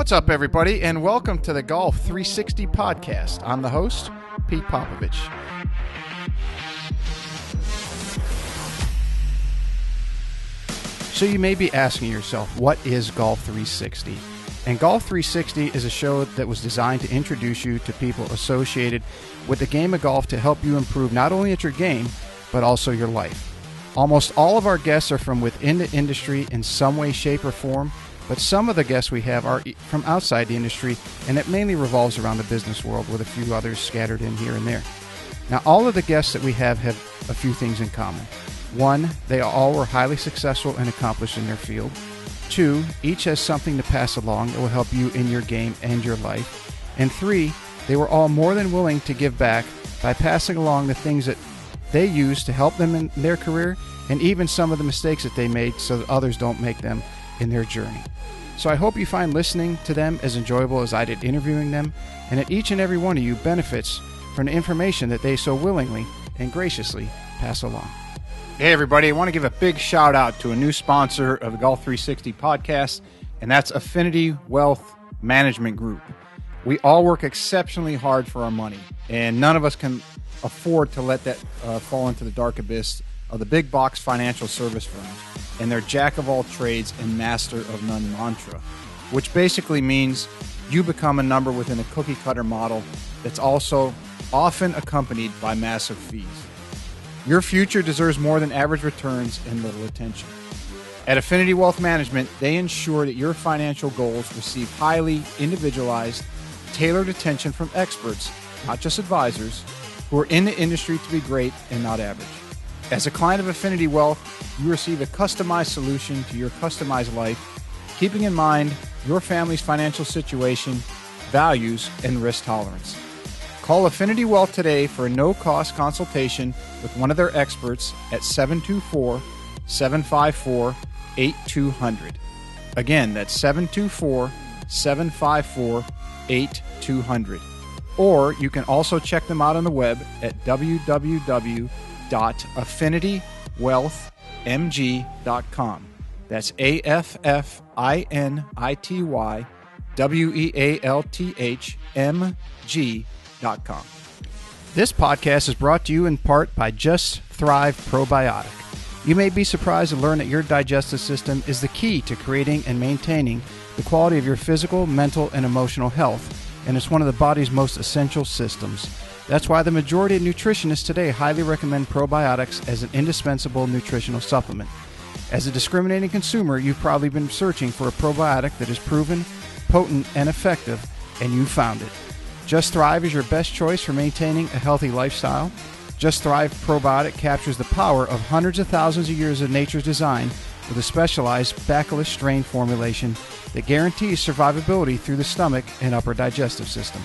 What's up, everybody, and welcome to the Golf 360 podcast. I'm the host, Pete Popovich. So you may be asking yourself, what is Golf 360? And Golf 360 is a show that was designed to introduce you to people associated with the game of golf to help you improve not only at your game, but also your life. Almost all of our guests are from within the industry in some way, shape, or form, but some of the guests we have are from outside the industry, and it mainly revolves around the business world with a few others scattered in here and there. Now, all of the guests that we have a few things in common. One, they all were highly successful and accomplished in their field. Two, each has something to pass along that will help you in your game and your life. And three, they were all more than willing to give back by passing along the things that they use to help them in their career, and even some of the mistakes that they made so that others don't make them in their journey. So I hope you find listening to them as enjoyable as I did interviewing them, and that each and every one of you benefits from the information that they so willingly and graciously pass along. Hey everybody, I want to give a big shout out to a new sponsor of the Golf 360 podcast, and that's Affinity Wealth Management Group. We all work exceptionally hard for our money, and none of us can afford to let that fall into the dark abyss of the big box financial service firms and their jack of all trades and master of none mantra, which basically means you become a number within a cookie cutter model that's also often accompanied by massive fees. Your future deserves more than average returns and little attention. At Affinity Wealth Management, they ensure that your financial goals receive highly individualized, tailored attention from experts, not just advisors, who are in the industry to be great and not average. As a client of Affinity Wealth, you receive a customized solution to your customized life, keeping in mind your family's financial situation, values, and risk tolerance. Call Affinity Wealth today for a no-cost consultation with one of their experts at 724-754-8200. Again, that's 724-754-8200. Or you can also check them out on the web at www.affinitywealthmg.com. That's AFFINITYWEALTHMG.com. This podcast is brought to you in part by Just Thrive Probiotic. You may be surprised to learn that your digestive system is the key to creating and maintaining the quality of your physical, mental, and emotional health, and it's one of the body's most essential systems. That's why the majority of nutritionists today highly recommend probiotics as an indispensable nutritional supplement. As a discriminating consumer, you've probably been searching for a probiotic that is proven, potent, and effective, and you found it. Just Thrive is your best choice for maintaining a healthy lifestyle. Just Thrive Probiotic captures the power of hundreds of thousands of years of nature's design with a specialized Bacillus strain formulation that guarantees survivability through the stomach and upper digestive system.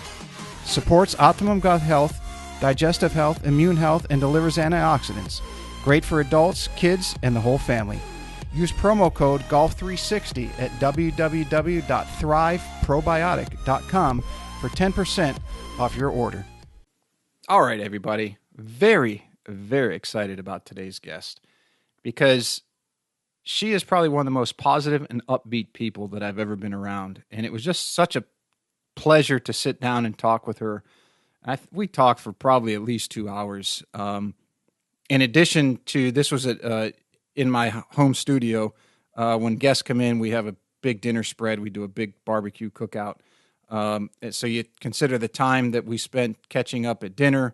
Supports optimum gut health, digestive health, immune health, and delivers antioxidants. Great for adults, kids, and the whole family. Use promo code GOLF360 at www.thriveprobiotic.com for 10% off your order. All right, everybody. Very, very excited about today's guest because she is probably one of the most positive and upbeat people that I've ever been around. And it was just such a pleasure to sit down and talk with her. We talked for probably at least 2 hours. In addition to, this was in my home studio. When guests come in, we have a big dinner spread. We do a big barbecue cookout. So you consider the time that we spent catching up at dinner,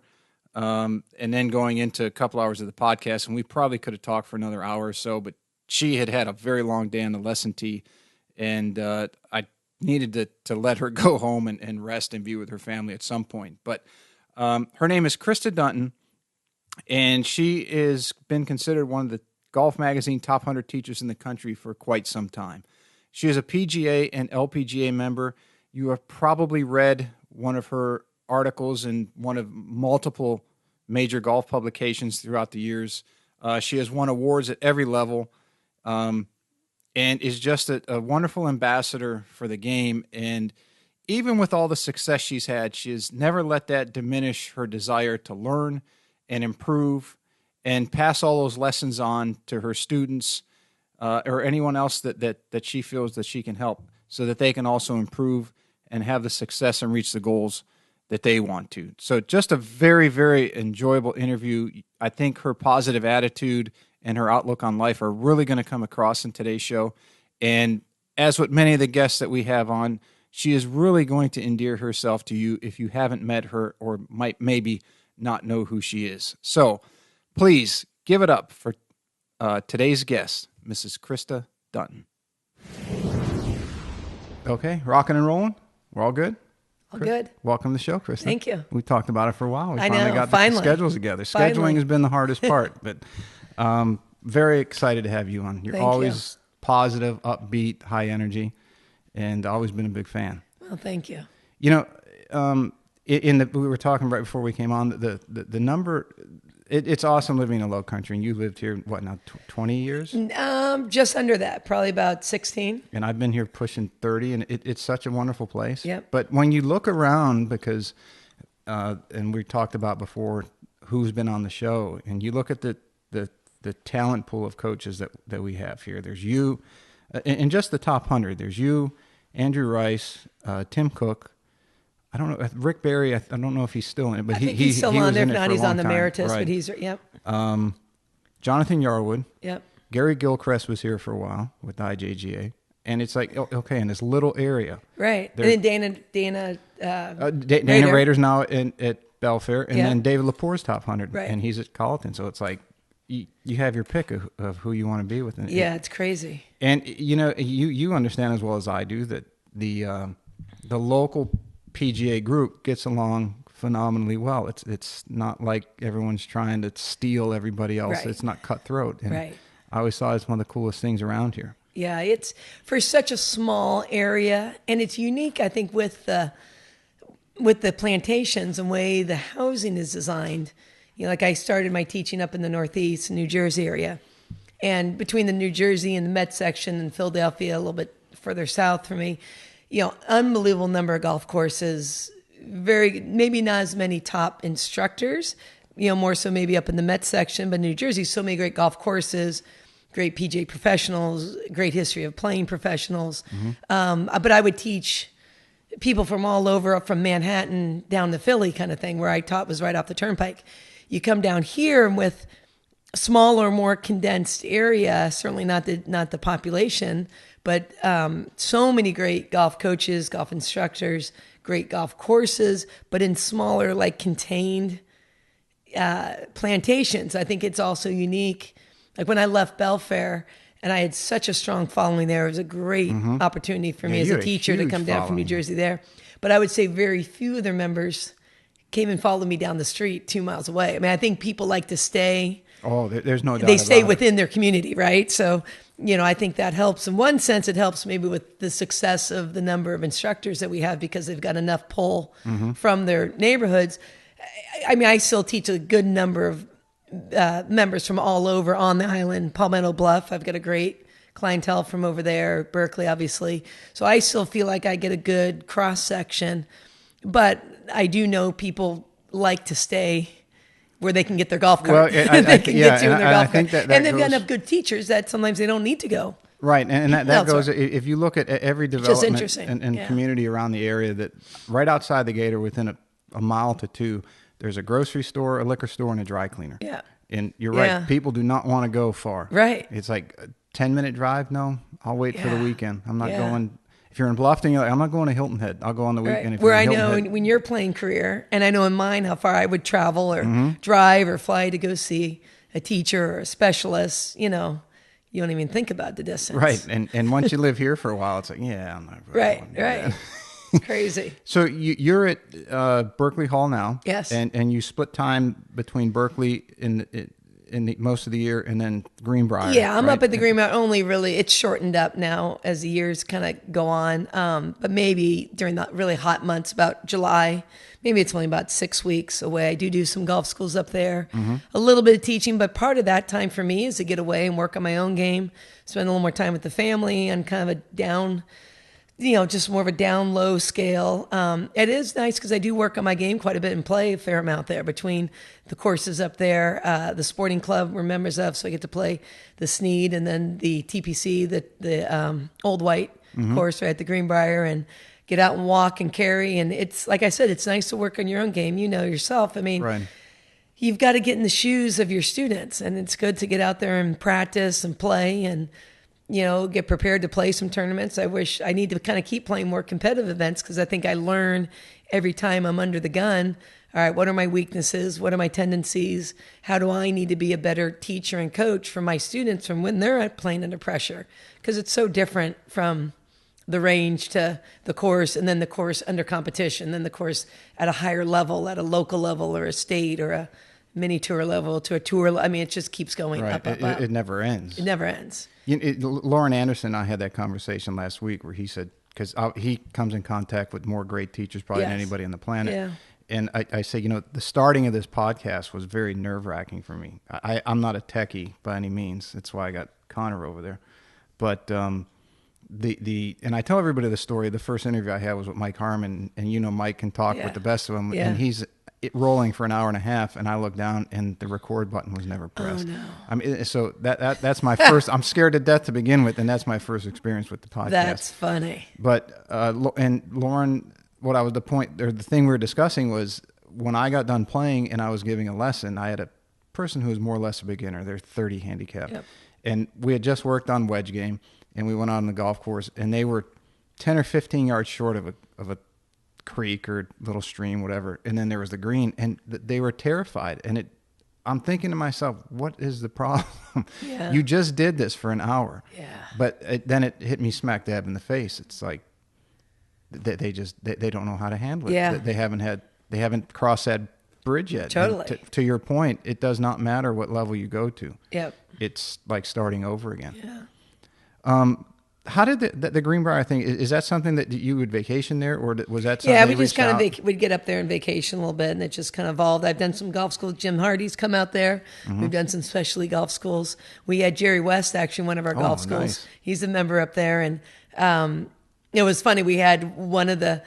and then going into a couple hours of the podcast. And we probably could have talked for another hour or so, but she had a very long day on the lesson tee, and I needed to let her go home and rest and be with her family at some point. But her name is Krista Dunton, and she has been considered one of the Golf Magazine top 100 teachers in the country for quite some time. She is a PGA and LPGA member. You have probably read one of her articles in one of multiple major golf publications throughout the years. She has won awards at every level, and is just a wonderful ambassador for the game. And even with all the success she's had, she has never let that diminish her desire to learn and improve and pass all those lessons on to her students or anyone else that she feels that she can help. so that they can also improve and have the success and reach the goals that they want to. So just a very, very enjoyable interview. I think her positive attitude and her outlook on life are really going to come across in today's show. And as with many of the guests that we have on, she is really going to endear herself to you if you haven't met her or might maybe not know who she is. So please give it up for today's guest, Mrs. Krista Dunton. Okay, rocking and rolling. We're all good? All good. Welcome to the show, Krista. Thank you. We talked about it for a while. We I finally know, got finally. the schedules together. Finally. Scheduling has been the hardest part, but very excited to have you on. You're Thank always positive, upbeat, high energy, and always been a big fan. Well, thank you. You know, we were talking right before we came on, the number, it's awesome living in a low country, and you lived here, what now, 20 years? Just under that, probably about 16. And I've been here pushing 30, and it's such a wonderful place. Yep. But when you look around, because, and we talked about before who's been on the show, and you look at the talent pool of coaches that we have here. There's you, in just the top 100, there's you, Andrew Rice, Tim Cook. I don't know, Rick Barry, I don't know if he's still in it, but he's still on there. If not, he's on the emeritus, right. But he's, yep. Jonathan Yarwood. Yep. Gary Gilchrist was here for a while with the IJGA. And it's like, okay, in this little area. Right. And then Dana Rader's now at Belfair. And then David Lepore's top 100. Right. And he's at Colleton. So it's like, you have your pick of who you want to be with. Yeah, it's crazy. And, you know, you understand as well as I do that the local PGA group gets along phenomenally well. It's not like everyone's trying to steal everybody else. Right. It's not cutthroat. And right. I always thought it's one of the coolest things around here. Yeah, it's for such a small area, and it's unique, I think, with the plantations and the way the housing is designed. You know, like I started my teaching up in the Northeast, New Jersey area, and between the New Jersey and the Met section and Philadelphia, a little bit further south from me, you know, unbelievable number of golf courses, maybe not as many top instructors, you know, more so maybe up in the Met section, but New Jersey, so many great golf courses, great PGA professionals, great history of playing professionals. Mm-hmm. But I would teach people from all over, up from Manhattan down to Philly kind of thing, where I taught was right off the turnpike. You come down here with smaller, more condensed area, certainly not the population, but so many great golf coaches, golf instructors, great golf courses, but in smaller, like contained plantations. I think it's also unique. Like when I left Belfair and I had such a strong following there, it was a great opportunity for me as a teacher to come down from New Jersey there. But I would say very few of their members came and followed me down the street 2 miles away. I mean, I think people like to stay. Oh, there's no doubt. They stay within their community, right? So, you know, I think that helps. In one sense, it helps maybe with the success of the number of instructors that we have because they've got enough pull from their neighborhoods. I mean, I still teach a good number of members from all over on the island. Palmetto Bluff, I've got a great clientele from over there. Berkeley, obviously. So I still feel like I get a good cross-section. But I do know people like to stay where they can get their golf cart. Well, they can get to in their golf cart. That and they've got enough good teachers that sometimes they don't need to go. Right, and that goes, if you look at every development and community around the area, that right outside the gate or within a mile to two, there's a grocery store, a liquor store, and a dry cleaner. Yeah. And you're right, people do not want to go far. Right. It's like a 10-minute drive. No, I'll wait for the weekend. I'm not going. If you're in Bluffton, you're like, I'm not going to Hilton Head. I'll go on the weekend. Right. If Where I know Head, when you're playing career, and I know in mine how far I would travel or drive or fly to go see a teacher or a specialist, you know, you don't even think about the distance. Right. And once you live here for a while, it's like, I'm not really going to do that. It's crazy. So you're at Berkeley Hall now. Yes. And you split time between Berkeley in most of the year and then Greenbrier. Yeah, I'm up at the Greenbrier only really. It's shortened up now as the years kind of go on. But maybe during the really hot months, about July, maybe it's only about 6 weeks away. I do some golf schools up there, a little bit of teaching. But part of that time for me is to get away and work on my own game, spend a little more time with the family and kind of a just more of a down low scale. It is nice because I do work on my game quite a bit and play a fair amount there between the courses up there, the sporting club we're members of, so I get to play the Sneed and then the TPC, the Old White course right at the Greenbrier, and get out and walk and carry. And it's, like I said, it's nice to work on your own game. You know yourself. I mean, Right. You've got to get in the shoes of your students, and it's good to get out there and practice and play and, get prepared to play some tournaments. I need to kind of keep playing more competitive events because I think I learn every time I'm under the gun. All right, what are my weaknesses? What are my tendencies? How do I need to be a better teacher and coach for my students from when they're playing under pressure? Because it's so different from the range to the course, and then the course under competition, then the course at a higher level, at a local level or a state or a mini tour level to a tour. I mean, it just keeps going Right. up. It never ends. It never ends. Lauren Anderson and I had that conversation last week where he said, because he comes in contact with more great teachers probably than anybody on the planet. Yeah. And I say, the starting of this podcast was very nerve-wracking for me. I'm not a techie by any means. That's why I got Connor over there. But and I tell everybody the story. The first interview I had was with Mike Harmon, and Mike can talk with the best of them. Yeah. And he's rolling for an hour and a half, and I look down, and the record button was never pressed. Oh, no. I mean, so that's my first. I'm scared to death to begin with, and that's my first experience with the podcast. That's funny. But and Lauren, the thing we were discussing was when I got done playing and I was giving a lesson, I had a person who was more or less a beginner. They're 30 handicap, and we had just worked on wedge game, and we went on the golf course, and they were 10 or 15 yards short of a creek or little stream, whatever. And then there was the green, and they were terrified. And I'm thinking to myself, what is the problem? Yeah. You just did this for an hour. Yeah. But then it hit me smack dab in the face. It's like they don't know how to handle it. Yeah. They haven't crossed that bridge yet. Totally. To your point, it does not matter what level you go to. Yep. It's like starting over again. Yeah. How did the Greenbrier thing, is that something that you would vacation there, or was that something? Yeah, we just kind of we'd get up there and vacation a little bit, and it just kind of evolved. I've done some golf schools. Jim Hardy's come out there. We've done some specialty golf schools. We had Jerry West, actually, one of our golf schools. Nice. He's a member up there, and it was funny. We had one of the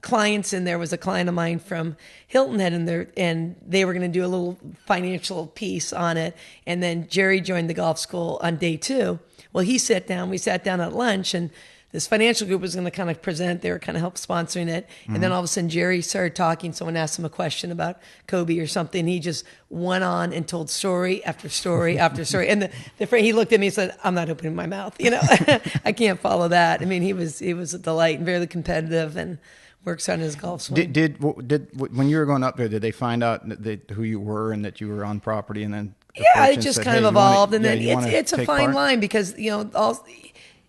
clients in there was a client of mine from Hilton Head in there, and they were going to do a little financial piece on it. And then Jerry joined the golf school on day 2. Well, we sat down at lunch, and this financial group was going to kind of present. They were kind of help sponsoring it. And then all of a sudden, Jerry started talking. Someone asked him a question about Kobe or something. He just went on and told story after story after story. And he looked at me and said, "I'm not opening my mouth. I can't follow that." I mean, he was a delight and very competitive and works on his golf swing. Did when you were going up there, did they find out who you were and that you were on property, and then it just kind of evolved, and then it's a fine line because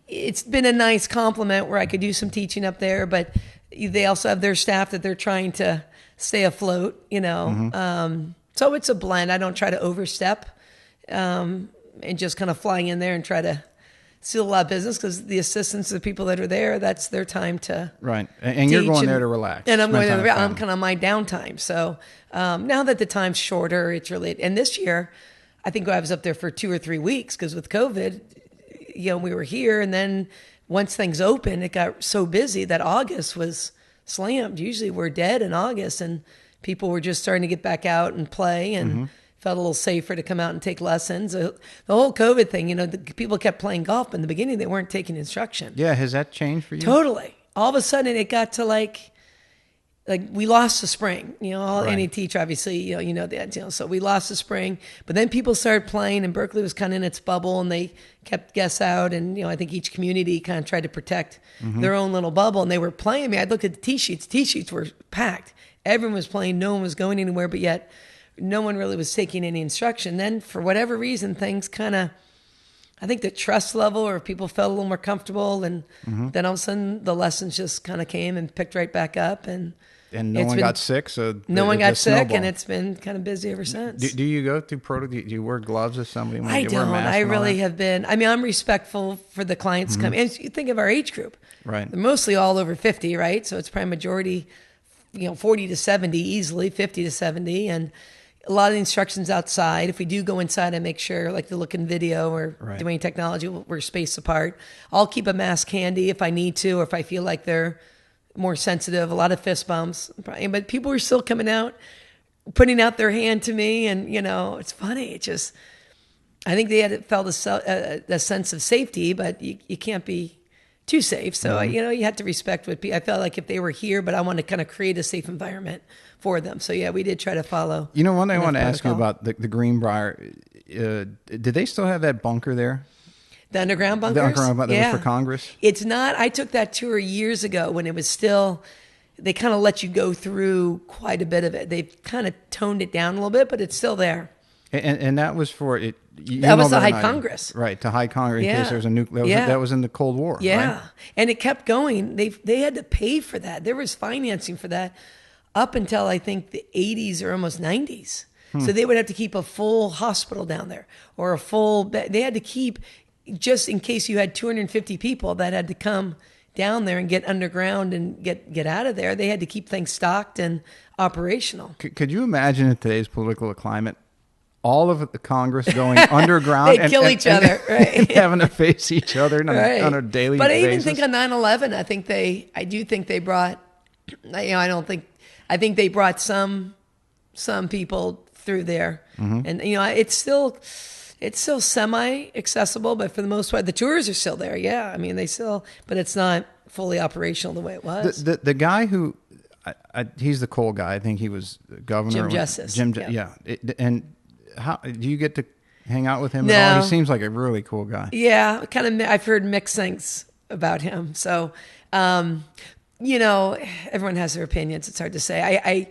it's been a nice compliment where I could do some teaching up there, but they also have their staff that they're trying to stay afloat. So it's a blend. I don't try to overstep, and just kind of flying in there and try to steal a lot of business because the assistants, the people that are there, that's their time to right. And you're going there to relax, and I'm going there. I'm kind of my downtime. So now that the time's shorter, it's really. And this year, I think I was up there for 2 or 3 weeks because with COVID, we were here, and then once things opened, it got so busy that August was slammed. Usually we're dead in August, and people were just starting to get back out and play, and felt a little safer to come out and take lessons. The whole COVID thing, the people kept playing golf, but in the beginning they weren't taking instruction. Yeah, has that changed for you? Totally. All of a sudden it got to like we lost the spring, Right. Any teacher, obviously, that, so we lost the spring, but then people started playing, and Berkeley was kind of in its bubble, and they kept guests out. And, I think each community kind of tried to protect their own little bubble, and they were playing me. I'd look at the tee sheets were packed. Everyone was playing. No one was going anywhere, but yet no one really was taking any instruction. Then for whatever reason, things kind of, I think the trust level, or people felt a little more comfortable. And then all of a sudden the lessons just kind of came and picked right back up. And no one got sick, so no one got sick, and it's been kind of busy ever since. Do you go through protocol? Do you wear gloves if somebody? I don't. I really have been. I mean, I'm respectful for the clients coming. And you think of our age group, right? They're mostly all over 50, right? So it's probably majority, 40 to 70 easily, 50 to 70, and A lot of the instructions outside. If we do go inside, I make sure, like to look in video or Right. doing technology, we're spaced apart. I'll keep a mask handy if I need to, or if I feel like they're more sensitive. A lot of fist bumps, but people were still coming out, putting out their hand to me, and it's funny. It just, I think they had felt a sense of safety, but you can't be too safe. So you had to respect what people. I felt like if they were here, but I want to kind of create a safe environment for them. So yeah, we did try to follow. One thing I want to ask you about the Greenbrier. Did they still have that bunker there? The underground bunkers? The underground bunker that was for Congress? It's not. I took that tour years ago when it was still, they kind of let you go through quite a bit of it. They've kind of toned it down a little bit, but it's still there. And that was for it. That was to hide Congress. Right, to hide Congress in Yeah. case there was a nuclear. That was in the Cold War. Yeah. Right? And it kept going. They had to pay for that. There was financing for that up until I think the 80s or almost 90s. So they would have to keep a full hospital down there or a full bed. They had to keep, just in case you had 250 people that had to come down there and get underground and get out of there. They had to keep things stocked and operational. Could you imagine in today's political climate, all of the Congress going underground They kill each other, right? and having to face each other on a daily basis? But I even think on 9/11, I do think they brought, I think they brought some people through there. And it's still semi accessible, but for the most part the tours are still there. Yeah, I mean but it's not fully operational the way it was. The guy who he's the coal guy. I think he was governor. Jim Justice. And how do you get to hang out with him No. at all? He seems like a really cool guy. Yeah, kind of. I've heard mixed things about him. So, everyone has their opinions. It's hard to say.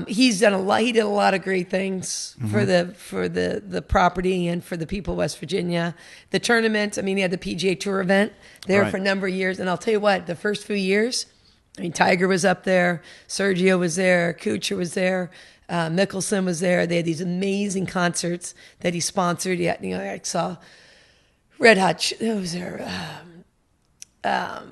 He's done a lot. He did a lot of great things for the property and for the people of West Virginia. The tournament. I mean, he had the PGA Tour event there for a number of years. And I'll tell you what, the first few years, I mean, Tiger was up there, Sergio was there, Kuchar was there, Mickelson was there. They had these amazing concerts that he sponsored. I saw Red Hot. It was there.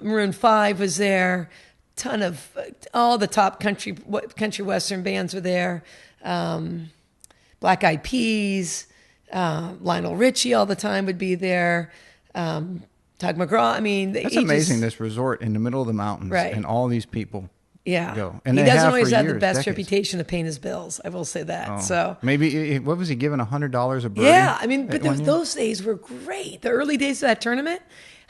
Maroon 5 was there. Ton of all the top country western bands were there. Black Eyed Peas, Lionel Richie all the time would be there. Tug McGraw. I mean, that's amazing. This resort in the middle of the mountains, and all these people. Yeah, go. And he doesn't always have the best decades. reputation of paying his bills. I will say that. So maybe what was he given $100 a birdie? Yeah, I mean, but those days were great. The early days of that tournament,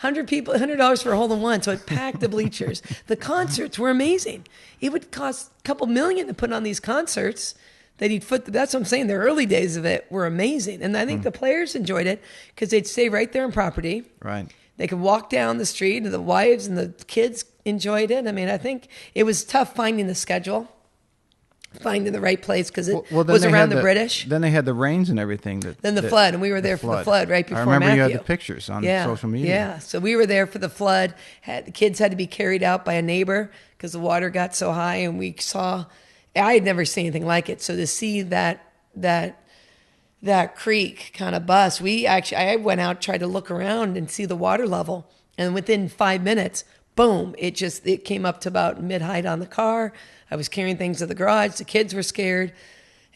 100 people, $100 for a hole in one. So it packed the bleachers. The concerts were amazing. It would cost a couple million to put on these concerts. That's what I'm saying. The early days of it were amazing, and I think the players enjoyed it because they'd stay right there on property. Right. They could walk down the street, and the wives and the kids enjoyed it. I mean, I think it was tough finding the schedule, finding the right place because it was around the British. Then they had the rains and everything. Then the flood, and we were there for the flood right before Matthew. I remember you had the pictures on social media. Yeah, so we were there for the flood. The kids had to be carried out by a neighbor because the water got so high, and we saw. I had never seen anything like it. So to see that creek kind of bust, I went out, tried to look around and see the water level, and within 5 minutes, boom, it came up to about mid-height on the car. I was carrying things to the garage. The kids were scared.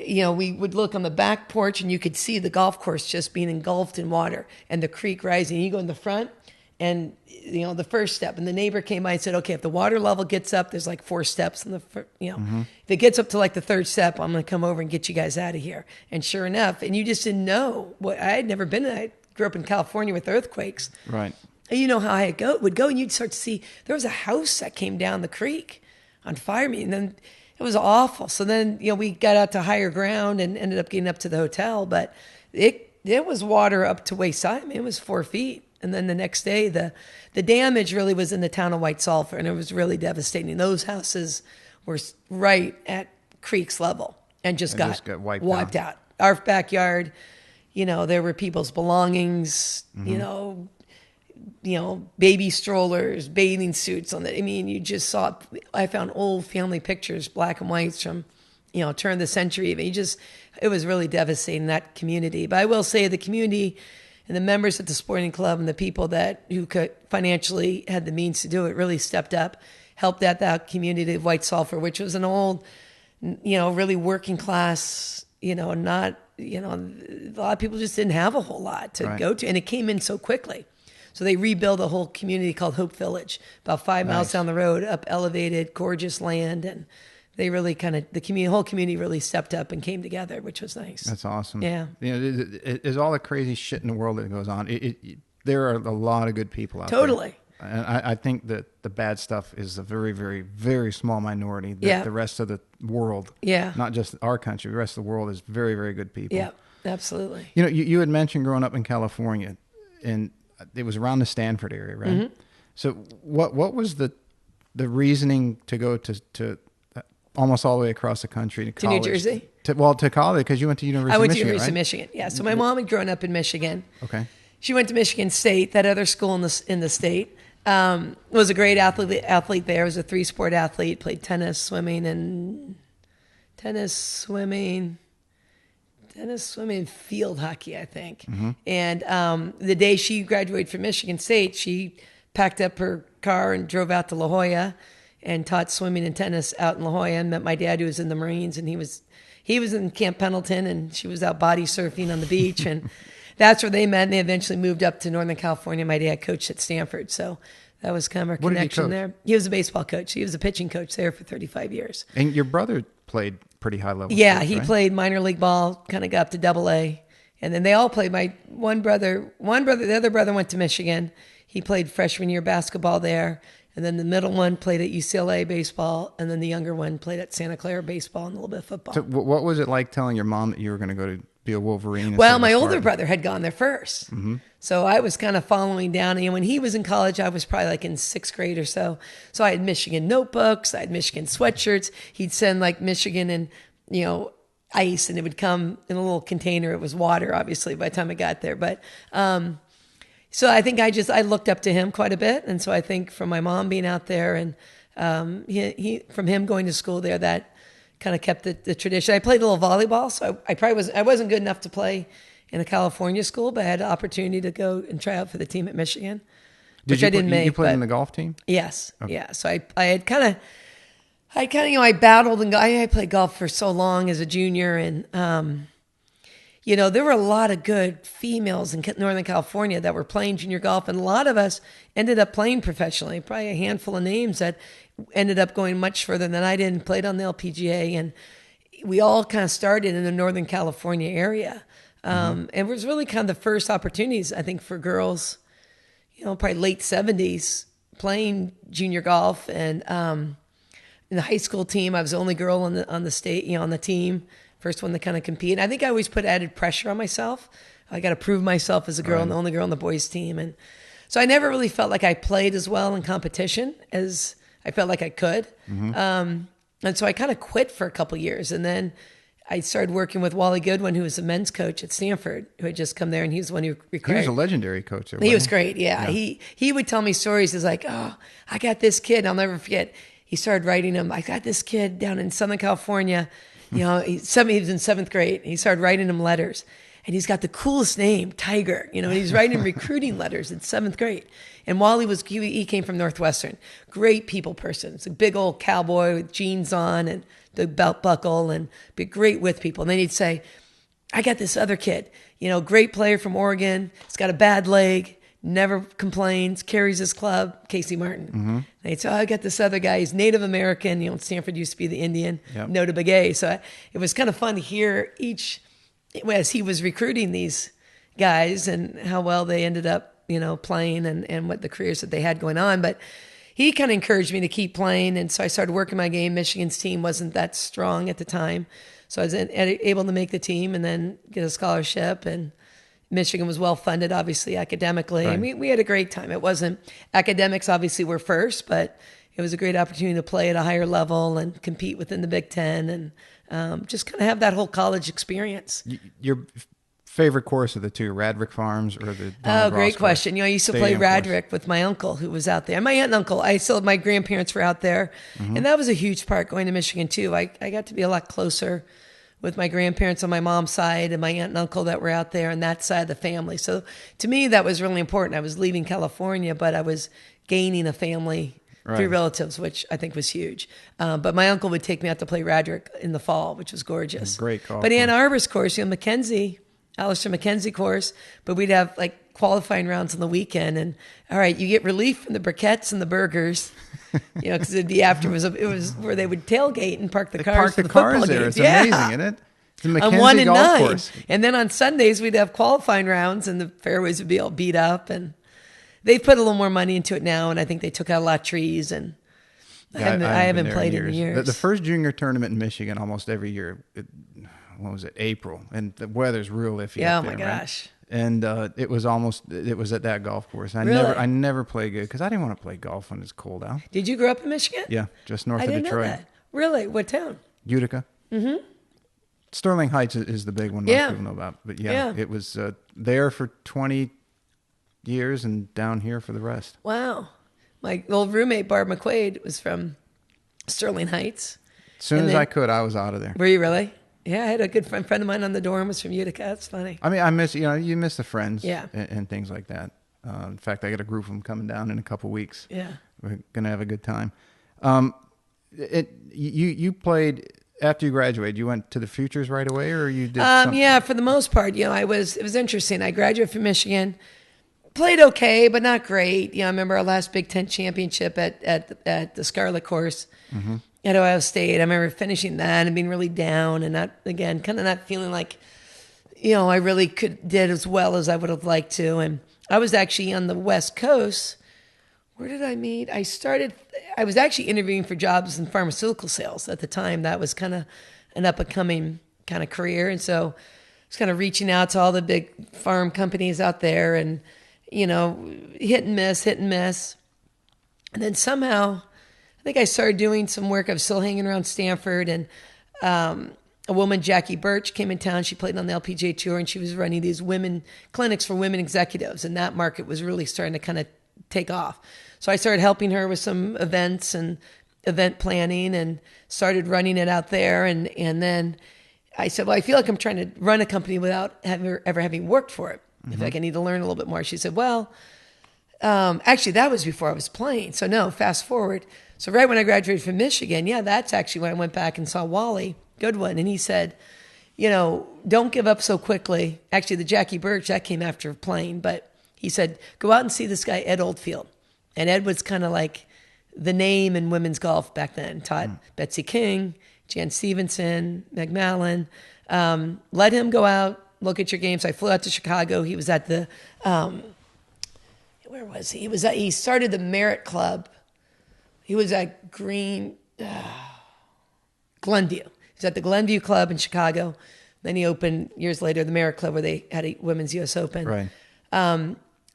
We would look on the back porch and you could see the golf course just being engulfed in water and the creek rising. You go in the front and, the first step, and the neighbor came by and said, okay, if the water level gets up, there's like 4 steps. If it gets up to like the 3rd step, I'm going to come over and get you guys out of here. And sure enough, and you just didn't know. I had never been, I grew up in California with earthquakes. Right. And you know how I would go, and you'd start to see there was a house that came down the creek on fire. And then it was awful. So then, we got out to higher ground and ended up getting up to the hotel, but it was water up to waist high. I mean, it was 4 feet. And then the next day, the damage really was in the town of White Sulphur, and it was really devastating. Those houses were right at creek's level and just got wiped out. Our backyard, there were people's belongings, baby strollers, bathing suits on it. I mean, you just saw. I found old family pictures, black and whites from, turn of the century. It was really devastating, that community. But I will say the community and the members at the sporting club and the people who could financially had the means to do it really stepped up, helped out that community of White Sulphur, which was an old really working class, not, a lot of people just didn't have a whole lot to go to. And it came in so quickly. So they rebuilt a whole community called Hope Village, about 5 miles down the road, up elevated, gorgeous land. And they really whole community really stepped up and came together, which was nice. That's awesome. Yeah. There's all the crazy shit in the world that goes on. There are a lot of good people out there. Totally. And I think that the bad stuff is a very, very, very small minority. That the rest of the world, not just our country, the rest of the world is very, very good people. Yeah, absolutely. You had mentioned growing up in California, and it was around the Stanford area, right? Mm-hmm. So what was the reasoning to go to almost all the way across the country to college? To New Jersey? To college, because you went to University of Michigan, I went to University of Michigan, yeah. So my mom had grown up in Michigan. Okay. She went to Michigan State, that other school in the state. Was a great athlete there. Was a 3-sport athlete. Played tennis, swimming, field hockey, I think. Mm-hmm. And the day she graduated from Michigan State, she packed up her car and drove out to La Jolla and taught swimming and tennis out in La Jolla. And met my dad, who was in the Marines, and he was in Camp Pendleton, and she was out body surfing on the beach. And that's where they met, and they eventually moved up to Northern California. My dad coached at Stanford, so that was kind of our connection there. He was a baseball coach. He was a pitching coach there for 35 years. And your brother played pretty high level. Yeah, sports, he right? played minor league ball, kind of got up to AA. And then they all played. My the other brother went to Michigan. He played freshman year basketball there. And then the middle one played at UCLA baseball. And then the younger one played at Santa Clara baseball and a little bit of football. So what was it like telling your mom that you were going to go to be a Wolverine? Well, my older brother had gone there first. Mm-hmm. So I was kind of following down. And when he was in college, I was probably like in 6th grade or so. So I had Michigan notebooks. I had Michigan sweatshirts. He'd send like Michigan and, ice, and it would come in a little container. It was water, obviously, by the time I got there. But so I think I looked up to him quite a bit. And so I think from my mom being out there and from him going to school there, that kind of kept the tradition. I played a little volleyball, so I wasn't good enough to play in a California school, but I had the opportunity to go and try out for the team at Michigan, which I didn't make. You played in the golf team? Yes. Okay. Yeah. So I battled and I played golf for so long as a junior, and there were a lot of good females in Northern California that were playing junior golf, and a lot of us ended up playing professionally. Probably a handful of names that ended up going much further than I did and played on the LPGA, and we all kind of started in the Northern California area. And it was really kind of the first opportunities, I think, for girls, probably late 70s, playing junior golf. And in the high school team, I was the only girl on the state, on the team, first one to kind of compete. And I think I always put added pressure on myself. I got to prove myself as a girl, and the only girl on the boys' team. And so I never really felt like I played as well in competition as I felt like I could. Mm-hmm. And so I kind of quit for a couple years. And then I started working with Wally Goodwin, who was a men's coach at Stanford, who had just come there, and he was the one who recruited. He was a legendary coach there. He was great, yeah. He would tell me stories. He's like, oh, I got this kid. I'll never forget. He started writing him. I got this kid down in Southern California. He was in 7th grade. He started writing him letters. And he's got the coolest name, Tiger. And he's writing recruiting letters in 7th grade. And Wally he came from Northwestern. Great people person. He's a big old cowboy with jeans on and the belt buckle, and be great with people. And then he'd say, I got this other kid, great player from Oregon. He's got a bad leg, never complains, carries his club, Casey Martin. Mm-hmm. And he'd say, I got this other guy. He's Native American. Stanford used to be the Indian, Nota Begay. So it was kind of fun to hear as he was recruiting these guys and how well they ended up, playing and what the careers that they had going on. But he kind of encouraged me to keep playing. And so I started working my game. Michigan's team wasn't that strong at the time. So I was able to make the team and then get a scholarship. And Michigan was well-funded, obviously, academically. Right. And we had a great time. It wasn't, academics obviously were first, but it was a great opportunity to play at a higher level and compete within the Big Ten and just kind of have that whole college experience. Your favorite course of the two, Radrick Farms or the Donald Ross great question. I used to play Radrick with my uncle who was out there. My aunt and uncle, my grandparents were out there. Mm-hmm. And that was a huge part going to Michigan too. I got to be a lot closer with my grandparents on my mom's side and my aunt and uncle that were out there on that side of the family. So to me, that was really important. I was leaving California, but I was gaining a family 3 relatives, which I think was huge. But my uncle would take me out to play Radrick in the fall, which was gorgeous. Great golf But course. Ann Arbor's course, Alistair Mackenzie course, but we'd have like qualifying rounds on the weekend, and all right, you get relief from the briquettes and the burgers, because it'd be after it was where they would tailgate and park the cars. Park for the football cars there. games. It's amazing, isn't it? The On Mackenzie 1 and golf 9, course. and then on Sundays we'd have qualifying rounds, and the fairways would be all beat up, and they've put a little more money into it now, and I think they took out a lot of trees, and I haven't played in years. The first junior tournament in Michigan, almost every year, April, and the weather's real iffy. Oh up my there, gosh! Right? And it was at that golf course. Really? I never played good because I didn't want to play golf when it's cold out. Did you grow up in Michigan? Yeah, just north I of didn't Detroit. know that. Really? What town? Utica. Mm-hmm. Sterling Heights is the big one most people know about. But it was there for 20 years and down here for the rest. Wow. My old roommate, Barb McQuaid, was from Sterling Heights. As soon as I could, I was out of there. Were you really? Yeah, I had a good friend of mine on the dorm was from Utica. That's funny. I mean, I miss, you miss the friends Yeah. and things like that. In fact, I got a group of them coming down in a couple weeks. Yeah. We're going to have a good time. You played, after you graduated, you went to the Futures right away, or you did something? Yeah, for the most part, it was interesting. I graduated from Michigan, played okay, but not great. I remember our last Big Ten championship at the Scarlet course at Ohio State. I remember finishing that and being really down and not feeling like, I really did as well as I would have liked to. And I was actually on the West Coast. Where did I meet? I was actually interviewing for jobs in pharmaceutical sales at the time. That was kind of an up-and-coming kind of career. And so I was kind of reaching out to all the big farm companies out there and, hit and miss. And then somehow, I think I started doing some work. I was still hanging around Stanford, and a woman, Jackie Birch, came in town. She played on the LPGA Tour, and she was running these clinics for women executives, and that market was really starting to kind of take off. So I started helping her with some events and event planning and started running it out there. And then I said, well, I feel like I'm trying to run a company without ever having worked for it. I feel like I need to learn a little bit more. She said, well, actually, that was before I was playing. So no, fast forward. So right when I graduated from Michigan, that's actually when I went back and saw Wally Goodwin. And he said, don't give up so quickly. Actually, the Jackie Birch, that came after playing. But he said, go out and see this guy, Ed Oldfield. And Ed was kind of like the name in women's golf back then. Taught Betsy King, Jan Stevenson, Meg Mallon. Let him go out, look at your games. I flew out to Chicago. He was at the, where was he? He started the Merit Club. He was at Glenview. He was at the Glenview Club in Chicago. Then he opened, years later, the Merit Club where they had a women's U.S. Open. Right.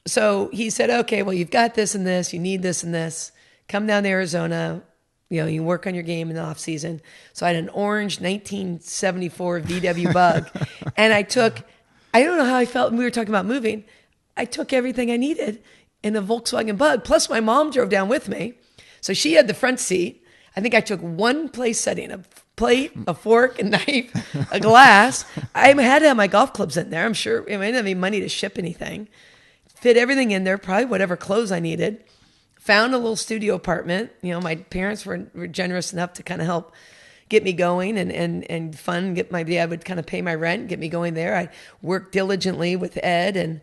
So he said, okay, well, you've got this and this. You need this and this. Come down to Arizona. You work on your game in the off season. So I had an orange 1974 VW Bug. And I don't know how I felt when we were talking about moving. I took everything I needed in a Volkswagen Bug. Plus my mom drove down with me. So she had the front seat. I think I took one place setting, a plate, a fork, a knife, a glass. I had to have my golf clubs in there. I'm sure I didn't have any money to ship anything. Fit everything in there, probably whatever clothes I needed. Found a little studio apartment. My parents were generous enough to kind of help get me going and fun. My dad would kind of pay my rent, get me going there. I worked diligently with Ed, and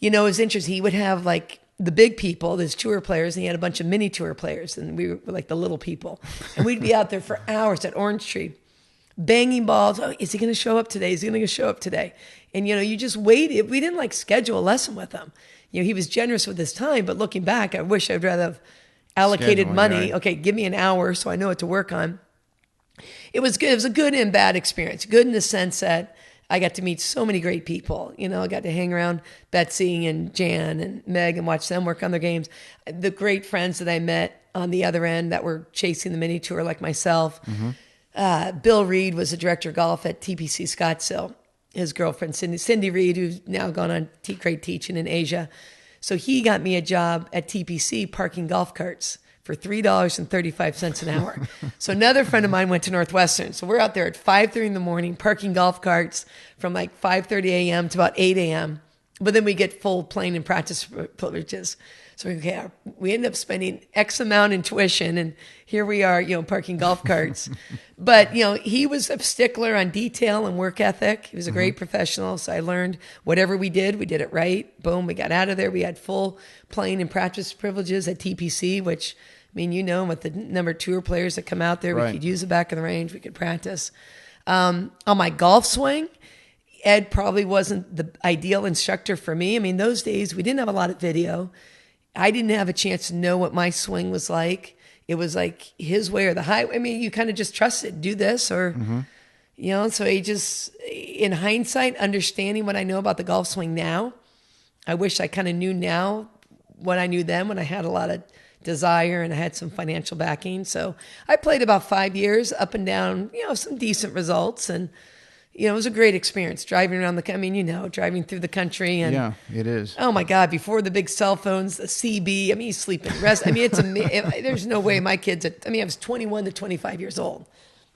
it was interesting. He would have like the big people, these tour players, and he had a bunch of mini tour players, and we were like the little people. And we'd be out there for hours at Orange Tree, banging balls. Oh, is he going to show up today? Is he going to show up today? And you just waited. We didn't like schedule a lesson with him. He was generous with his time, but looking back, I wish I'd rather have allocated money. Right. Okay, give me an hour so I know what to work on. It was good. It was a good and bad experience. Good in the sense that I got to meet so many great people. I got to hang around Betsy and Jan and Meg and watch them work on their games. The great friends that I met on the other end that were chasing the mini tour like myself. Mm-hmm. Bill Reed was the director of golf at TPC Scottsdale. His girlfriend, Cindy Reed, who's now gone on great teaching in Asia. So he got me a job at TPC parking golf carts for $3.35 an hour. So another friend of mine went to Northwestern. So we're out there at 5:30 in the morning parking golf carts from like 5:30 a.m. to about 8 a.m. But then we get full playing and practice privileges. So we ended up spending X amount in tuition, and here we are, parking golf carts. But, he was a stickler on detail and work ethic. He was a great professional. So I learned whatever we did it right. Boom, we got out of there. We had full playing and practice privileges at TPC, which, with the number of tour players that come out there, Right. we could use the back of the range. We could practice. On my golf swing, Ed probably wasn't the ideal instructor for me. Those days we didn't have a lot of video. I didn't have a chance to know what my swing was like. It was like his way or the highway. You kind of just trusted, do this or, so he just, in hindsight, understanding what I know about the golf swing now, I wish I kind of knew now what I knew then when I had a lot of desire and I had some financial backing. So I played about 5 years up and down, some decent results. And, it was a great experience driving around driving through the country. And Yeah, it is. oh my God, before the big cell phones, the CB, you sleep in rest. There's no way my kids, I was 21 to 25 years old.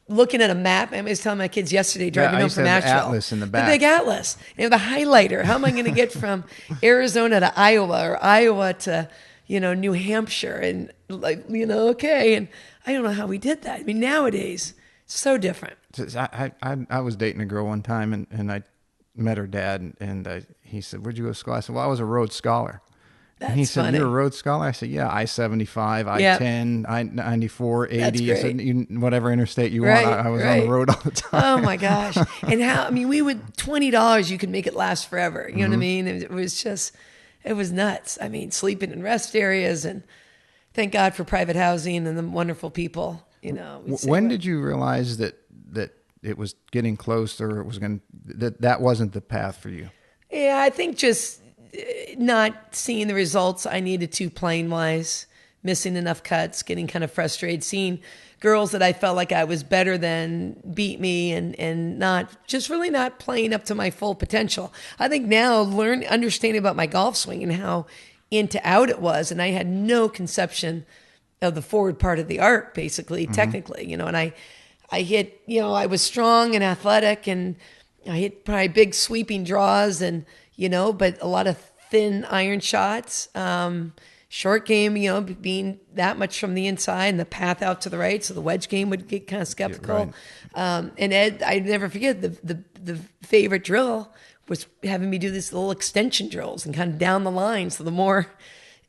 Looking at a map, I was telling my kids yesterday driving home from Nashville. Atlas in the back. The big atlas. The highlighter. How am I going to get from Arizona to Iowa or Iowa to, New Hampshire? And okay. And I don't know how we did that. Nowadays, so different. I was dating a girl one time, and I met her dad, and he said, "Where'd you go to school?" I said, "Well, I was a Rhodes Scholar." And he said, funny. "You're a Rhodes Scholar?" I said, "Yeah, I-75, I-10, I-94, 80. I said, whatever interstate you want. I was on the road all the time." Oh my gosh. And how, we would, $20, you could make it last forever. You know what I mean? It was nuts. Sleeping in rest areas, and thank God for private housing and the wonderful people, When did you realize that it was getting close, or it was that wasn't the path for you? Yeah, I think just not seeing the results I needed to playing wise, missing enough cuts, getting kind of frustrated, seeing girls that I felt like I was better than beat me and not playing up to my full potential. I think now understanding about my golf swing and how into out it was, and I had no conception of the forward part of the arc, basically, technically, and I hit, I was strong and athletic, and I hit probably big sweeping draws and, but a lot of thin iron shots, short game, being that much from the inside and the path out to the right. So the wedge game would get kind of skeptical. Right. And Ed, I'd never forget the favorite drill was having me do these little extension drills and kind of down the line. So the more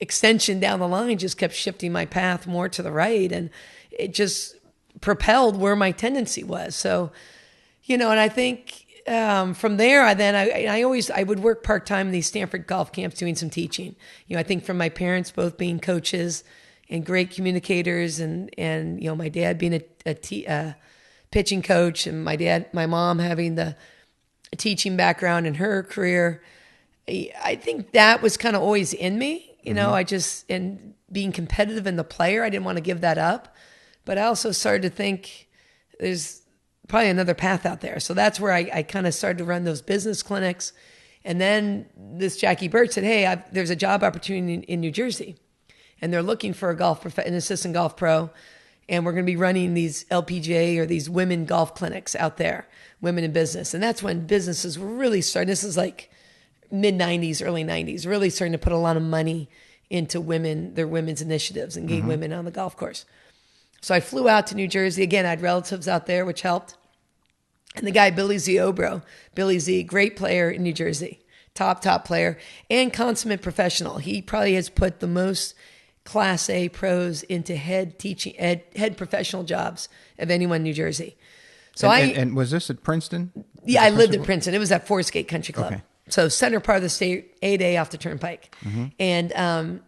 extension down the line just kept shifting my path more to the right. And it just propelled where my tendency was. So, and I think from there, I would work part-time in these Stanford golf camps doing some teaching. I think from my parents both being coaches and great communicators, and my dad being a pitching coach, and my mom having the teaching background in her career. I think that was kind of always in me. And being competitive in the player, I didn't want to give that up. But I also started to think there's probably another path out there. So that's where I kind of started to run those business clinics. And then this Jackie Burt said, "Hey, there's a job opportunity in New Jersey, and they're looking for an assistant golf pro, and we're going to be running these LPGA or these women golf clinics out there, women in business." And that's when businesses were really starting. This is like mid-90s, early 90s, really starting to put a lot of money into their women's initiatives and getting women on the golf course. So I flew out to New Jersey. Again, I had relatives out there, which helped. And the guy, Billy Z, great player in New Jersey, top player, and consummate professional. He probably has put the most Class A pros into head professional jobs of anyone in New Jersey. So and was this at Princeton? Yeah, I lived in Princeton. It was at Forest Gate Country Club. Okay. So center part of the state, 8A off the Turnpike. And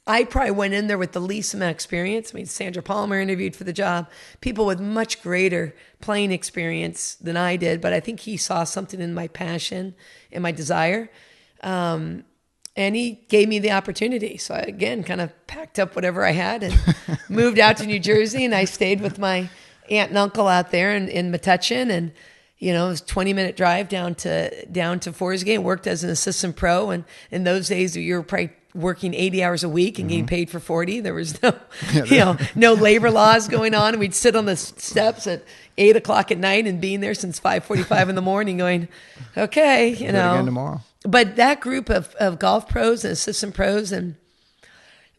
I probably went in there with the least amount of experience. Sandra Palmer interviewed for the job. People with much greater playing experience than I did, but I think he saw something in my passion and my desire. And he gave me the opportunity. So I, again, kind of packed up whatever I had and moved out to New Jersey, and I stayed with my aunt and uncle out there in Metuchen, and it was a 20-minute drive down to Forest Gate. Worked as an assistant pro, and in those days you were probably working 80 hours a week and getting paid for 40. There was no labor laws going on. And we'd sit on the steps at 8:00 at night and being there since 5:45 in the morning going, okay, Do it again tomorrow. But that group of golf pros and assistant pros, and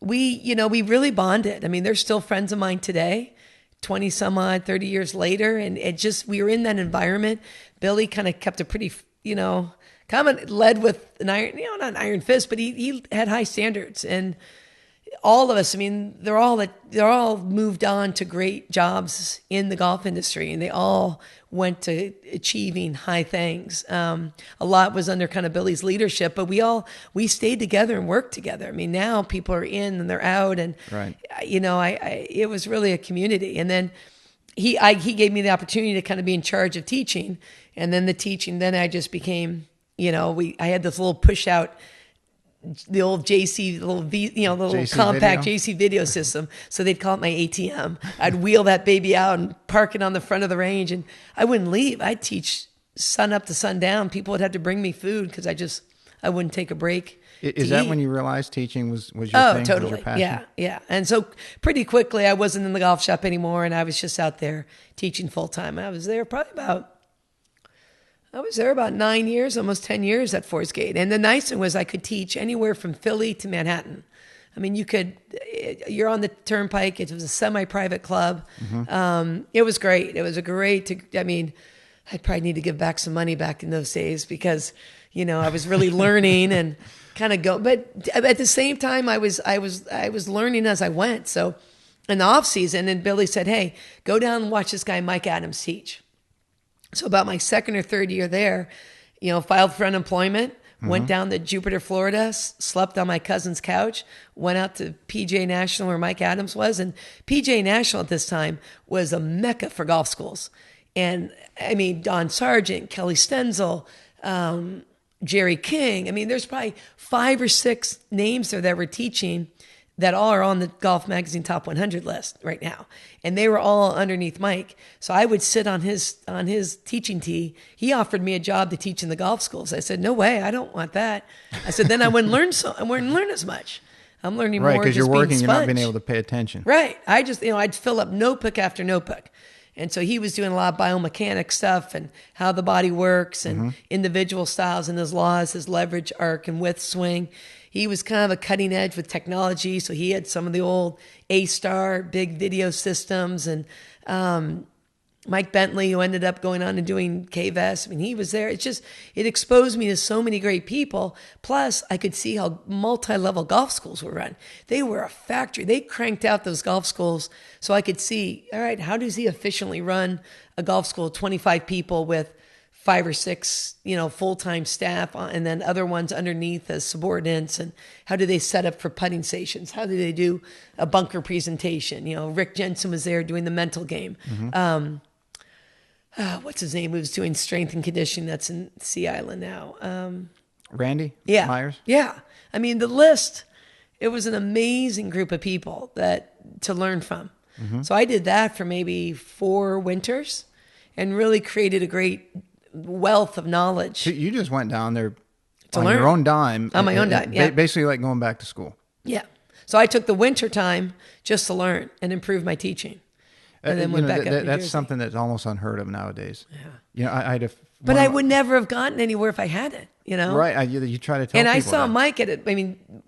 we really bonded. I mean, they're still friends of mine today, 20 some odd, 30 years later. And we were in that environment. Billy kind of kept a pretty, kind of led with an iron, not an iron fist, but he had high standards. And all of us, I mean, they're all moved on to great jobs in the golf industry, and they all went to achieving high things. A lot was under kind of Billy's leadership, but we stayed together and worked together. I mean, now people are in and they're out, and right. It was really a community. And then he gave me the opportunity to kind of be in charge of teaching, and then the teaching. Then I just became, I had this little push out. The old JC, the little JC compact video. JC video system. So they'd call it my ATM. I'd wheel that baby out and park it on the front of the range, and I wouldn't leave. I'd teach sun up to sundown. People would have to bring me food because I wouldn't take a break. Is that when you realized teaching was your thing? Oh, totally. Was your passion? Yeah. And so pretty quickly, I wasn't in the golf shop anymore, and I was just out there teaching full time. I was there about 9 years, almost 10 years at Forest Gate. And the nice thing was I could teach anywhere from Philly to Manhattan. I mean, you're on the turnpike. It was a semi-private club. Mm-hmm. It was great. It was I'd probably need to give back some money back in those days because, I was really learning and kind of go. But at the same time, I was learning as I went. So in the off season, and Billy said, "Hey, go down and watch this guy, Mike Adams, teach." So about my second or third year there, filed for unemployment, went down to Jupiter, Florida, slept on my cousin's couch, went out to PJ National where Mike Adams was. And PJ National at this time was a mecca for golf schools. And I mean, Don Sargent, Kelly Stenzel, Jerry King. I mean, there's probably 5 or 6 names there that were teaching that all are on the Golf Magazine Top 100 list right now. And they were all underneath Mike. So I would sit on his teaching tee. He offered me a job to teach in the golf schools. I said, "No way, I don't want that." I said, "Then I wouldn't learn as much. I'm learning more just being sponge." Right, because you're working, you're not being able to pay attention. Right. I just, I'd fill up notebook after notebook. And so he was doing a lot of biomechanics stuff and how the body works and individual styles and his laws, his leverage, arc, and width swing. He was kind of a cutting edge with technology, so he had some of the old A-Star big video systems, and Mike Bentley, who ended up going on and doing KVS. I mean, he was there. It exposed me to so many great people. Plus, I could see how multi-level golf schools were run. They were a factory. They cranked out those golf schools, so I could see, all right, how does he efficiently run a golf school, 25 people with 5 or 6, full-time staff, and then other ones underneath as subordinates, and how do they set up for putting stations? How do they do a bunker presentation? Rick Jensen was there doing the mental game. What's his name? Who was doing strength and conditioning? That's in Sea Island now. Randy Myers? Yeah. I mean, the list, it was an amazing group of people to learn from. Mm-hmm. So I did that for maybe 4 winters and really created a great wealth of knowledge. So you just went down there to on learn. Your own dime. On my own dime, yeah. Basically like going back to school. Yeah. So I took the winter time just to learn and improve my teaching. And then went back up to That's Jersey. something that's almost unheard of nowadays. Yeah. I would never have gotten anywhere if I hadn't, Right. You try to tell and people I saw that. Mike at it. I mean,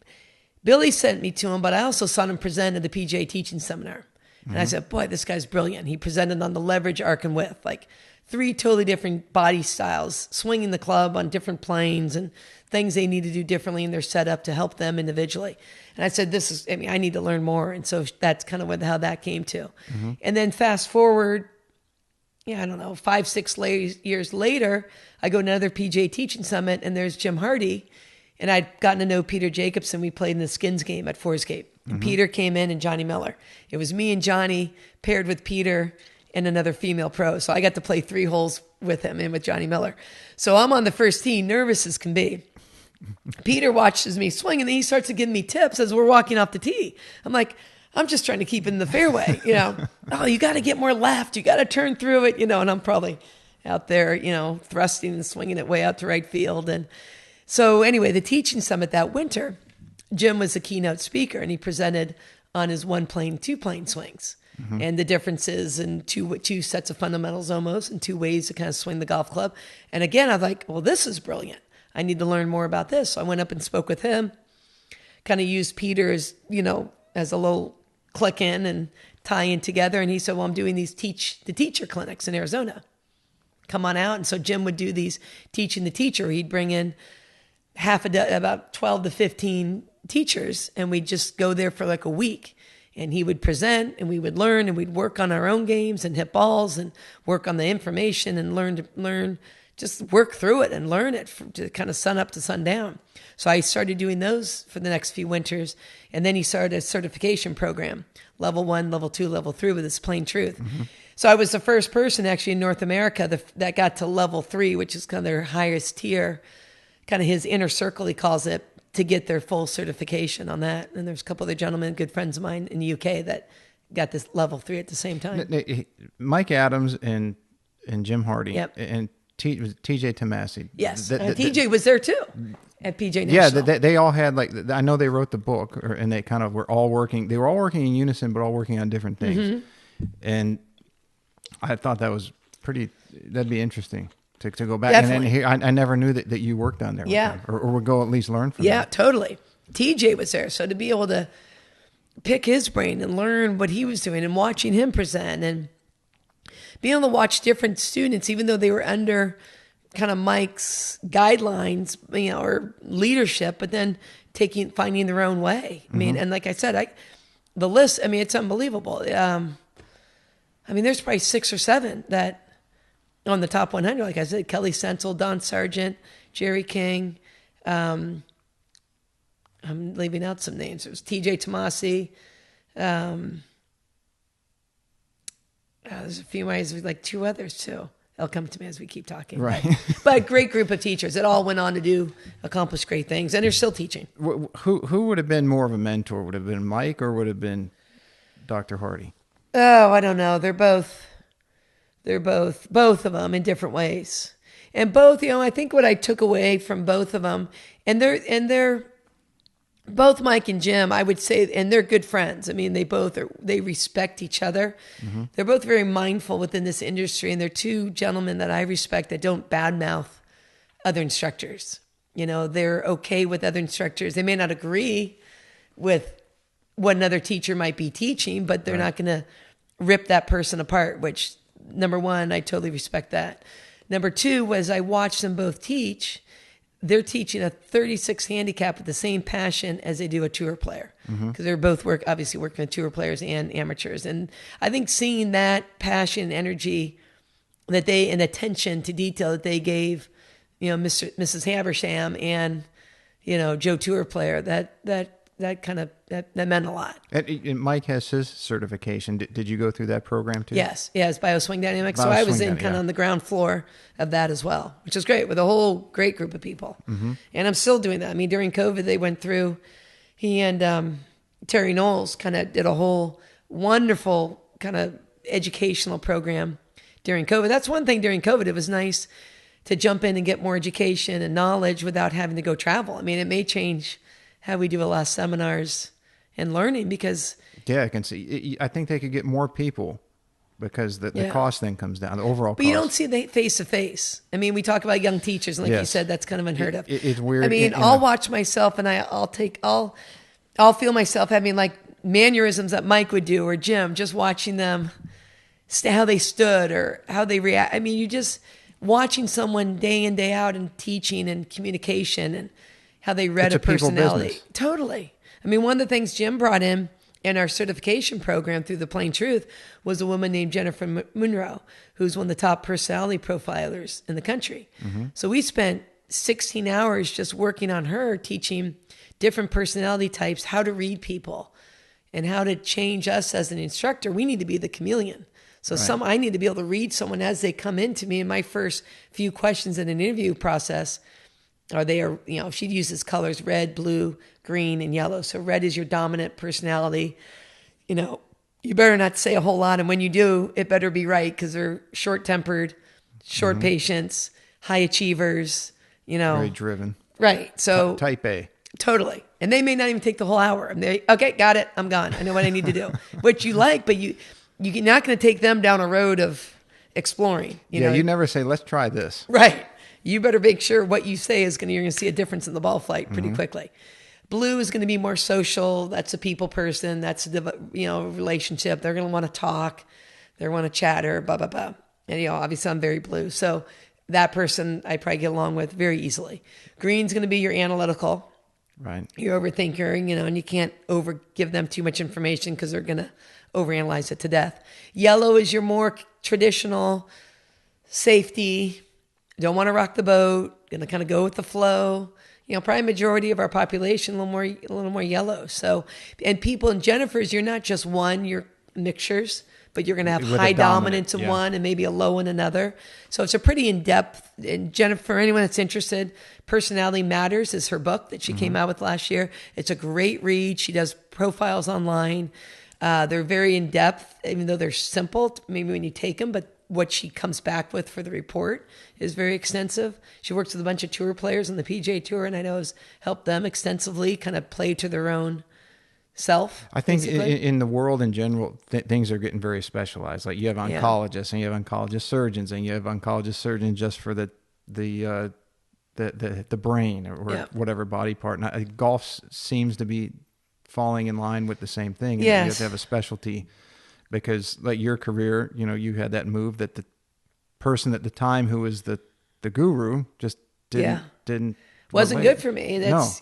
Billy sent me to him, but I also saw him present at the PGA teaching seminar. And I said, boy, this guy's brilliant. He presented on the leverage, arc, and width, like 3 totally different body styles, swinging the club on different planes and things they need to do differently in their setup to help them individually. And I said, I need to learn more. And so that's kind of how that came to. Mm-hmm. And then fast forward, 5, 6 years later, I go to another PGA teaching summit, and there's Jim Hardy. And I'd gotten to know Peter Jacobson. We played in the skins game at Forest Gate. And Peter came in and Johnny Miller. It was me and Johnny paired with Peter and another female pro. So I got to play 3 holes with him and with Johnny Miller. So I'm on the first tee, nervous as can be. Peter watches me swing, and then he starts to give me tips as we're walking off the tee. I'm like, I'm just trying to keep it in the fairway, Oh, you got to get more left. You got to turn through it, and I'm probably out there, thrusting and swinging it way out to right field. And so anyway, the teaching summit that winter, Jim was the keynote speaker, and he presented on his 1-plane, 2-plane swings. And the differences in two sets of fundamentals almost, and 2 ways to kind of swing the golf club. And again, I was like, well, this is brilliant. I need to learn more about this. So I went up and spoke with him, kind of used Peter as, as a little click in and tie in together. And he said, well, I'm doing these the teacher clinics in Arizona. Come on out. And so Jim would do these teaching the teacher. He'd bring in about 12 to 15 teachers, and we'd just go there for like a week. And he would present, and we would learn, and we'd work on our own games and hit balls and work on the information and learn, just work through it and learn it to kind of sun up to sundown. So I started doing those for the next few winters. And then he started a certification program, level 1, level 2, level 3 with his Plain Truth. Mm-hmm. So I was the first person actually in North America that got to level 3, which is kind of their highest tier, kind of his inner circle, he calls it, to get their full certification on that. And there's a couple other gentlemen, good friends of mine in the UK, that got this level 3 at the same time. Mike Adams and Jim Hardy. Yep. And TJ Tomasi. Yes. TJ was there too at PJ National. Yeah, they all had, like, I know they wrote the book, and they kind of were all working. They were all working in unison, but all working on different things. Mm-hmm. And I thought that'd be interesting. To go back. Definitely. And then I never knew that you worked on there. Yeah. Or would go at least learn from them. Yeah, totally. TJ was there. So to be able to pick his brain and learn what he was doing and watching him present and being able to watch different students, even though they were under kind of Mike's guidelines, or leadership, but then finding their own way. I mean, and like I said, the list, it's unbelievable. There's probably 6 or 7 that, on the top 100, like I said, Kelly Senzel, Don Sargent, Jerry King. I'm leaving out some names. It was TJ Tomasi. There's a few others, like 2 others too. They'll come to me as we keep talking. Right. But great group of teachers that all went on to accomplish great things, and they're still teaching. Who would have been more of a mentor? Would it have been Mike, or would it have been Dr. Hardy? Oh, I don't know. They're both of them in different ways. And both, I think what I took away from both of them, and they're both Mike and Jim, I would say, and they're good friends. They respect each other. Mm-hmm. They're both very mindful within this industry, and they're 2 gentlemen that I respect that don't badmouth other instructors. They're okay with other instructors. They may not agree with what another teacher might be teaching, but they're not going to rip that person apart, which, number 1, I totally respect that. Number 2 was I watched them both teach. They're teaching a 36 handicap with the same passion as they do a tour player, because they're both obviously working with tour players and amateurs. And I think seeing that passion and energy and attention to detail that they gave, Mrs. Habersham and, Joe Tour player, that meant a lot. And Mike has his certification. Did you go through that program too? Yes, Bioswing Dynamics. So I was kind of on the ground floor of that as well, which is great, with a whole great group of people. Mm-hmm. And I'm still doing that. During COVID, they went through, he and Terry Knowles kind of did a whole wonderful kind of educational program during COVID. That's one thing during COVID. It was nice to jump in and get more education and knowledge without having to go travel. It may change how we do a lot of seminars and learning, because I can see. I think they could get more people, because the cost then comes down, the overall cost. But you don't see the face to face. We talk about young teachers, and like you said, that's kind of unheard of. It's weird. I'll watch myself, and I'll feel myself having like mannerisms that Mike would do, or Jim, just watching them, how they stood or how they react. You just watching someone day in, day out, and teaching and communication and how they read a personality. Totally. One of the things Jim brought in our certification program through the Plain Truth was a woman named Jennifer Munro, who's one of the top personality profilers in the country. Mm-hmm. So we spent 16 hours just working on her, teaching different personality types, how to read people and how to change us as an instructor. We need to be the chameleon. So I need to be able to read someone as they come into me in my first few questions in an interview process. She uses colors, red, blue, green, and yellow. So red is your dominant personality. You better not say a whole lot. And when you do, it better be right, because they're short-tempered, short patience, high achievers, Very driven. Right. So type A. Totally. And they may not even take the whole hour. Okay, got it. I'm gone. I know what I need to do. Which you like, but you're not going to take them down a road of exploring. You never say, let's try this. Right. You better make sure what you say you're going to see a difference in the ball flight pretty quickly. Blue is going to be more social. That's a people person. That's a relationship. They're going to want to talk. They want to chatter, blah, blah, blah. And, obviously I'm very blue. So that person I probably get along with very easily. Green's going to be your analytical. Right. Your overthinker, and you can't give them too much information because they're going to overanalyze it to death. Yellow is your more traditional safety. Don't want to rock the boat. Going to kind of go with the flow. Probably majority of our population a little more yellow. So, and people in Jennifer's, you're not just one, you're mixtures, but you're going to have high dominance in one and maybe a low in another. So it's a pretty in-depth, and Jennifer, for anyone that's interested, Personality Matters is her book that she came out with last year. It's a great read. She does profiles online. They're very in-depth, even though they're simple, maybe when you take them, but what she comes back with for the report is very extensive. She works with a bunch of tour players on the PGA Tour, and I know has helped them extensively kind of play to their own self. I think in the world in general, things are getting very specialized. Like you have oncologists and you have oncologist surgeons and you have oncologist surgeons just for the brain or whatever body part. And golf seems to be falling in line with the same thing. Yes. You have to have a specialty because like your career, you had that move that the person at the time who was the guru just didn't wasn't good for me. That's,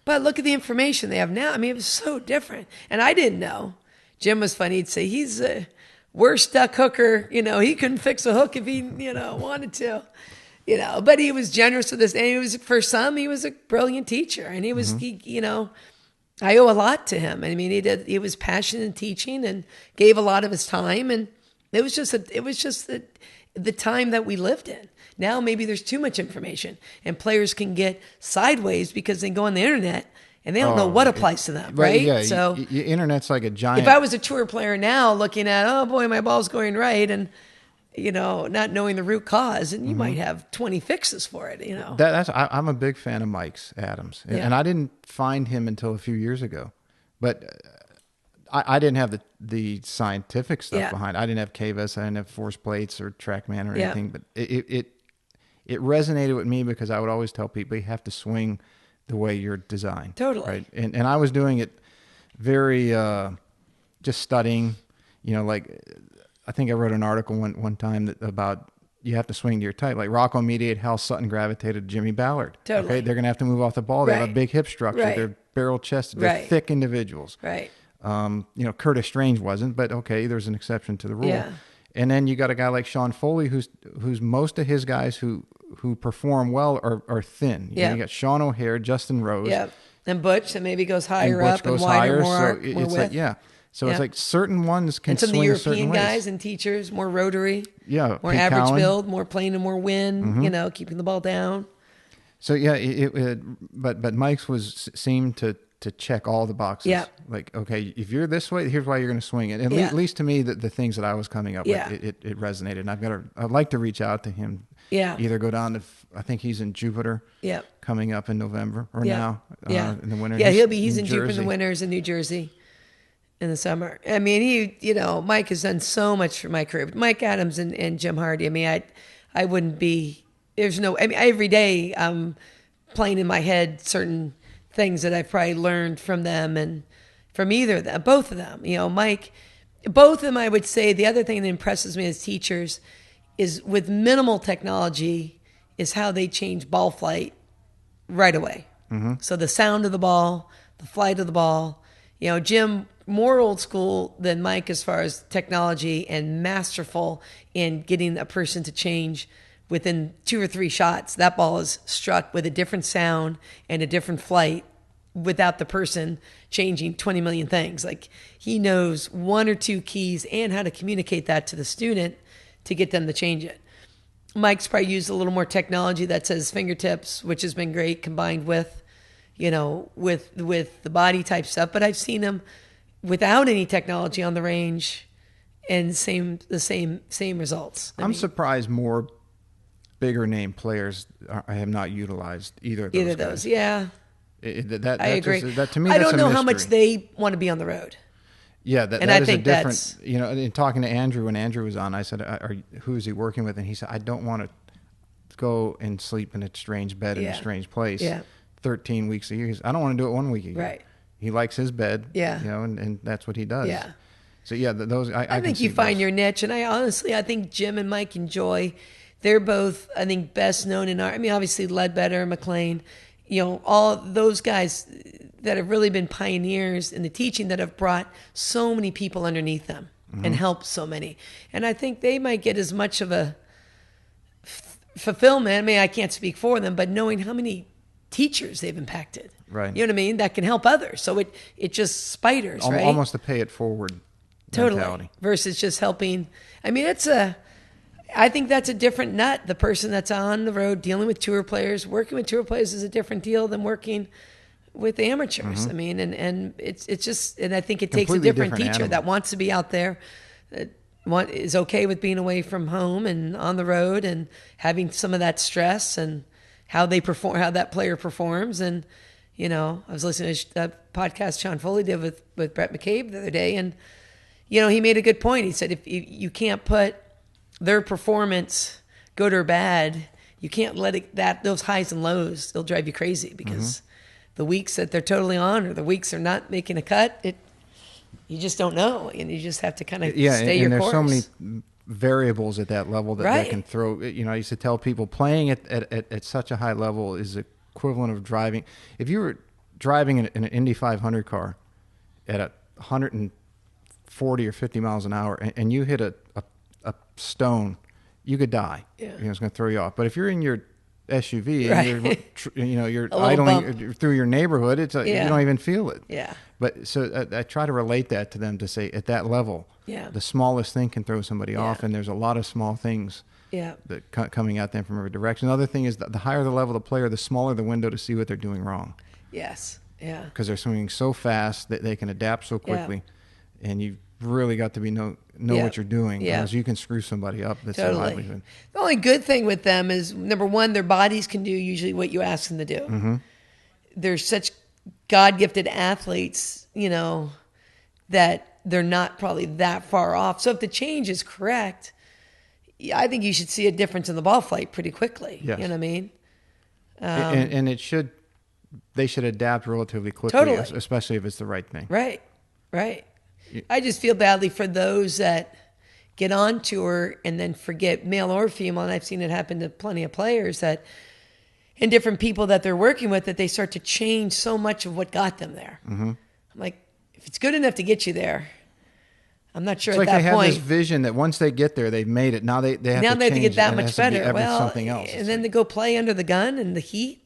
but look at the information they have now. I mean, it was so different. And I didn't know. Jim was funny. He'd say, he's a worst duck hooker. He couldn't fix a hook if he, wanted to. But he was generous with this. And for some, he was a brilliant teacher. And he was, I owe a lot to him. I mean, he was passionate in teaching and gave a lot of his time. And it was just the time that we lived in. Now maybe there's too much information and players can get sideways because they go on the internet and they don't know what applies to them, right? Yeah, so internet's like a giant. If I was a tour player now looking at, oh boy, my ball's going right, and not knowing the root cause, and you might have 20 fixes for it, I'm a big fan of Mike's Adams, and I didn't find him until a few years ago, but I didn't have the scientific stuff behind. I didn't have KVS, I didn't have force plates or TrackMan or anything, but it resonated with me because I would always tell people you have to swing the way you're designed. Totally. Right. And I was doing it very, just studying, like I think I wrote an article one time about you have to swing to your type. Like Rocco Mediate, Hal Sutton gravitated to Jimmy Ballard. Totally. Okay. They're going to have to move off the ball. They have a big hip structure. Right. They're barrel chested. They're thick individuals. Right. Curtis Strange wasn't, but okay, there's an exception to the rule. Yeah. And then you got a guy like Sean Foley, who's most of his guys who perform well are thin. You got Sean O'Hare, Justin Rose. Yeah. And Butch, that maybe goes higher up and wider, more it's width. like, So it's like certain ones can swing certain ways. And some of the European guys and teachers, more rotary. Yeah. More Pete average Cowan. build, more plane and more wind, keeping the ball down. So but Mike's seemed to check all the boxes. Yeah. Like, okay, if you're this way, here's why you're going to swing it. At least to me, the things that I was coming up with, it resonated. And I'd like to reach out to him. Yeah. Either go down to, I think he's in Jupiter. Yeah. Coming up in November or now. In the winter. Yeah, he's in Jupiter in the winters in New Jersey in the summer. I mean, Mike has done so much for my career. But Mike Adams and Jim Hardy, I mean, I wouldn't be, every day I'm playing in my head certain things that I've probably learned from them and from either of them, both of them. Mike, both of them, I would say the other thing that impresses me as teachers is with minimal technology is how they change ball flight right away. Mm-hmm. So the sound of the ball, the flight of the ball, Jim, more old school than Mike as far as technology and masterful in getting a person to change within 2 or 3 shots. That ball is struck with a different sound and a different flight without the person changing 20 million things. Like he knows 1 or 2 keys and how to communicate that to the student to get them to change it. Mike's probably used a little more technology that says fingertips, which has been great combined with, with the body type stuff. But I've seen him without any technology on the range and the same results. I'm surprised more bigger name players I have not utilized either of those guys. Yeah. I agree. To me, I don't know mystery. how much they want to be on the road. Yeah, that is a different. In talking to Andrew when Andrew was on, I said, "Who is he working with?" And he said, "I don't want to go and sleep in a strange bed in a strange place 13 weeks a year. I don't want to do it 1 week a year. Right. He likes his bed. Yeah. And that's what he does. Yeah. So yeah, those I think you find your niche, and I think Jim and Mike enjoy. They're both, I think, best known in our. I mean, obviously Ledbetter, McLean, all those guys that have really been pioneers in the teaching that have brought so many people underneath them and helped so many. And I think they might get as much of a fulfillment. I mean, I can't speak for them, but knowing how many teachers they've impacted, right? You know what I mean? That can help others. So it just spiders, right? Almost a pay it forward mentality. Versus just helping. I mean, I think that's a different nut. The person that's on the road dealing with tour players, working with tour players is a different deal than working with amateurs. I mean, and it's just, and I think it takes a different teacher animal that wants to be out there, that is okay with being away from home and on the road and having some of that stress and how they perform, how that player performs. And, I was listening to that podcast Sean Foley did with Brett McCabe the other day, and, he made a good point. He said, if you can't put their performance, good or bad, you can't let those highs and lows, they'll drive you crazy, because the weeks that they're totally on or the weeks they're not making a cut, you just don't know, and you just have to kind of stay your course. And there's so many variables at that level that they can throw. I used to tell people playing at such a high level is equivalent of driving. If you were driving in an Indy 500 car at 140 or 50 miles an hour and you hit a stone, you could die. Yeah. It's going to throw you off. But if you're in your SUV and you're idling through your neighborhood, you don't even feel it. Yeah. But so I try to relate that to them, to say at that level, the smallest thing can throw somebody off, and there's a lot of small things that coming at them from every direction. The other thing is that the higher the level of the player, the smaller the window to see what they're doing wrong. Yes. Yeah. Because they're swinging so fast that they can adapt so quickly, and you've really got to know what you're doing, because you can screw somebody up. That's a livelihood. The only good thing with them is, number one, their bodies can do usually what you ask them to do. They're such God-gifted athletes, that they're not probably that far off. So if the change is correct, I think you should see a difference in the ball flight pretty quickly. Yes. You know what I mean? And they should adapt relatively quickly, especially if it's the right thing. Right. I just feel badly for those that get on tour and then forget, male or female, and I've seen it happen to plenty of players, that and different people that they're working with, that they start to change so much of what got them there. I'm like, if it's good enough to get you there, I'm not sure at that point. It's like they have this vision that once they get there, they've made it. Now they have to change. Now they have to get that much better. Well, something else. And then to go play under the gun and the heat,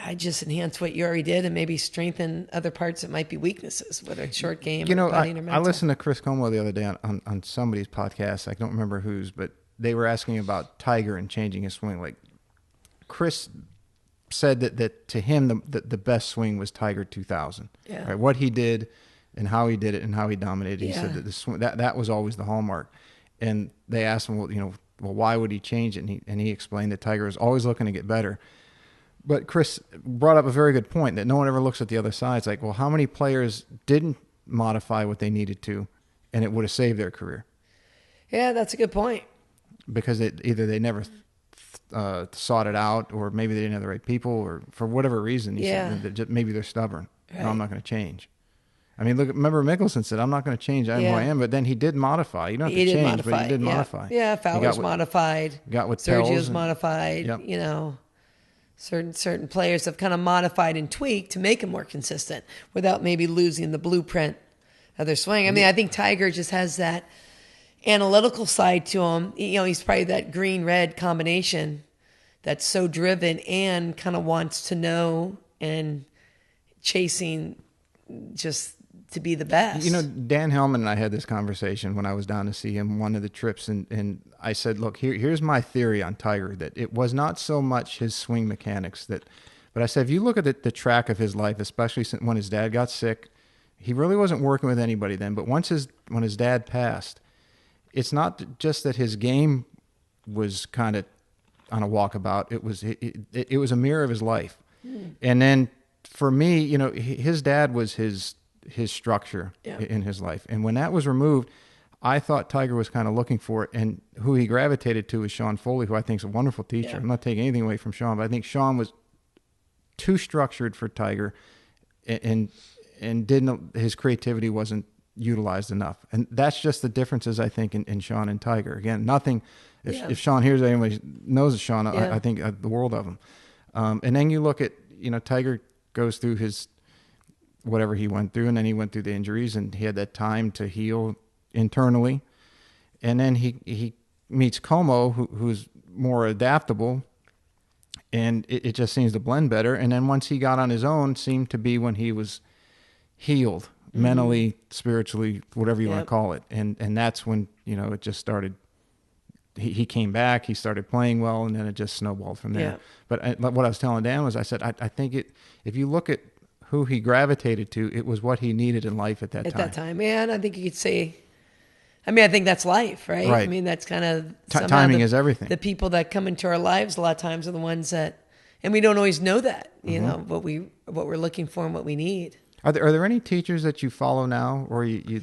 I just enhance what you already did and maybe strengthen other parts that might be weaknesses, whether it's short game or putting or mental. I listened to Chris Como the other day on somebody's podcast. I don't remember whose, but they were asking about Tiger and changing his swing. Like, Chris said that to him the best swing was Tiger 2000. Yeah. Right? What he did and how he did it and how he dominated. He said that the swing, that was always the hallmark. And they asked him, well, why would he change it? And he explained that Tiger was always looking to get better. But Chris brought up a very good point, that no one ever looks at the other side. It's like, well, how many players didn't modify what they needed to, and it would have saved their career? Yeah, that's a good point. Because either they never sought it out, or maybe they didn't have the right people, or for whatever reason, maybe they're stubborn. Right. No, I'm not going to change. I mean, remember Mickelson said, I'm not going to change. I am who I am. But then he did modify. You don't have to change, but he did modify. Yeah, Fowler's modified. Got with Sergio's modified. Yep. Certain players have kind of modified and tweaked to make him more consistent without maybe losing the blueprint of their swing. I mean, I think Tiger just has that analytical side to him. He's probably that green-red combination that's so driven and kind of wants to know and chasing just to be the best. Dan Hellman and I had this conversation when I was down to see him one of the trips, and I said, look, here's my theory on Tiger, that it was not so much his swing mechanics, but I said, if you look at the track of his life, especially when his dad got sick, he really wasn't working with anybody then, but when his dad passed, it's not just that his game was kind of on a walkabout. It was a mirror of his life. And then for me, his dad was his structure in his life. And when that was removed, I thought Tiger was kind of looking for it, and who he gravitated to was Sean Foley, who I think is a wonderful teacher. I'm not taking anything away from Sean, but I think Sean was too structured for Tiger, and his creativity wasn't utilized enough. And that's just the differences, I think, in Sean and Tiger. Again, nothing. If Sean hears that, anybody knows Sean, I think the world of him. And then you look at, Tiger goes through his whatever he went through, and then he went through the injuries, and he had that time to heal internally. And then he meets Como, who's more adaptable, and it just seems to blend better. And then once he got on his own, seemed to be when he was healed, mentally, spiritually, whatever you want to call it. And that's when, it just started. He came back, he started playing well, and then it just snowballed from there. But what I was telling Dan was, I said, I think if you look at who he gravitated to, it was what he needed in life at that time. At that time, man, I think you could say, I think that's life, right? Right. I mean, that's kind of... timing is everything. The people that come into our lives a lot of times are the ones that... And we don't always know that, what we're looking for and what we need. Are there any teachers that you follow now, or you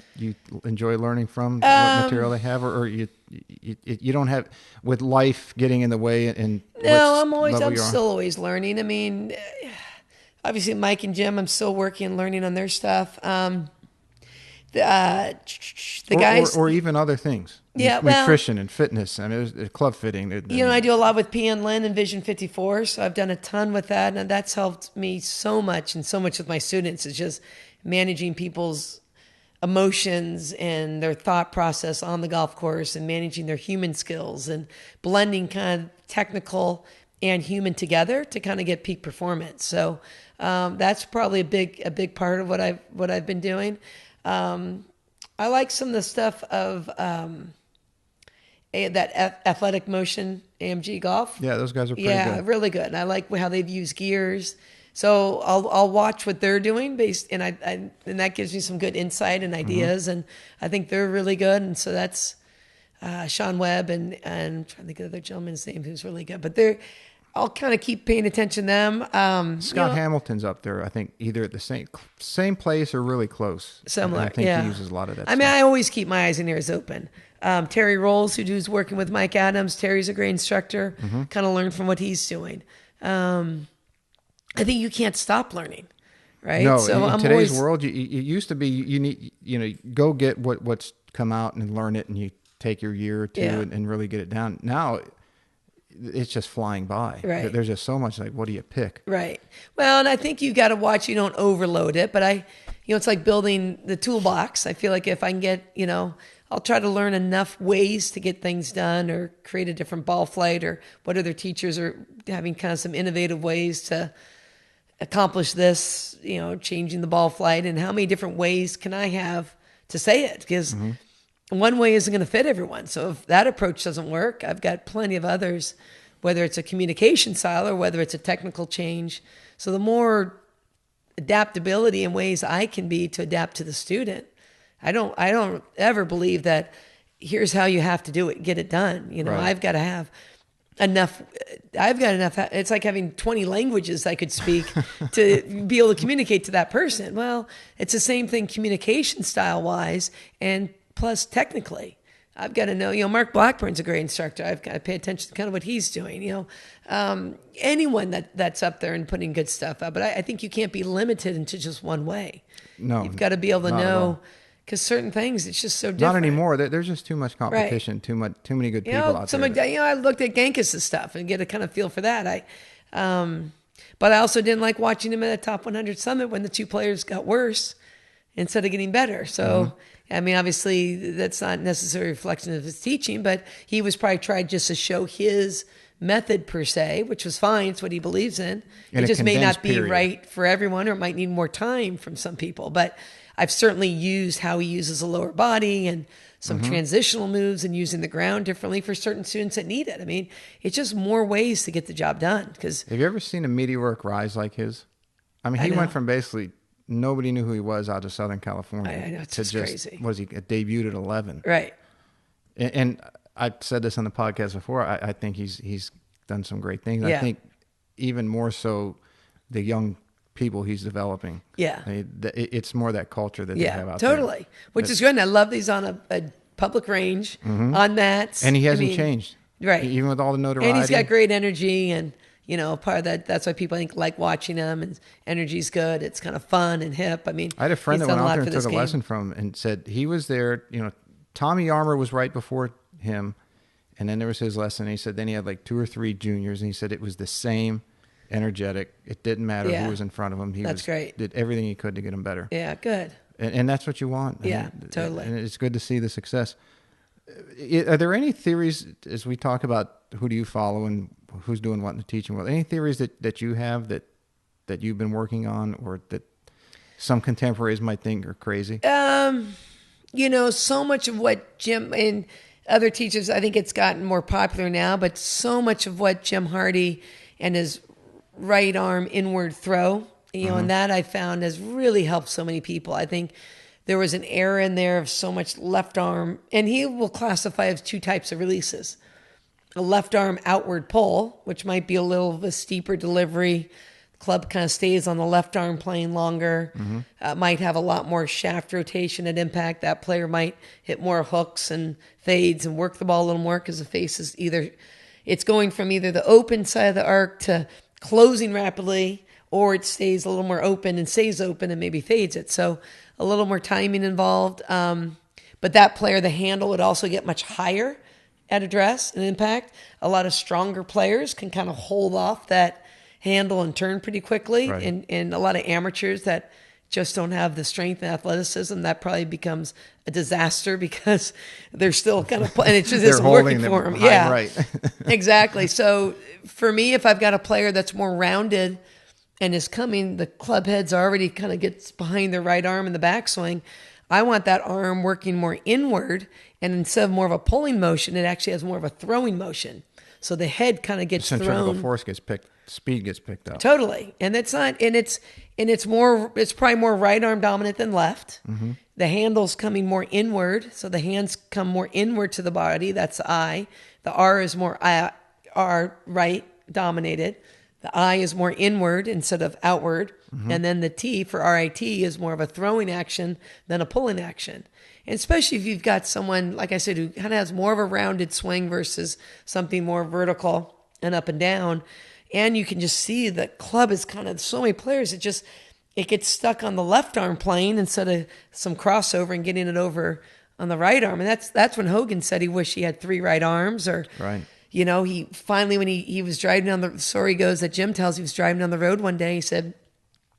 enjoy learning from what material they have, or you don't have, with life getting in the way? And no, I'm still always learning. I mean, obviously Mike and Jim, I'm still working and learning on their stuff. The guys, or even other things. Nutrition and fitness. I mean, there's club fitting. I do a lot with PN Lynn and Vision 54, so I've done a ton with that, and that's helped me so much, and so much with my students. It's just managing people's emotions and their thought process on the golf course, and managing their human skills, and blending kind of technical and human together to kind of get peak performance. So that's probably a big part of what I've been doing. I like some of the stuff of that athletic motion AMG golf. Yeah, those guys are pretty good. Yeah, really good. And I like how they've used gears. So I'll watch what they're doing and that gives me some good insight and ideas. And I think they're really good. And so that's Sean Webb and I'm trying to think of the other gentleman's name who's really good. But I'll kind of keep paying attention to them. Scott Hamilton's up there, I think, either at the same place or really close. Similar, I think he uses a lot of that stuff. I always keep my eyes and ears open. Terry Rolls, who's working with Mike Adams. Terry's a great instructor. Kind of learn from what he's doing. I think you can't stop learning, right? No, so in today's world, it used to be you need, go get what's come out and learn it, and you take your year or two and really get it down. Now, it's just flying by. Right. There's just so much, like, what do you pick? Right. Well, and I think you got to watch you don't overload it, but it's like building the toolbox. I feel like if I can get, I'll try to learn enough ways to get things done, or create a different ball flight, or what other teachers are having kind of some innovative ways to accomplish this, changing the ball flight, and how many different ways can I have to say it? Because one way isn't going to fit everyone. So if that approach doesn't work, I've got plenty of others, whether it's a communication style or whether it's a technical change. So the more adaptability and ways I can be to adapt to the student, I don't ever believe that here's how you have to do it, get it done. Right. I've got to have enough. It's like having 20 languages I could speak to be able to communicate to that person. Well, it's the same thing communication style wise, and plus technically. I've got to know, Mark Blackburn's a great instructor. I've got to pay attention to kind of what he's doing, anyone that's up there and putting good stuff out. But I think you can't be limited into just one way. No. You've got to be able to know, because certain things, it's just so different. Not anymore. There's just too much competition, right. Too many good people out there. I looked at Genghis' stuff and get a kind of feel for that. But I also didn't like watching him at a top 100 summit when the two players got worse instead of getting better. So, obviously that's not necessarily a reflection of his teaching, but he was probably tried just to show his method per se, which was fine. It's what he believes in. It just may not be right for everyone, or it might need more time from some people. But I've certainly used how he uses a lower body and some transitional moves, and using the ground differently for certain students that need it. It's just more ways to get the job done. Have you ever seen a meteoric rise like his? He went from basically nobody knew who he was out of Southern California. I know, it's just crazy. He debuted at 11. Right. And I said this on the podcast before. I think he's done some great things. Yeah. I think even more so the young people he's developing. Yeah. It's more that culture that they have out there. Totally. Which is good. And I love that he's on a public range on that. And he hasn't changed. Right. Even with all the notoriety. And he's got great energy, and part of that. That's why people like watching him, and energy's good. It's kind of fun and hip. I mean, I had a friend that went out there and took a lesson from him and said he was there. Tommy Armour was right before him, and then there was his lesson. And he said then he had like 2 or 3 juniors, and he said it was the same energetic. It didn't matter who was in front of him. That's great. Did everything he could to get him better. Yeah, good. And that's what you want. Yeah, totally. And it's good to see the success. Are there any theories, as we talk about who do you follow and who's doing what in the teaching world, any theories that you have that you've been working on, or that some contemporaries might think are crazy? So much of what Jim and other teachers, I think it's gotten more popular now, but so much of what Jim Hardy and his right arm inward throw, and that I found has really helped so many people. I think there was an era in there of so much left arm, and he will classify as 2 types of releases. A left arm outward pull, which might be a little of a steeper delivery. Club kind of stays on the left arm plane longer. Might have a lot more shaft rotation at impact. That player might hit more hooks and fades and work the ball a little more because the face is it's going from either the open side of the arc to closing rapidly, or it stays a little more open and stays open and maybe fades it. So a little more timing involved. But that player, the handle would also get much higher at address and impact. A lot of stronger players can kind of hold off that handle and turn pretty quickly. Right. And a lot of amateurs that just don't have the strength and athleticism, that probably becomes a disaster because they're still kind of and it just isn't working for them. Yeah, right. Exactly. So for me, if I've got a player that's more rounded and is coming, the club head's already kind of gets behind their right arm in the backswing, I want that arm working more inward, and instead of more of a pulling motion, it actually has more of a throwing motion. So the head kind of gets thrown. Centrifugal force gets picked. Speed gets picked up. Totally. And it's probably more right arm dominant than left. The handle's coming more inward. So the hands come more inward to the body. That's the I. The R is more R right dominated. The I is more inward instead of outward. And then the T for RIT is more of a throwing action than a pulling action. And especially if you've got someone, like I said, who kind of has more of a rounded swing versus something more vertical and up and down. And you can just see the club is kind of so many players. It gets stuck on the left arm plane instead of some crossover and getting it over on the right arm. And that's when Hogan said he wished he had 3 right arms. Or, right. He finally, when he was driving down the story goes that Jim tells he was driving down the road one day. He said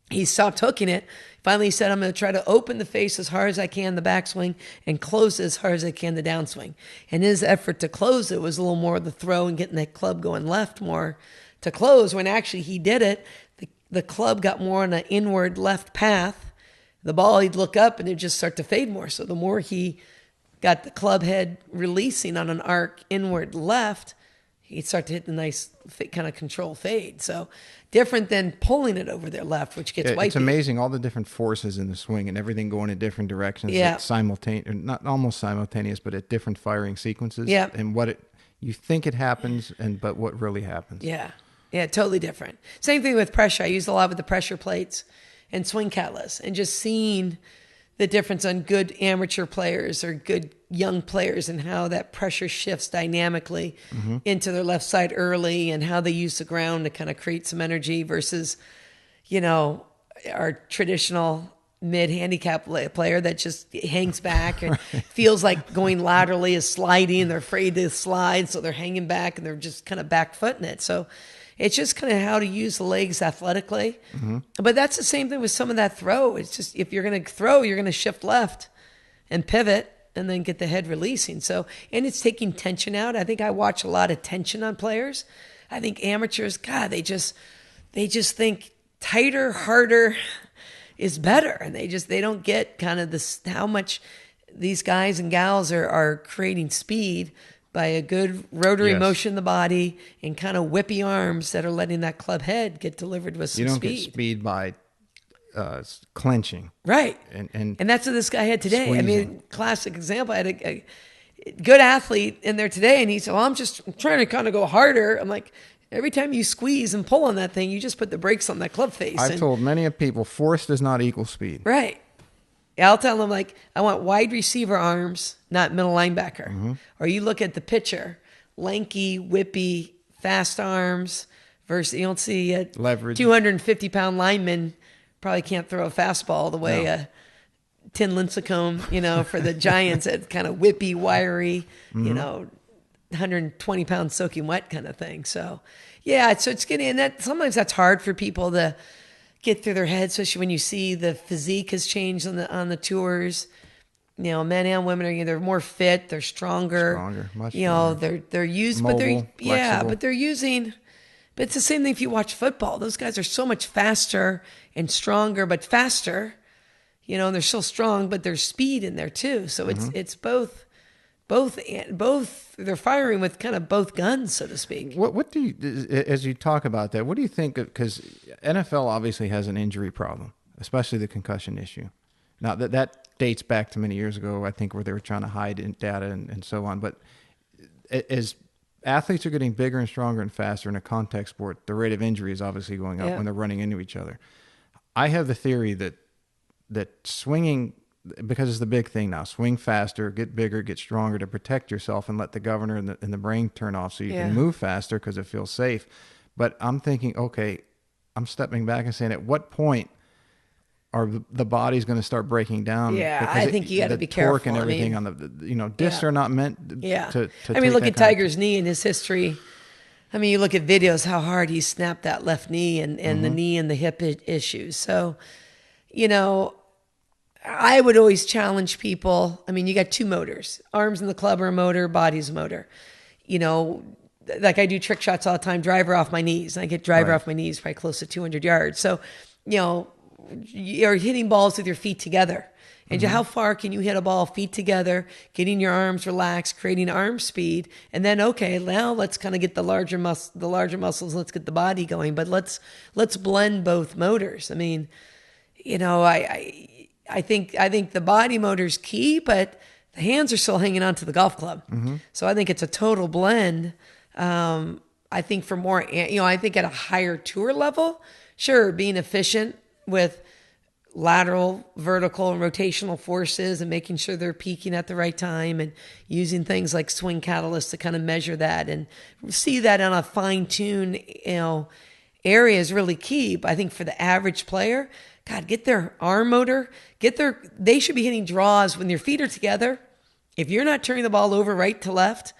he stopped hooking it. Finally, he said, I'm going to try to open the face as hard as I can, the backswing, and close it as hard as I can, the downswing. And his effort to close it was a little more the throw and getting that club going left more to close, when actually he did it. The club got more on an inward left path. The ball, he'd look up and it'd just start to fade more. So the more he got the club head releasing on an arc inward left, he'd start to hit the nice kind of control fade. So different than pulling it over their left, which gets wipey. It's amazing, all the different forces in the swing and everything going in different directions. Yeah. Simultaneous, not almost simultaneous, but at different firing sequences. Yeah. And you think it happens, but what really happens. Yeah. Yeah, totally different. Same thing with pressure. I use a lot with the pressure plates and swing catalysts, and just seeing the difference on good amateur players or good young players and how that pressure shifts dynamically into their left side early, and how they use the ground to kind of create some energy versus, our traditional mid-handicap player that just hangs back and feels like going laterally is sliding. They're afraid to slide, so they're hanging back and they're just kind of back footing it. So it's just kind of how to use the legs athletically. But that's the same thing with some of that throw. It's just, if you're going to throw, you're going to shift left and pivot and then get the head releasing. So, and it's taking tension out. I think I watch a lot of tension on players. I think amateurs, God, they just think tighter, harder is better. And they don't get kind of this, how much these guys and gals are creating speed by a good rotary motion in the body and kind of whippy arms that are letting that club head get delivered with some speed. You don't get speed by clenching. Right. And that's what this guy had today. Squeezing. I mean, classic example. I had a good athlete in there today, and he said, well, I'm trying to kind of go harder. I'm like, every time you squeeze and pull on that thing, you just put the brakes on that club face. I've told many of people, force does not equal speed. Right. I'll tell them, like, I want wide receiver arms, not middle linebacker. Or you look at the pitcher, lanky, whippy, fast arms, versus you don't see a Leverage. 250-pound lineman probably can't throw a fastball the way a Tin Lincecum, for the Giants, it's kind of whippy, wiry, 120-pound soaking wet kind of thing. So, yeah, so it's getting, and that sometimes that's hard for people to get through their heads, especially when you see the physique has changed on the tours. Men and women they're more fit, they're stronger, much stronger. They're used, mobile, but they're using. But it's the same thing if you watch football. Those guys are so much faster and stronger, but faster. And they're still strong, but there's speed in there too. So it's both. They're firing with kind of both guns, so to speak. What do you, as you talk about that, what do you think? Because NFL obviously has an injury problem, especially the concussion issue. Now that dates back to many years ago, I think, where they were trying to hide data and so on. But as athletes are getting bigger and stronger and faster in a contact sport, the rate of injury is obviously going up when they're running into each other. I have the theory that swinging, because it's the big thing now, swing faster, get bigger, get stronger to protect yourself and let the governor and the brain turn off so you can move faster because it feels safe. But I'm thinking, okay, I'm stepping back and saying, at what point are the body's going to start breaking down? Yeah, I think you got to be careful. Torque and everything on the discs are not meant to look at Tiger's knee and his history. You look at videos, how hard he snapped that left knee and the knee and the hip issues. So, I would always challenge people. You got two motors. Arms in the club are a motor, body's a motor. Like I do trick shots all the time, driver off my knees. I get driver off my knees probably close to 200 yards. So, you're hitting balls with your feet together. And how far can you hit a ball feet together, getting your arms relaxed, creating arm speed, and then now let's kind of get the larger muscles, let's get the body going, but let's blend both motors. I think the body motor's key, but the hands are still hanging on to the golf club. So I think it's a total blend. I think for more, I think at a higher tour level, sure, being efficient with lateral, vertical, and rotational forces and making sure they're peaking at the right time and using things like swing catalysts to kind of measure that and see that on a fine-tuned, area is really key. But I think for the average player, God, get their arm motor, they should be hitting draws when their feet are together. If you're not turning the ball over right to left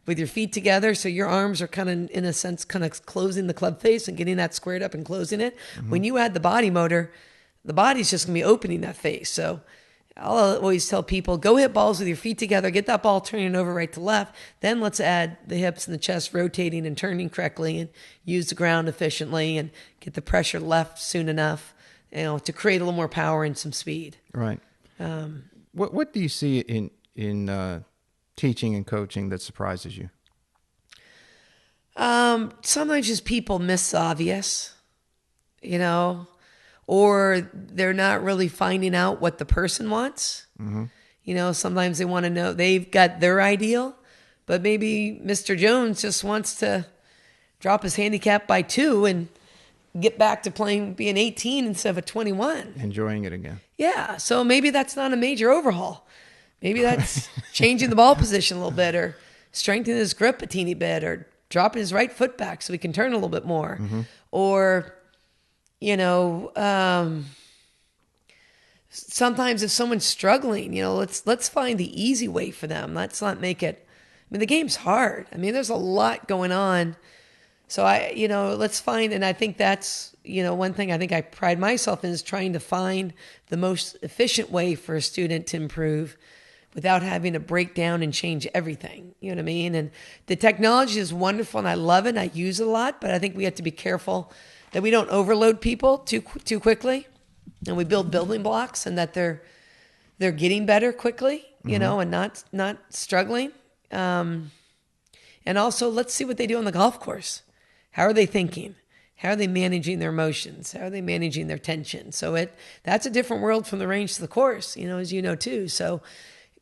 with your feet together, so your arms are kind of, in a sense, kind of closing the club face and getting that squared up and closing it. When you add the body motor, the body's just going to be opening that face. So I'll always tell people, go hit balls with your feet together, get that ball turning over right to left. Then let's add the hips and the chest rotating and turning correctly and use the ground efficiently and get the pressure left soon enough, to create a little more power and some speed. Right. What do you see in teaching and coaching that surprises you? Sometimes just people miss the obvious, or they're not really finding out what the person wants. Sometimes they want to know, they've got their ideal, but maybe Mr. Jones just wants to drop his handicap by 2 and get back to being 18 instead of a 21. Enjoying it again. Yeah. So maybe that's not a major overhaul. Maybe that's changing the ball position a little bit, or strengthening his grip a teeny bit, or dropping his right foot back so he can turn a little bit more. Or, sometimes if someone's struggling, let's find the easy way for them. Let's not make it, the game's hard. There's a lot going on. So let's find, and I think that's, one thing I think I pride myself in is trying to find the most efficient way for a student to improve without having to break down and change everything. You know what I mean? And the technology is wonderful and I love it and I use it a lot, but I think we have to be careful that we don't overload people too quickly, and we build building blocks, and that they're getting better quickly, and not struggling. And also, let's see what they do on the golf course. How are they thinking? How are they managing their emotions? How are they managing their tension? So that's a different world from the range to the course, as you know too. So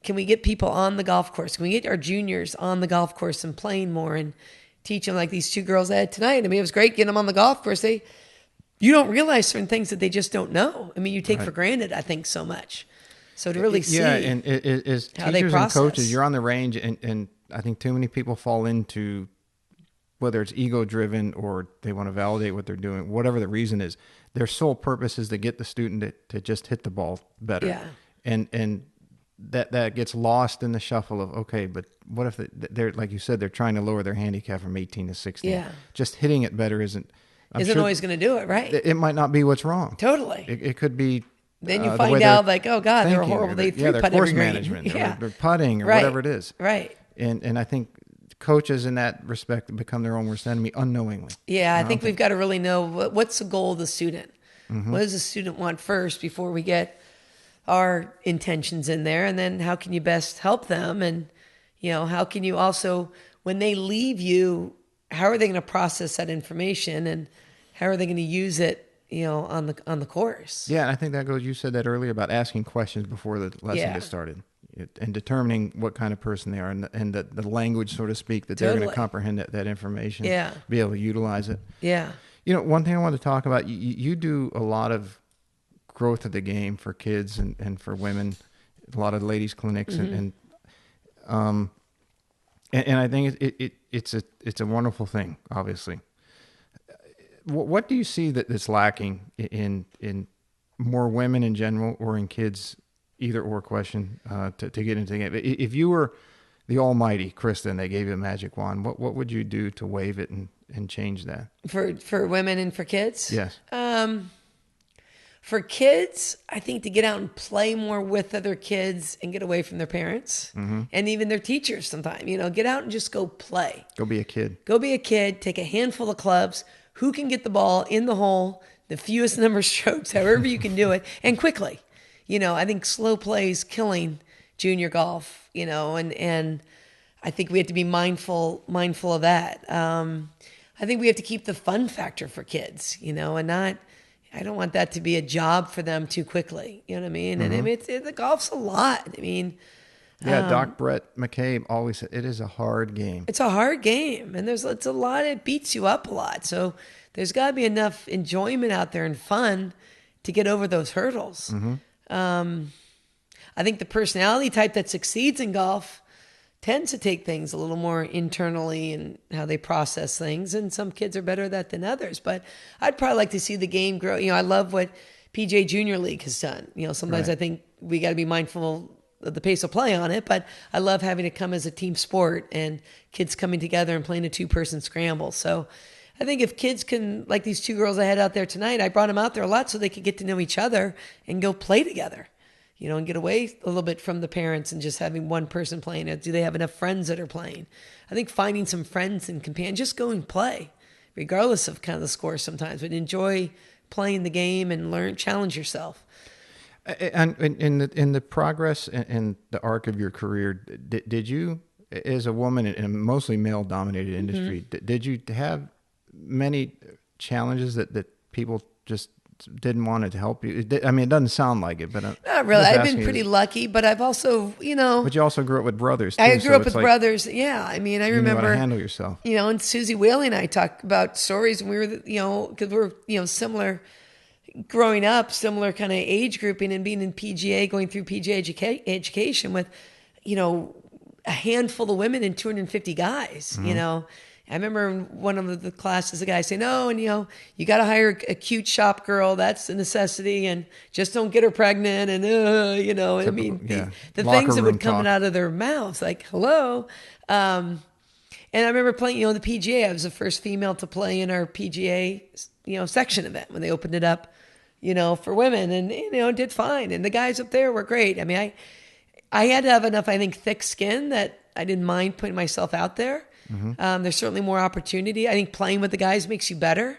can we get people on the golf course? Can we get our juniors on the golf course and playing more and teach them, like these 2 girls I had tonight? It was great getting them on the golf course. You don't realize certain things that they just don't know. You take for granted, I think, so much. So to really see and as how they teachers process. and coaches, you're on the range, and I think too many people fall into whether it's ego driven or they want to validate what they're doing, whatever the reason is, their sole purpose is to get the student to just hit the ball better. Yeah. And that gets lost in the shuffle of, okay, but what if they're, like you said, they're trying to lower their handicap from 18 to 16. Yeah. Just hitting it better isn't always going to do it, right? It might not be what's wrong. Totally. It could be. Then you find out like, oh God, they're horrible. They their putt course every green. management, or their putting, or whatever it is. Right. And I think coaches in that respect become their own worst enemy unknowingly. Yeah, I think we've got to really know what's the goal of the student. Mm-hmm. What does the student want first before we get our intentions in there, and then how can you best help them, and how can you also, when they leave you, how are they going to process that information, and how are they going to use it on the course? Yeah, and I think that goes, you said that earlier about asking questions before the lesson gets started, and determining what kind of person they are, and the language, so to speak, that they're going to comprehend that information, be able to utilize it. Yeah. One thing I want to talk about, you do a lot of growth of the game for kids and for women, a lot of ladies clinics, mm-hmm. and I think it's a wonderful thing, obviously. What do you see that's lacking in more women in general, or in kids, either or question, to get into the game? If you were the almighty Krista and they gave you a magic wand, what would you do to wave it and change that? For women and for kids? Yes. For kids, I think to get out and play more with other kids and get away from their parents, mm-hmm. and even their teachers sometimes. Get out and just go play. Go be a kid. Go be a kid. Take a handful of clubs. Who can get the ball in the hole, the fewest number of strokes, however you can do it, and quickly. I think slow play is killing junior golf, and I think we have to be mindful of that. I think we have to keep the fun factor for kids, and not, I don't want that to be a job for them too quickly. You know what I mean? Mm-hmm. And the golf's a lot. I mean, Doc Brett McCabe always said it is a hard game. It's a hard game, and it's a lot. It beats you up a lot. So there's got to be enough enjoyment out there and fun to get over those hurdles. Mm-hmm. I think the personality type that succeeds in golf tends to take things a little more internally and how they process things, and some kids are better at that than others. But I'd probably like to see the game grow. I love what PGA Junior League has done. Sometimes I think we got to be mindful of the pace of play on it, but I love having it come as a team sport and kids coming together and playing a 2-person scramble. So I think if kids can, like these 2 girls I had out there tonight, I brought them out there a lot so they could get to know each other and go play together, and get away a little bit from the parents and just having one person playing it. Do they have enough friends that are playing? I think finding some friends and companions, just go and play, regardless of kind of the score sometimes, but enjoy playing the game and challenge yourself. And in the progress and the arc of your career, did you, as a woman in a mostly male-dominated industry, mm-hmm. did you have many challenges that people just didn't want to help you? I mean, it doesn't sound like it, but not really. I've been pretty lucky, but I've also, But you also grew up with brothers, too. I grew up with brothers. Yeah, I mean, I remember. You knew how to handle yourself. And Susie Whaley and I talk about stories when we were, because we're, similar. Growing up, similar kind of age grouping, and being in PGA, going through PGA education with, a handful of women and 250 guys, Mm-hmm. I remember in one of the classes, the guy saying, "No, and you got to hire a cute shop girl. That's a necessity, and just don't get her pregnant." And I mean, the things that would come out of their mouths, like hello. And I remember playing, the PGA. I was the first female to play in our PGA, section event when they opened it up, for women, and did fine. And the guys up there were great. I mean, I had to have enough, I think, thick skin that I didn't mind putting myself out there. Mm-hmm. There's certainly more opportunity. I think playing with the guys makes you better.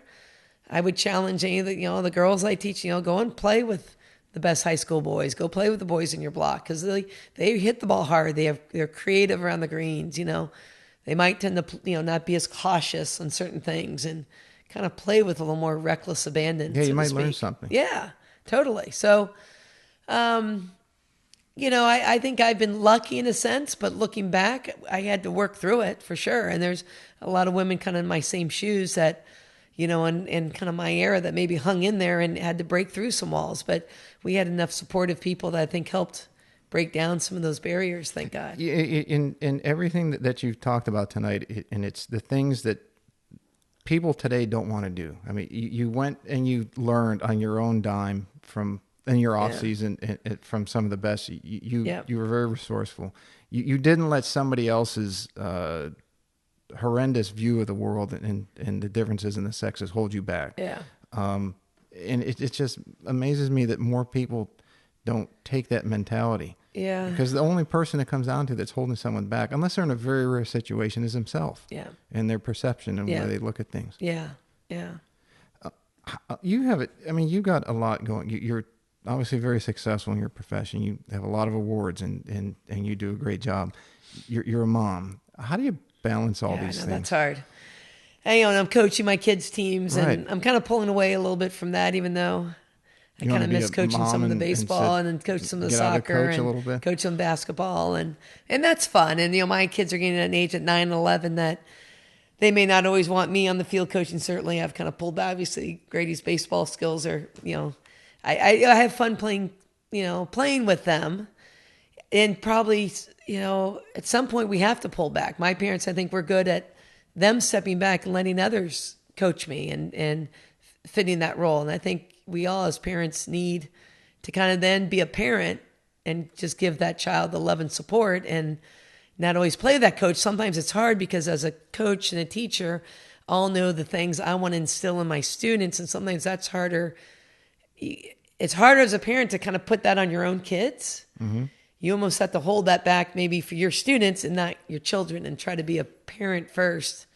I would challenge any of the girls I teach, go and play with the best high school boys. Go play with the boys in your block, because they hit the ball hard. They're creative around the greens. They might tend to not be as cautious on certain things and kind of play with a little more reckless abandon. Yeah, you might learn something. Yeah, totally. So, I think I've been lucky in a sense, but looking back, I had to work through it for sure. And there's a lot of women kind of in my same shoes that, in kind of my era that maybe hung in there and had to break through some walls. But we had enough supportive people that I think helped break down some of those barriers, thank God. In everything that you've talked about tonight, and it's the things that people today don't want to do. I mean, you went and you learned on your own dime in your off season from some of the best. You were very resourceful. You didn't let somebody else's horrendous view of the world and the differences in the sexes hold you back. Yeah. And it just amazes me that more people don't take that mentality. Yeah. Because the only person it comes down to that's holding someone back, unless they're in a very rare situation, is himself. Yeah. And their perception and the way they look at things. Yeah. Yeah. You have it. I mean, you got a lot going. You're obviously very successful in your profession. You have a lot of awards and you do a great job. You're a mom. How do you balance all these things? That's hard. And I'm coaching my kids' teams, and I'm kind of pulling away a little bit from that, even though I kind of miss coaching some of the baseball and then coach some of the soccer and coach some basketball, and that's fun. And my kids are getting at an age at 9 and 11 that they may not always want me on the field coaching. Certainly, I've kind of pulled back. Obviously, Grady's baseball skills are, I have fun playing with them, and probably at some point we have to pull back. My parents, I think, were good at them stepping back and letting others coach me and fitting that role. And I think we all as parents need to kind of then be a parent and just give that child the love and support and not always play that coach. Sometimes it's hard because as a coach and a teacher, I'll know the things I want to instill in my students. And sometimes that's harder. It's harder as a parent to kind of put that on your own kids. Mm-hmm. You almost have to hold that back maybe for your students and not your children, and try to be a parent first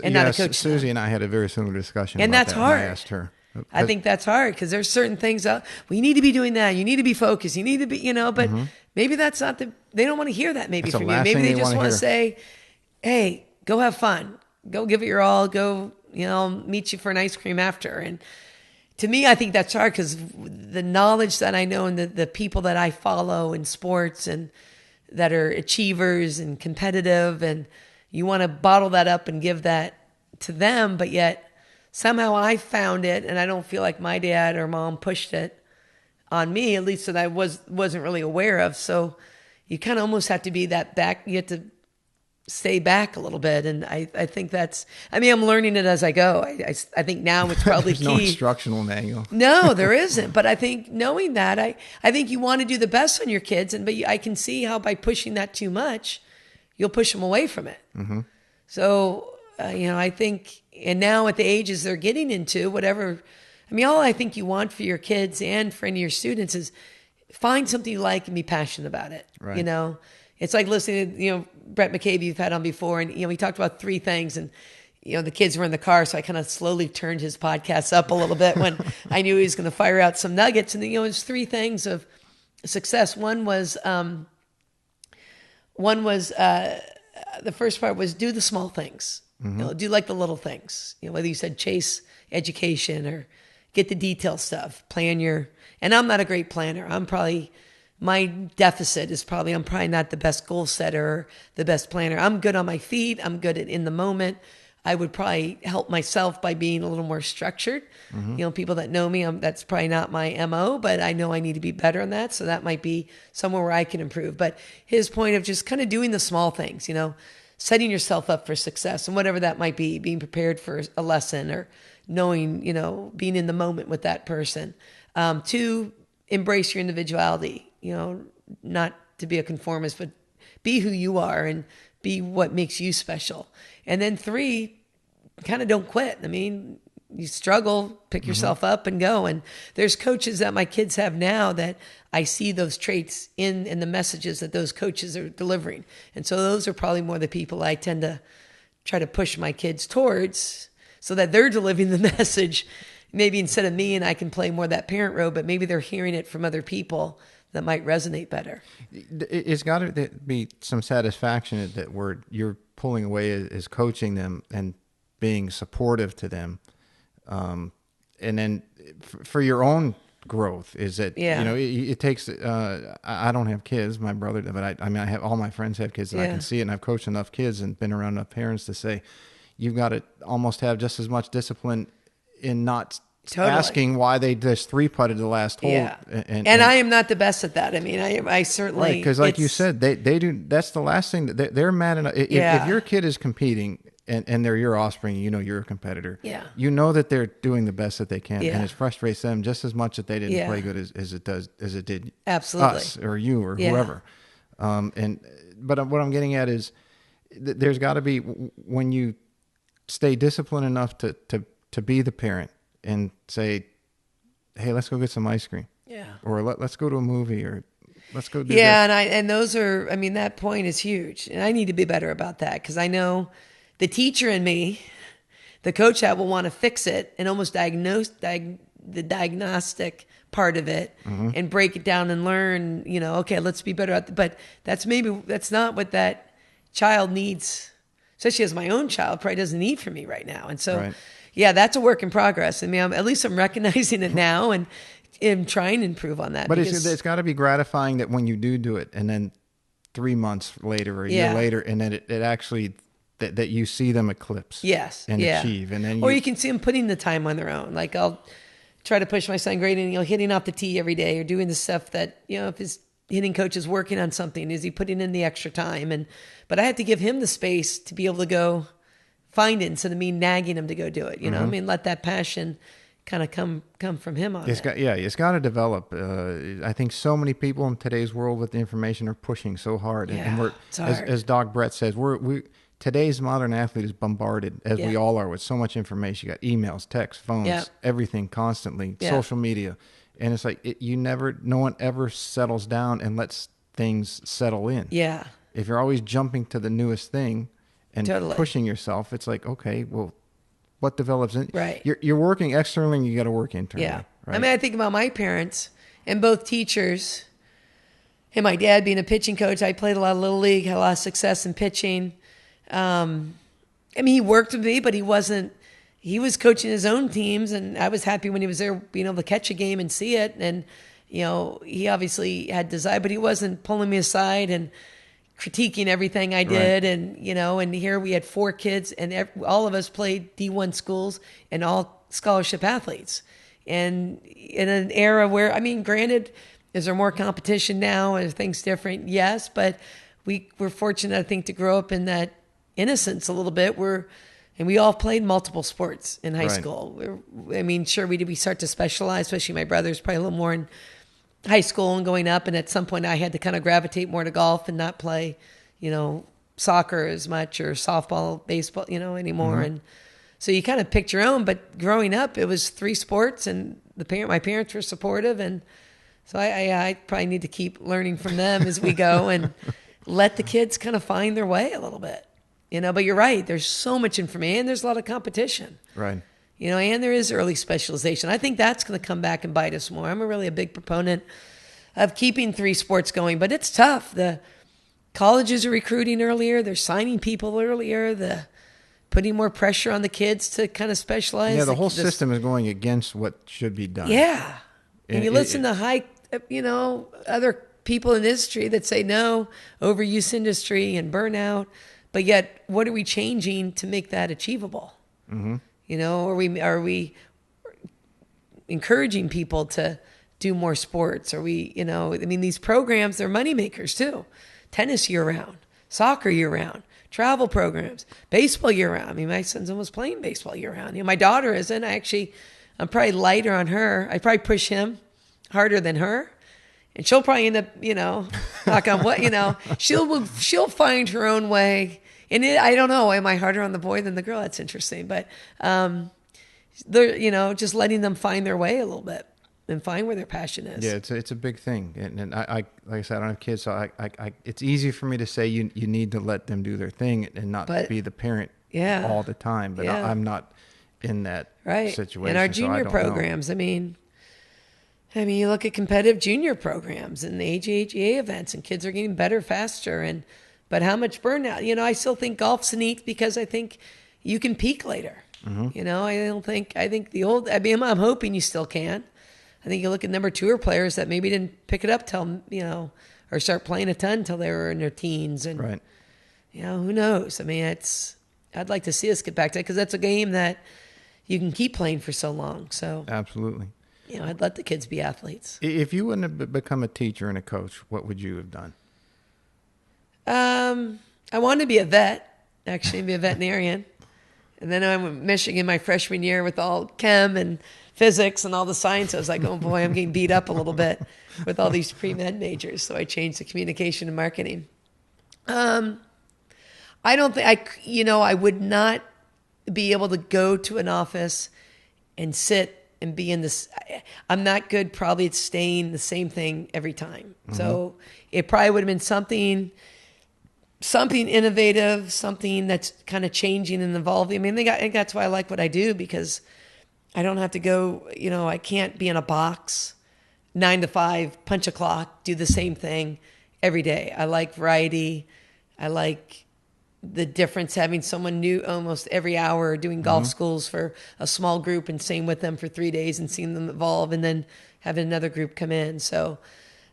and not a coach. Susie and I had a very similar discussion and about that's that hard. I asked her. I think that's hard because there's certain things we need to be doing that. You need to be focused. You need to be, but maybe that's not they don't want to hear that maybe from you. Maybe they just want to say, hey, go have fun. Go give it your all. Go, meet you for an ice cream after. And to me, I think that's hard because the knowledge that I know and the people that I follow in sports and that are achievers and competitive, and you want to bottle that up and give that to them, but yet somehow I found it, and I don't feel like my dad or mom pushed it on me, at least that I wasn't really aware of. So you kind of almost have to be that back. You have to stay back a little bit, and I think I'm learning it as I go. I think now it's probably There's key. No instructional manual. No, there isn't. But I think knowing that, I think you want to do the best on your kids, but I can see how by pushing that too much, you'll push them away from it. Mm-hmm. So I think, and now at the ages they're getting into, whatever. All I think you want for your kids and for any of your students is find something you like and be passionate about it. Right. It's like listening to, Brett McCabe you've had on before, and, he talked about 3 things, and, the kids were in the car, so I kind of slowly turned his podcast up a little bit when I knew he was going to fire out some nuggets. And, it's 3 things of success. One was the first part was do the small things. Mm-hmm. Do like the little things, whether you said chase education or get the detail stuff, and I'm not a great planner. My deficit is I'm probably not the best goal setter or the best planner. I'm good on my feet. I'm good at in the moment. I would probably help myself by being a little more structured. Mm-hmm. People that know me, that's probably not my MO, but I know I need to be better on that. So that might be somewhere where I can improve. But his point of just kind of doing the small things, setting yourself up for success and whatever that might be, being prepared for a lesson or knowing, being in the moment with that person. 2, embrace your individuality, not to be a conformist, but be who you are and be what makes you special. And then 3, kind of don't quit. You struggle, pick yourself up and go. And there's coaches that my kids have now that I see those traits in the messages that those coaches are delivering. And so those are probably more the people I tend to try to push my kids towards so that they're delivering the message. Maybe instead of me, and I can play more that parent role, but maybe they're hearing it from other people that might resonate better. It's got to be some satisfaction that you're pulling away is coaching them and being supportive to them. And then for your own growth, is that, it takes, I don't have kids, my brother, but I have, all my friends have kids and I can see it, and I've coached enough kids and been around enough parents to say, you've got to almost have just as much discipline in not asking why they just 3-putted the last hole. Yeah. And I am not the best at that. I certainly... Right, because like you said, they do, that's the last thing, they're mad enough. If your kid is competing and they're your offspring, you're a competitor. Yeah. You know that they're doing the best that they can, Yeah. and it frustrates them just as much that they didn't Yeah. play good as it did Absolutely. us or you or Yeah. whoever. But what I'm getting at is there's got to be, when you stay disciplined enough to be the parent and say, hey, let's go get some ice cream. Yeah. Or let's go to a movie, or let's go do Yeah, this. and those are, I mean, that point is huge, and I need to be better about that, because I know the teacher in me, the coach that will want to fix it and almost diagnose the diagnostic part of it and break it down and learn. Okay, let's be better at. But that's not what that child needs, especially as my own child probably doesn't need from me right now. And so, Right. Yeah, that's a work in progress. I mean, at least I'm recognizing it now and trying to improve on that. But it's got to be gratifying that when you do it, and then 3 months later or a year later, and then it actually that you see them eclipse, and achieve, and then you can see them putting the time on their own. Like, I'll try to push my son grading, hitting off the tee every day, or doing the stuff that, if his hitting coach is working on something, is he putting in the extra time? But I have to give him the space to be able to go find it instead of me nagging him to go do it. I mean, let that passion kind of come from him on it. It's got to develop. I think so many people in today's world with the information are pushing so hard, and we're, it's hard. as Doc Brett says, today's modern athlete is bombarded, as we all are, with so much information. You got emails, texts, phones, everything constantly, social media, and it's like no one ever settles down and lets things settle in. Yeah. If you're always jumping to the newest thing and pushing yourself, it's like, okay, well, what develops in? Right. You're working externally, and you got to work internally. Yeah. Right? I mean, I think about my parents and both teachers, and my dad being a pitching coach. I played a lot of Little League, had a lot of success in pitching. I mean, he worked with me, but he was coaching his own teams, and I was happy when he was there being able to catch a game and see it. And, he obviously had desire, but he wasn't pulling me aside and critiquing everything I did. Right. And, and here we had 4 kids, and all of us played D1 schools and all scholarship athletes. And in an era where, I mean, granted, is there more competition now? Are things different? Yes, but we're fortunate, I think, to grow up in that innocence a little bit. And we all played multiple sports in high school. Sure, we start to specialize, especially my brother's probably a little more in high school and going up. And at some point I had to kind of gravitate more to golf and not play, soccer as much, or softball, baseball, anymore. And so you kind of picked your own, but growing up it was 3 sports, and my parents were supportive. And so I probably need to keep learning from them as we go and let the kids kind of find their way a little bit, but you're right. There's so much information, and there's a lot of competition. Right. And there is early specialization. I think that's going to come back and bite us more. I'm really a big proponent of keeping 3 sports going, but it's tough. The colleges are recruiting earlier. They're signing people earlier. The putting more pressure on the kids to kind of specialize. Yeah, the whole system is going against what should be done. Yeah. And you listen to other people in the industry that say no, overuse industry and burnout, but yet what are we changing to make that achievable? Mm-hmm. Are we encouraging people to do more sports? Are we, these programs, they're money makers too. Tennis year round, soccer year round, travel programs, baseball year round. I mean, my son's almost playing baseball year round. My daughter isn't. I'm probably lighter on her. I probably push him harder than her. And she'll probably end up, knock on wood, she'll find her own way. And I don't know, am I harder on the boy than the girl? That's interesting. But, they're, just letting them find their way a little bit and find where their passion is. Yeah, it's a big thing. And I like I said, I don't have kids, so it's easy for me to say you need to let them do their thing and not be the parent all the time. But I'm not in that situation. And our junior programs, I mean, you look at competitive junior programs and the AJHA events, and kids are getting better faster. But how much burnout? I still think golf's neat because I think you can peak later. Mm-hmm. I think the old, I'm hoping you still can. I think you look at number 2 players that maybe didn't pick it up till, or start playing a ton till they were in their teens. And, who knows? I'd like to see us get back to that, because that's a game that you can keep playing for so long. So absolutely. I'd let the kids be athletes. If you wouldn't have become a teacher and a coach, what would you have done? I wanted to be a vet, actually, be a veterinarian. And then I went to Michigan my freshman year with all chem and physics and all the science. I was like, oh boy, I'm getting beat up a little bit with all these pre-med majors. So I changed to communication and marketing. I don't think I would not be able to go to an office and sit and be in this. I'm not good probably at staying the same thing every time. Mm-hmm. So it probably would have been something innovative, something that's kind of changing and evolving. I mean, I think that's why I like what I do, because I don't have to go, I can't be in a box 9 to 5, punch a clock, do the same thing every day. I like variety. I like the difference, having someone new almost every hour, doing golf schools for a small group and staying with them for 3 days and seeing them evolve, and then having another group come in. So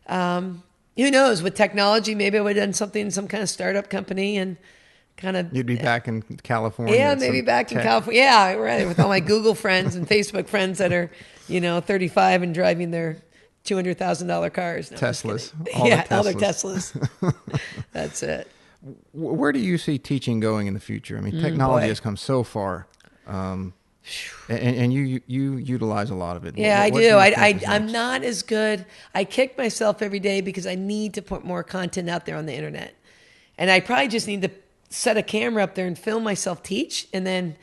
who knows, with technology, maybe I would have done something, some kind of startup company, and kind of... You'd be back in California. Yeah, maybe back in California. Yeah, right, with all my Google friends and Facebook friends that are, 35 and driving their $200,000 cars. No, Teslas. All their Teslas. That's it. Where do you see teaching going in the future? I mean, technology has come so far, and you utilize a lot of it. Yeah, I do. I'm not as good. I kick myself every day because I need to put more content out there on the internet, and I probably just need to set a camera up there and film myself teach, and then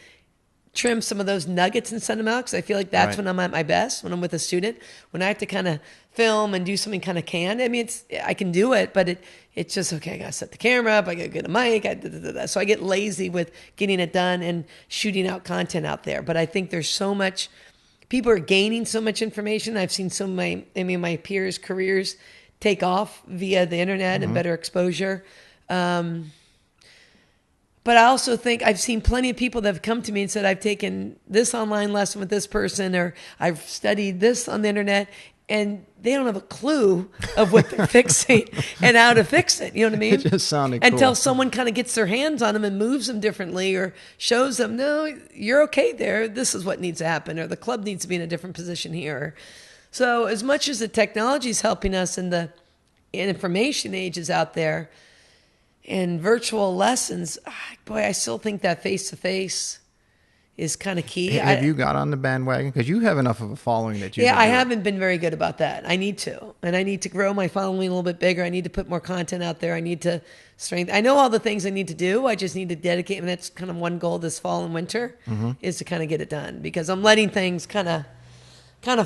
trim some of those nuggets and send them out, because I feel like that's when I'm at my best, when I'm with a student. When I have to kind of film and do something kind of canned, I mean, I can do it, but it's just, okay, I got to set the camera up, I got to get a mic, so I get lazy with getting it done and shooting out content out there. But I think there's so much, people are gaining so much information. I've seen some of my peers' careers take off via the internet and better exposure. But I also think I've seen plenty of people that have come to me and said, I've taken this online lesson with this person, or I've studied this on the internet, and they don't have a clue of what they're fixing and how to fix it. You know what I mean? It just sounded cool. Until someone kind of gets their hands on them and moves them differently, or shows them, no, you're okay there. This is what needs to happen, or the club needs to be in a different position here. So as much as the technology is helping us and the information age is out there, and virtual lessons, boy, I still think that face-to-face is kind of key. Have you got on the bandwagon? Because you have enough of a following that you... Yeah, I haven't been very good about that. I need to. And I need to grow my following a little bit bigger. I need to put more content out there. I need to strengthen... I know all the things I need to do. I just need to dedicate. And that's kind of one goal this fall and winter, is to kind of get it done. Because I'm letting things kind of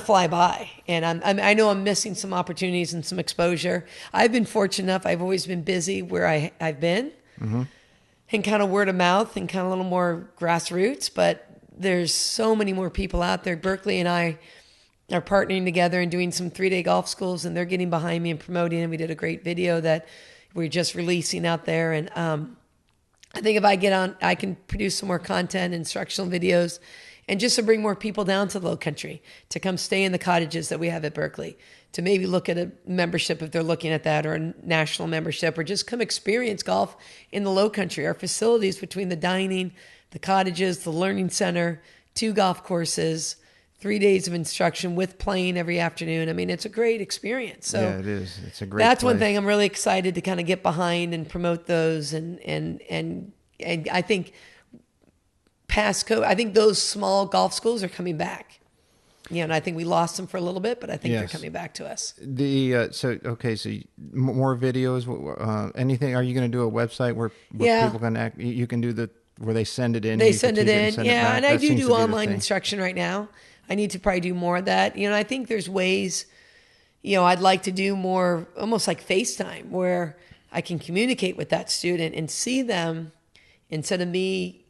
fly by, and I know I'm missing some opportunities and some exposure. I've been fortunate enough. I've always been busy where I've been, and kind of word of mouth and kind of a little more grassroots. But there's so many more people out there. Berkeley and I are partnering together and doing some 3-day golf schools, and they're getting behind me and promoting. And we did a great video that we're just releasing out there. And I think if I get on, I can produce some more content, instructional videos. And just to bring more people down to the Low Country, to come stay in the cottages that we have at Berkeley, to maybe look at a membership if they're looking at that, or a national membership, or just come experience golf in the Low Country. Our facilities, between the dining, the cottages, the learning center, 2 golf courses, 3 days of instruction with playing every afternoon. I mean, it's a great experience. So yeah, it is. It's a great That's place. one thing I'm really excited to kind of get behind and promote those. And I think... past COVID, I think those small golf schools are coming back. And I think we lost them for a little bit, but I think they're coming back to us. So more videos. Anything? Are you going to do a website where people can you can do where they send it in? They send it in, and I do online instruction right now. I need to probably do more of that. I think there's ways. I'd like to do more, almost like FaceTime, where I can communicate with that student and see them instead of me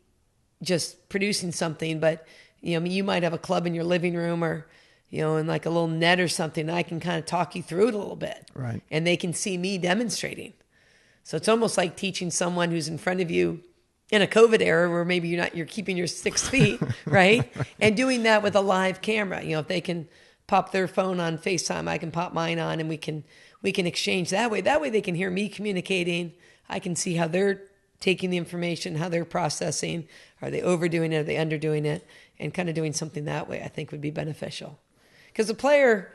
just producing something. But you might have a club in your living room, or in like a little net or something. I can kind of talk you through it a little bit, right? And they can see me demonstrating. So it's almost like teaching someone who's in front of you in a COVID era, where maybe you're keeping your 6 feet, right? And doing that with a live camera. If they can pop their phone on FaceTime, I can pop mine on, and we can exchange that way. That way they can hear me communicating. I can see how they're taking the information, how they're processing. Are they overdoing it? Are they underdoing it? And kind of doing something that way, I think, would be beneficial. Because the player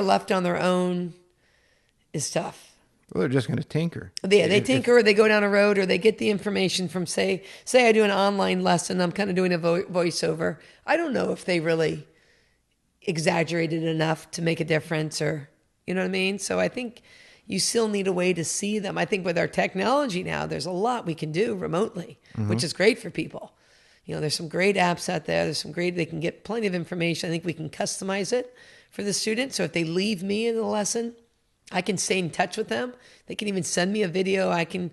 left on their own is tough. Well, they're just going to tinker. They tinker, or they go down a road, or they get the information from, say I do an online lesson, I'm kind of doing a voiceover. I don't know if they really exaggerated enough to make a difference, or, you know what I mean? So I think you still need a way to see them. I think with our technology now, there's a lot we can do remotely, which is great for people. You know, there's some great apps out there. They can get plenty of information. I think we can customize it for the student. So if they leave me in the lesson, I can stay in touch with them. They can even send me a video. I can,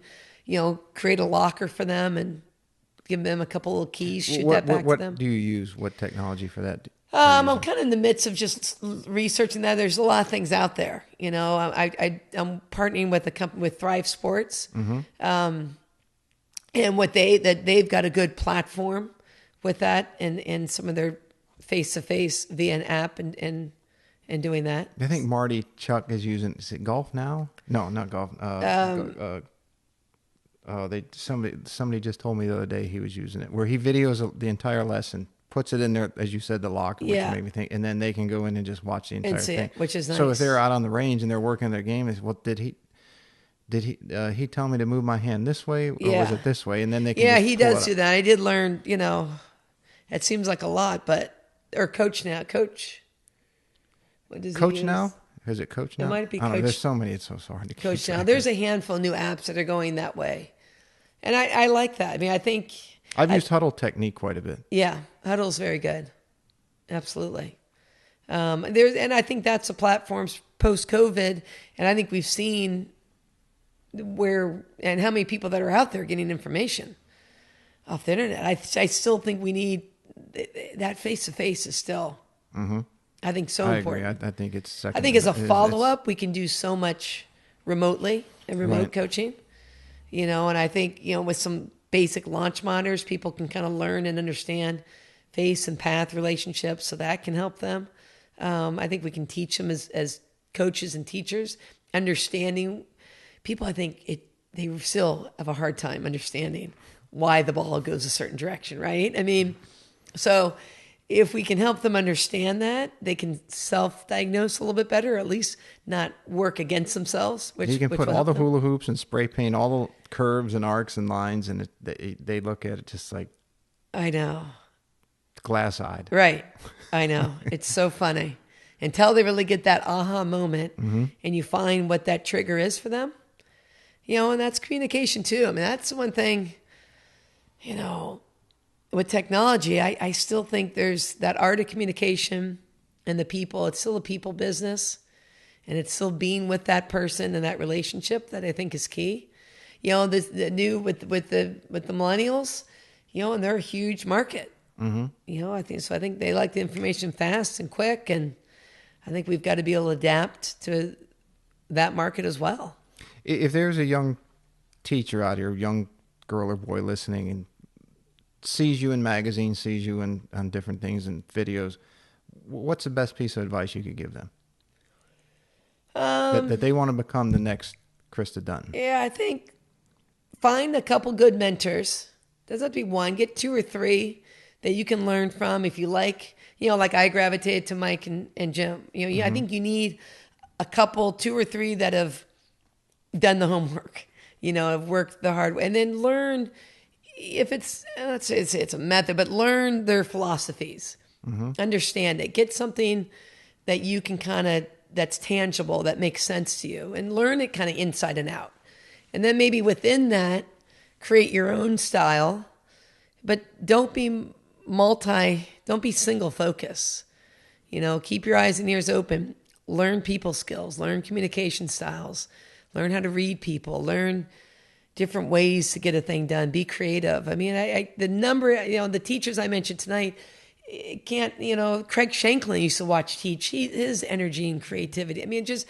create a locker for them and give them a couple of keys, shoot that back to them. What do you use? What technology for that? I'm kind of in the midst of just researching that. There's a lot of things out there. I'm partnering with a company, with Thrive Sports, and they've got a good platform with that, and some of their face-to-face via an app and doing that. I think Marty Chuck is using. Is it Golf Now? No, not Golf. Somebody just told me the other day he was using it, where he videos the entire lesson, puts it in there, as you said, the locker, which made me think, and then they can go in and just watch the entire thing, which is nice. So if they're out on the range and they're working their game, is did he tell me to move my hand this way, or was it this way? And then they can. Yeah, he does do that. I did learn. It seems like a lot, or Coach Now. Coach. What does Coach he use? Now? Is it Coach Now? It might be Coach. There's so many. It's so hard to Coach Now. There's a handful of new apps that are going that way, and I like that. I mean, I think I've used Huddle Technique quite a bit. Yeah, Huddle's very good. Absolutely. And I think that's a platform post-COVID, and I think we've seen how many people that are out there getting information off the internet. I still think we need that face-to-face is still, I think, so important. I agree. I think it's second. I think as a follow-up, we can do so much remotely and remote coaching, and I think, with some basic launch monitors, people can kind of learn and understand face and path relationships, so that can help them. I think we can teach them as coaches and teachers, understanding people. I think they still have a hard time understanding why the ball goes a certain direction, right? I mean, so if we can help them understand that, they can self-diagnose a little bit better, or at least not work against themselves. You can put all the hula hoops and spray paint all the curves and arcs and lines, and they look at it just like, I know, glass-eyed. Right. I know. It's so funny. Until they really get that aha moment, and you find what that trigger is for them, and that's communication too. I mean, that's one thing, with technology, I still think there's that art of communication and the people. It's still a people business, and it's still being with that person and that relationship that I think is key. The new with the millennials, and they're a huge market. I think they like the information fast and quick, and I think we've got to be able to adapt to that market as well. If there's a young teacher out here, young girl or boy listening, and sees you in magazines, sees you on different things and videos, what's the best piece of advice you could give them? That they want to become the next Krista Dunton. Yeah, I think find a couple good mentors. Doesn't have to be one. Get 2 or 3 that you can learn from. If you like, like I gravitated to Mike and Jim. I think you need a couple, 2 or 3 that have done the homework, have worked the hard way, and then learn. If it's, let's say it's a method, but learn their philosophies, understand it, get something that you can that's tangible, that makes sense to you, and learn it kind of inside and out. And then maybe within that, create your own style, but don't be single focus. Keep your eyes and ears open, learn people skills, learn communication styles, learn how to read people, learn different ways to get a thing done. Be creative. I mean, the teachers I mentioned tonight can't, Craig Shanklin used to watch teach. His energy and creativity. I mean, just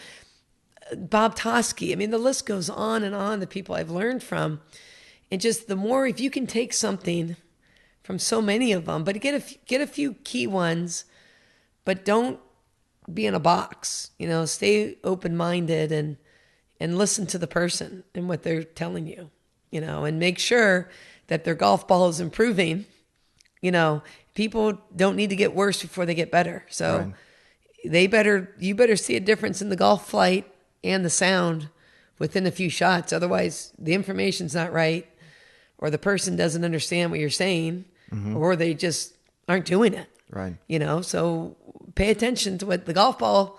Bob Tosky. I mean, the list goes on and on, the people I've learned from. And just the more, if you can take something from so many of them, but get a few key ones, but don't be in a box, stay open-minded and listen to the person and what they're telling you, and make sure that their golf ball is improving. People don't need to get worse before they get better. So you better see a difference in the golf flight and the sound within a few shots. Otherwise, the information's not right, or the person doesn't understand what you're saying, or they just aren't doing it. Right. So pay attention to what the golf ball,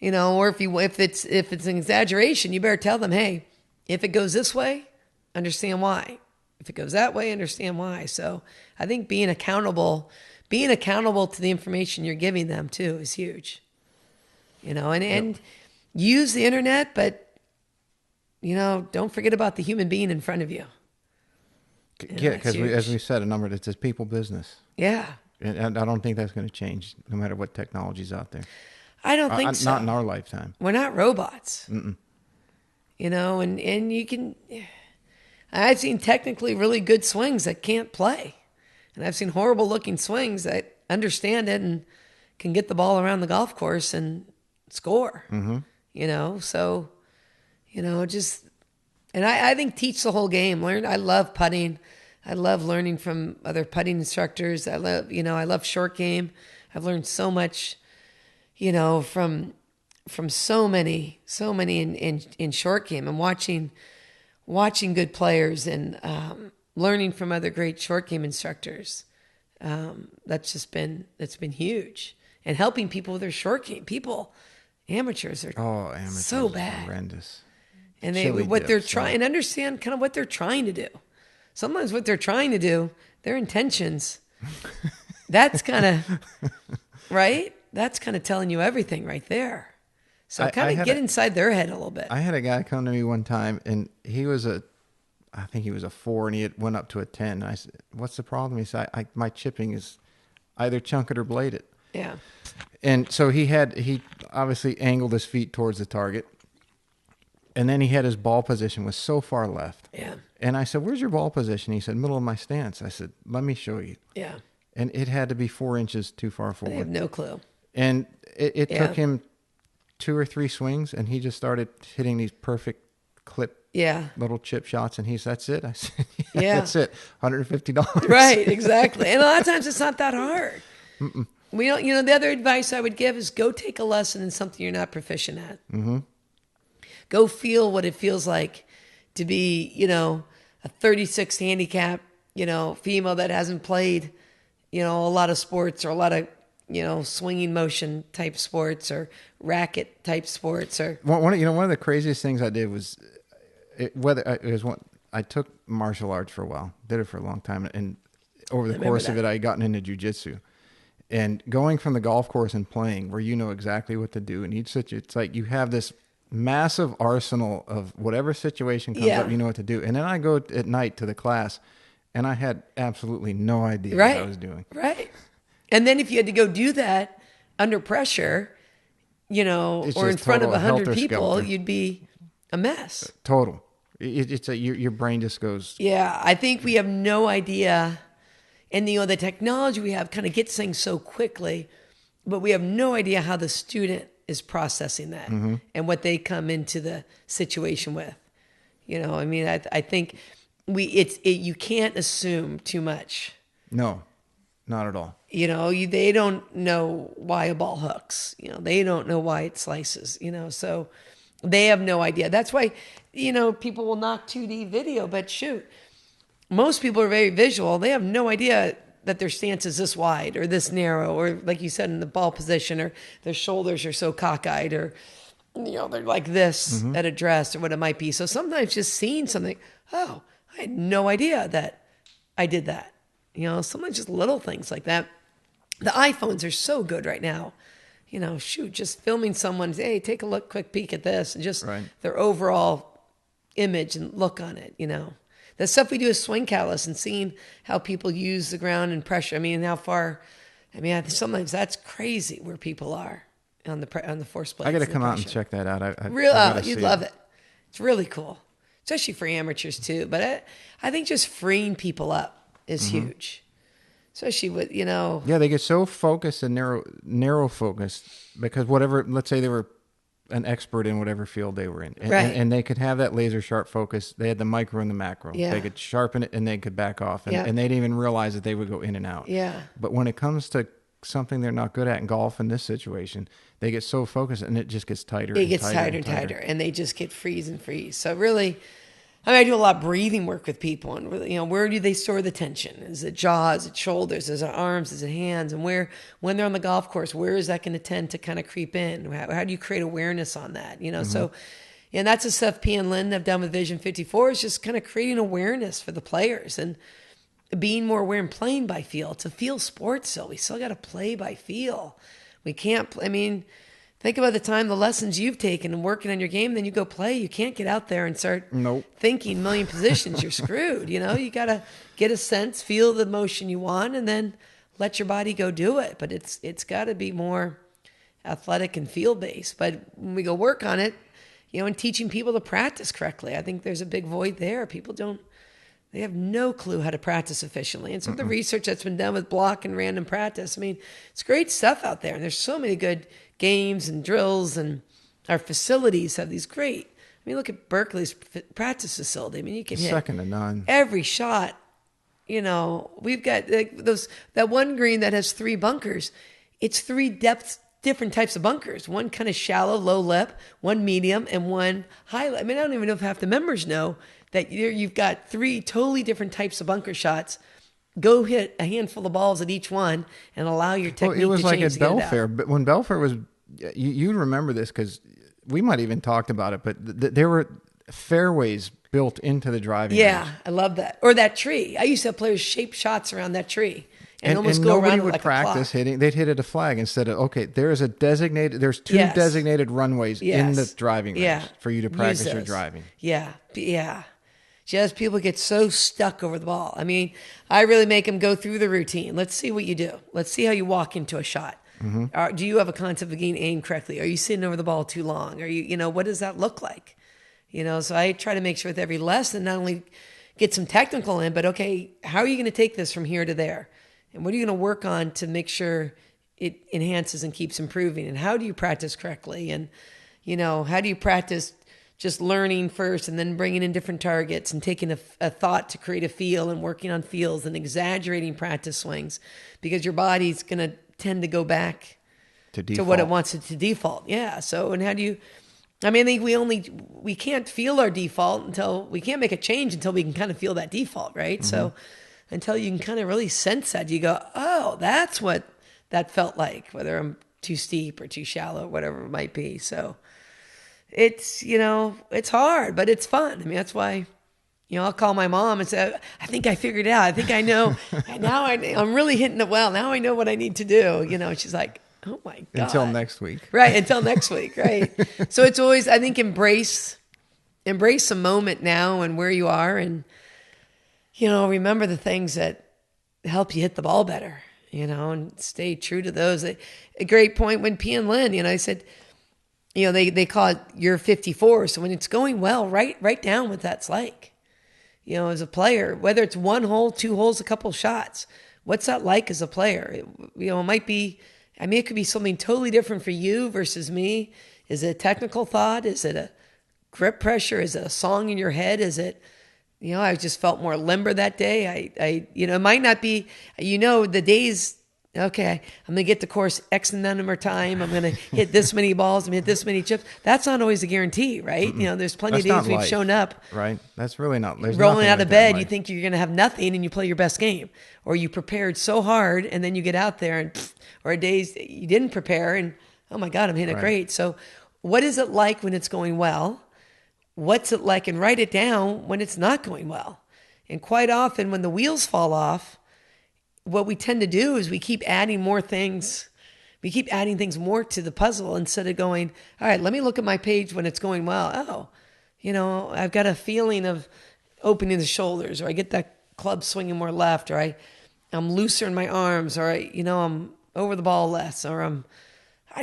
or if it's an exaggeration, you better tell them, hey, if it goes this way, understand why. If it goes that way, understand why. So I think being accountable to the information you're giving them too is huge. And use the internet, but don't forget about the human being in front of you. Yeah, because as we said, it's a people business. Yeah. And I don't think that's going to change no matter what technology's out there. I don't think so. Not in our lifetime. We're not robots. Mm-mm. And you can... I've seen technically really good swings that can't play. And I've seen horrible looking swings that understand it and can get the ball around the golf course and score. So, and I think teach the whole game. I love putting. I love learning from other putting instructors. I love short game. I've learned so much, from so many in short game, and watching good players and learning from other great short game instructors. It's been huge, and helping people with their short game. Amateurs are so bad, horrendous, and and understand kind of what they're trying to do. Sometimes what they're trying to do, their intentions, that's kind of right. That's kind of telling you everything right there. So kind of get inside their head a little bit. I had a guy come to me one time, and I think he was a 4, and he went up to a 10. And I said, "What's the problem?" He said, "My chipping is either chunk it or blade it." Yeah. And so he obviously angled his feet towards the target, and then he had his ball position was so far left. Yeah. And I said, "Where's your ball position?" He said, "Middle of my stance." I said, "Let me show you." Yeah. And it had to be 4 inches too far forward. I have no clue. And it took him 2 or 3 swings, and he just started hitting these perfect clip little chip shots, and that's it. I said, that's it. $150. Right, exactly. And a lot of times it's not that hard. Mm-mm. We don't, the other advice I would give is go take a lesson in something you're not proficient at. Mm-hmm. Go feel what it feels like to be, a 36 handicap, female that hasn't played, a lot of sports or a lot of, swinging motion type sports or racket type sports. Or one of the craziest things I did was I took martial arts for a while, did it for a long time, and over the course of it, I gotten into jiu-jitsu. And going from the golf course and playing, where you know exactly what to do in each situation, it's like you have this massive arsenal of whatever situation comes up, you know what to do. And then I go at night to the class, and I had absolutely no idea what I was doing. Right. And then if you had to go do that under pressure, or in front of 100 people, you'd be a mess. Total. It's your brain just goes. Yeah, I think we have no idea. And, the technology we have kind of gets things so quickly, but we have no idea how the student is processing that and what they come into the situation with. I think you can't assume too much. No, not at all. They don't know why a ball hooks. They don't know why it slices. So they have no idea. That's why, people will knock 2D video, but shoot, most people are very visual. They have no idea that their stance is this wide or this narrow, or like you said, in the ball position, or their shoulders are so cockeyed, or they're like this at a dress, or what it might be. So sometimes just seeing something, oh, I had no idea that I did that. Sometimes just little things like that. The iPhones are so good right now. Just filming someone, hey, take a quick peek at this, and just their overall image and look on it. The stuff we do is swing callus and seeing how people use the ground and pressure. How far. Sometimes that's crazy where people are on the force plates. I got to come out and check that out. You'd love it. It's really cool, especially for amateurs too. But I think just freeing people up is huge, especially with Yeah, they get so focused and narrow focused because let's say they were an expert in whatever field they were in. And they could have that laser sharp focus. They had the micro and the macro. Yeah. They could sharpen it and they could back off. And they didn't even realize that they would go in and out. Yeah. But when it comes to something they're not good at in golf in this situation, they get so focused and it just gets tighter. It gets tighter and tighter, and they just get freeze. So really, I mean, I do a lot of breathing work with people, and where do they store the tension? Is it jaw? Is it shoulders? Is it arms? Is it hands? And when they're on the golf course, where is that going to tend to kind of creep in? How do you create awareness on that? So, and that's the stuff P and Lynn have done with Vision 54, is just kind of creating awareness for the players and being more aware and playing by feel. It's a feel sport still. We still got to play by feel. We can't, think about the time, the lessons you've taken and working on your game, then you go play. You can't get out there and start thinking a million positions. You're screwed. You got to get a sense, feel the motion you want, and then let your body go do it. But it's got to be more athletic and feel-based. But when we go work on it, and teaching people to practice correctly, I think there's a big void there. People they have no clue how to practice efficiently. And some of the research that's been done with block and random practice, it's great stuff out there. And there's so many good games and drills, and our facilities have these great. Look at Berkeley's practice facility. You can hit second to none. Every shot. We've got that one green that has 3 bunkers. It's 3 different types of bunkers. One kind of shallow, low lip, one medium, and one high lip. I don't even know if half the members know that you've got 3 totally different types of bunker shots. Go hit a handful of balls at each one and allow your technique to change. It was like at Belfair, but when Belfair was, you remember this because we might even talked about it, but there were fairways built into the driving range. I love that. Or that tree. I used to have players shape shots around that tree. And almost go nobody around would like practice hitting. They'd hit at a flag instead of, there's 2 designated runways in the driving range for you to practice your driving. Yeah. Just people get so stuck over the ball. I really make them go through the routine. Let's see what you do. Let's see how you walk into a shot. Do you have a concept of getting aimed correctly? Are you sitting over the ball too long? Are you, what does that look like? So I try to make sure with every lesson, not only get some technical in, but how are you going to take this from here to there? And what are you going to work on to make sure it enhances and keeps improving? And how do you practice correctly? And, how do you practice just learning first and then bringing in different targets and taking a thought to create a feel and working on feels and exaggerating practice swings, because your body's going to tend to go back to what it wants it to default. Yeah. So, and how do you, I think we can't feel our default we can't make a change until we can kind of feel that default, right? So until you can kind of really sense that, you go, oh, that's what that felt like, whether I'm too steep or too shallow, whatever it might be. So it's, it's hard, but it's fun. That's why, I'll call my mom and say, I think I figured it out. I think I know. Now I'm really hitting it well. Now I know what I need to do. She's like, oh my God. Until next week. Right. Until next week. Right. So it's always, I think, embrace the moment now and where you are. And, remember the things that help you hit the ball better, and stay true to those. A great point when P and Lynn, I said, they call it year 54. So when it's going well, write down what that's like. As a player, whether it's 1 hole, 2 holes, a couple shots, what's that like as a player? It might be, it could be something totally different for you versus me. Is it a technical thought? Is it a grip pressure? Is it a song in your head? Is it, I just felt more limber that day. It might not be, the days, okay, I'm going to get the course X number of time. I'm going to hit this many balls. I'm going to hit this many chips. That's not always a guarantee, right? There's plenty of days we've shown up. Right. That's really not. Rolling out of bed, you think you're going to have nothing and you play your best game. Or you prepared so hard and then you get out there and, or days you didn't prepare and, oh my God, I'm hitting it great. So what is it like when it's going well? What's it like? And write it down when it's not going well. And quite often when the wheels fall off, what we tend to do is we keep adding more things. We keep adding things more to the puzzle instead of going, all right, let me look at my page when it's going well. Oh, I've got a feeling of opening the shoulders, or I get that club swinging more left, or I'm looser in my arms, or I'm over the ball less, or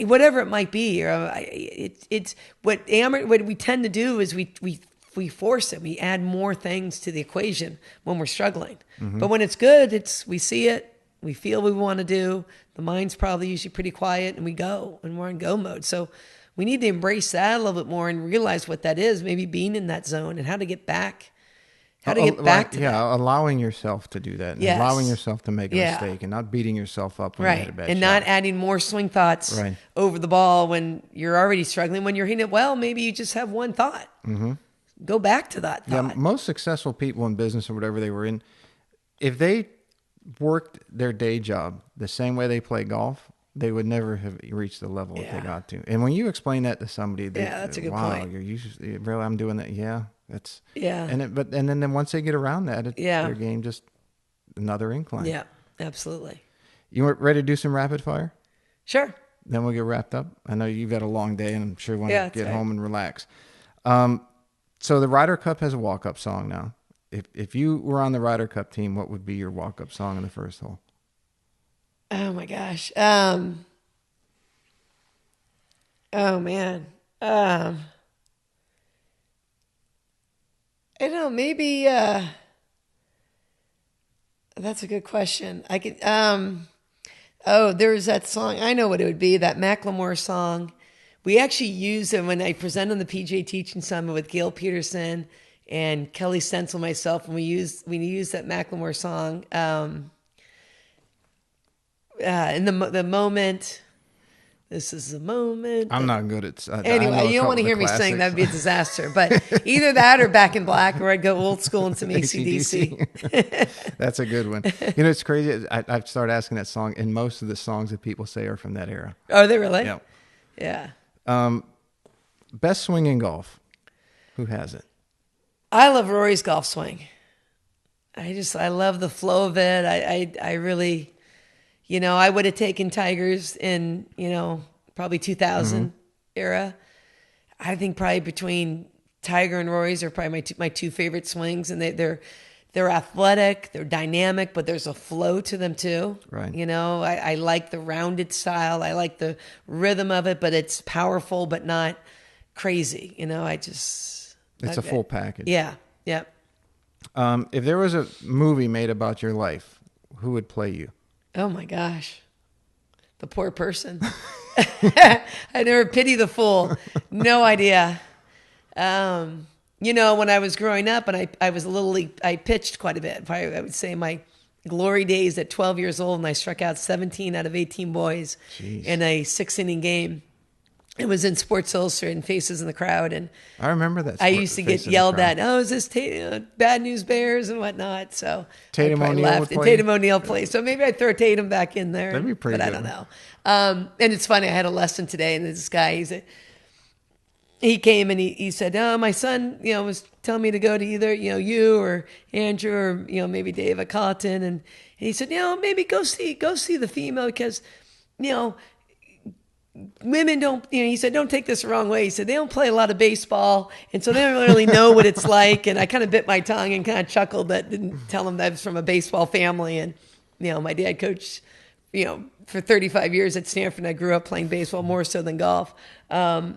whatever it might be. Or it's what we tend to do is we force it. We add more things to the equation when we're struggling. Mm-hmm. But when it's good, we see it, we feel what we want to do. The mind's probably usually pretty quiet, and we go, and we're in go mode. So we need to embrace that a little bit more and realize what that is, maybe being in that zone and how to get back How to get back to that. Yeah, allowing yourself to do that. And Yes. allowing yourself to make a mistake and not beating yourself up when you hit a bad shot. Not adding more swing thoughts over the ball when you're already struggling. When you're hitting it well, maybe you just have one thought. Mm-hmm. Go back to that thought. Yeah, most successful people in business or whatever they were in, if they worked their day job the same way they play golf, they would never have reached the level that they got to. And when you explain that to somebody, they that's a good wow, point. Really, I'm doing that. Yeah, that's And then once they get around that, their game just another incline. Yeah, absolutely. You ready to do some rapid fire? Sure. Then we'll get wrapped up. I know you've had a long day, and I'm sure you want to get home and relax. So the Ryder Cup has a walk-up song now. If you were on the Ryder Cup team, what would be your walk-up song in the first hole? Oh my gosh. Oh man. I don't know, maybe that's a good question. I could there's that song. I know what it would be, that Macklemore song. We actually used it when I presented on the PGA Teaching Summit with Gail Peterson and Kelly Stencil, myself, and we used that Macklemore song. In the moment, this is the moment. I'm not good at anyway. You don't want to hear me sing; that'd be a disaster. But either that or Back in Black, or I'd go old school and some AC/DC. That's a good one. You know, it's crazy. I've started asking that song, and most of the songs that people say are from that era. Are they really? Yeah. Yeah. Best swing in golf. Who has it? I love Rory's golf swing. I love the flow of it. I really. I would have taken Tiger's in, probably 2000 era. I think probably between Tiger and Rory's are probably my two favorite swings, and they're athletic, they're dynamic, but there's a flow to them too. Right. I like the rounded style. I like the rhythm of it, but it's powerful, but not crazy. It's a full package. Yeah. Yeah. If there was a movie made about your life, who would play you? Oh my gosh. The poor person. I never pity the fool. No idea. When I was growing up and I was a little league, I pitched quite a bit. I would say my glory days at 12 years old, and I struck out 17 out of 18 boys in a 6-inning game. It was in Sports Illustrated and Faces in the Crowd. And I remember that. I used to get yelled at. Oh, is this Bad News Bears and whatnot? So Tatum O'Neal would play. Tatum O'Neal plays. So maybe I'd throw Tatum back in there. That'd be pretty good. But I don't know. And it's funny. I had a lesson today, and this guy, he came and he said, "Oh, my son, was telling me to go to either you or Andrew or maybe Dave at Colleton." And he said, maybe go see the female because women don't, he said, don't take this the wrong way. He said, they don't play a lot of baseball, and so they don't really know what it's like. And I kind of bit my tongue and kind of chuckled that didn't tell him that I was from a baseball family. And, my dad coached, for 35 years at Stanford, and I grew up playing baseball more so than golf. So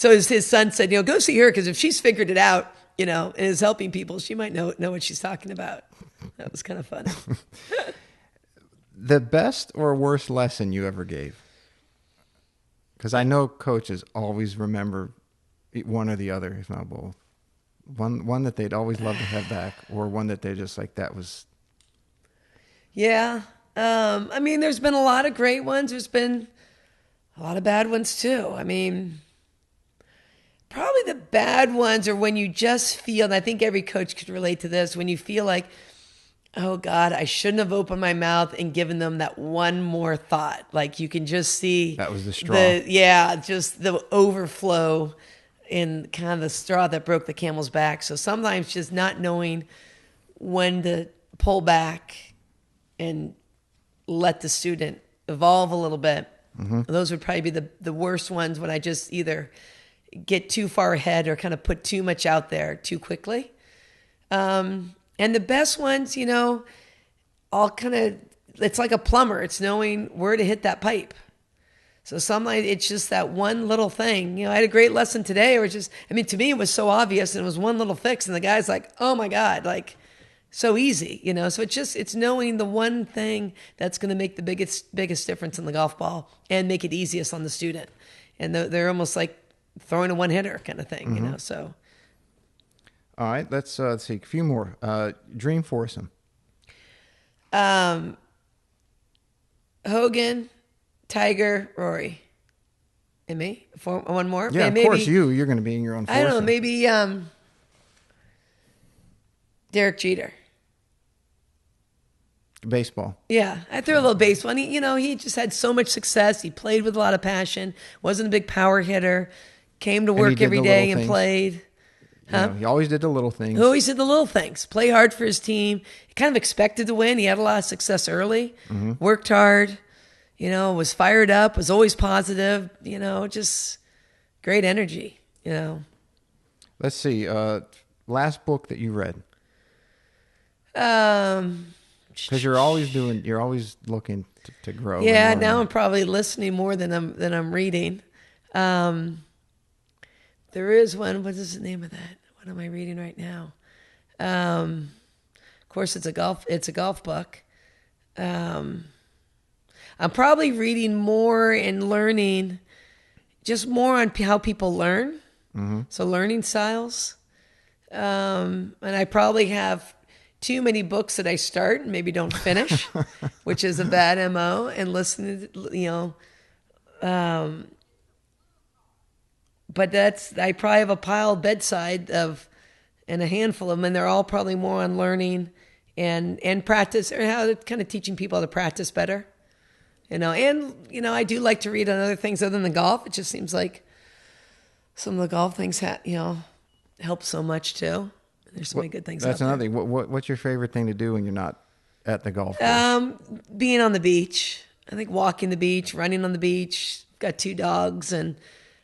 his son said, go see her, because if she's figured it out, and is helping people, she might know what she's talking about. That was kind of funny. The best or worst lesson you ever gave? Because I know coaches always remember one or the other, if not both. One that they'd always love to have back, or one that they're just like, that was... Yeah. There's been a lot of great ones. There's been a lot of bad ones too. Probably the bad ones are when you just feel, and I think every coach could relate to this, when you feel like, oh God, I shouldn't have opened my mouth and given them that one more thought. Like you can just see that was the straw. Just the overflow in kind of the straw that broke the camel's back. So sometimes just not knowing when to pull back and let the student evolve a little bit. Mm-hmm. Those would probably be the worst ones, when I just either get too far ahead or kind of put too much out there too quickly. And the best ones, all kind of, it's like a plumber. It's knowing where to hit that pipe. So sometimes it's just that one little thing. I had a great lesson today, or just, to me it was so obvious, and it was one little fix, and the guy's like, oh my God, like so easy, So it's knowing the one thing that's going to make the biggest difference in the golf ball and make it easiest on the student. And they're almost like throwing a one hitter kind of thing, mm-hmm. So. All right, let's see a few more. Dream foursome. Hogan, Tiger, Rory, and me. One more. Yeah, maybe, of course you're going to be in your own foursome. I don't know. Maybe Derek Jeter. Baseball. Yeah, I threw a little baseball. And he just had so much success. He played with a lot of passion. Wasn't a big power hitter. Came to work every day and played. Huh? He always did the little things. He always did the little things. Play hard for his team. He kind of expected to win. He had a lot of success early. Mm-hmm. Worked hard. Was fired up. Was always positive. Just great energy. Let's see. Last book that you read. Because you're always looking to grow. Yeah, now I'm probably listening more than I'm reading. There is one. What is the name of that? What am I reading right now? Of course, it's a golf book. I'm probably reading more and learning, just more on how people learn. Mm-hmm. So learning styles. And I probably have too many books that I start and maybe don't finish, which is a bad MO. And listening, but I probably have a pile bedside and a handful of them, and they're all probably more on learning and practice, or how to kind of teaching people how to practice better. I do like to read on other things other than golf. It just seems like some of the golf things help so much too. There's so many good things. That's another thing. What's your favorite thing to do when you're not at the golf course? Being on the beach. I think walking the beach, running on the beach. Got 2 dogs, and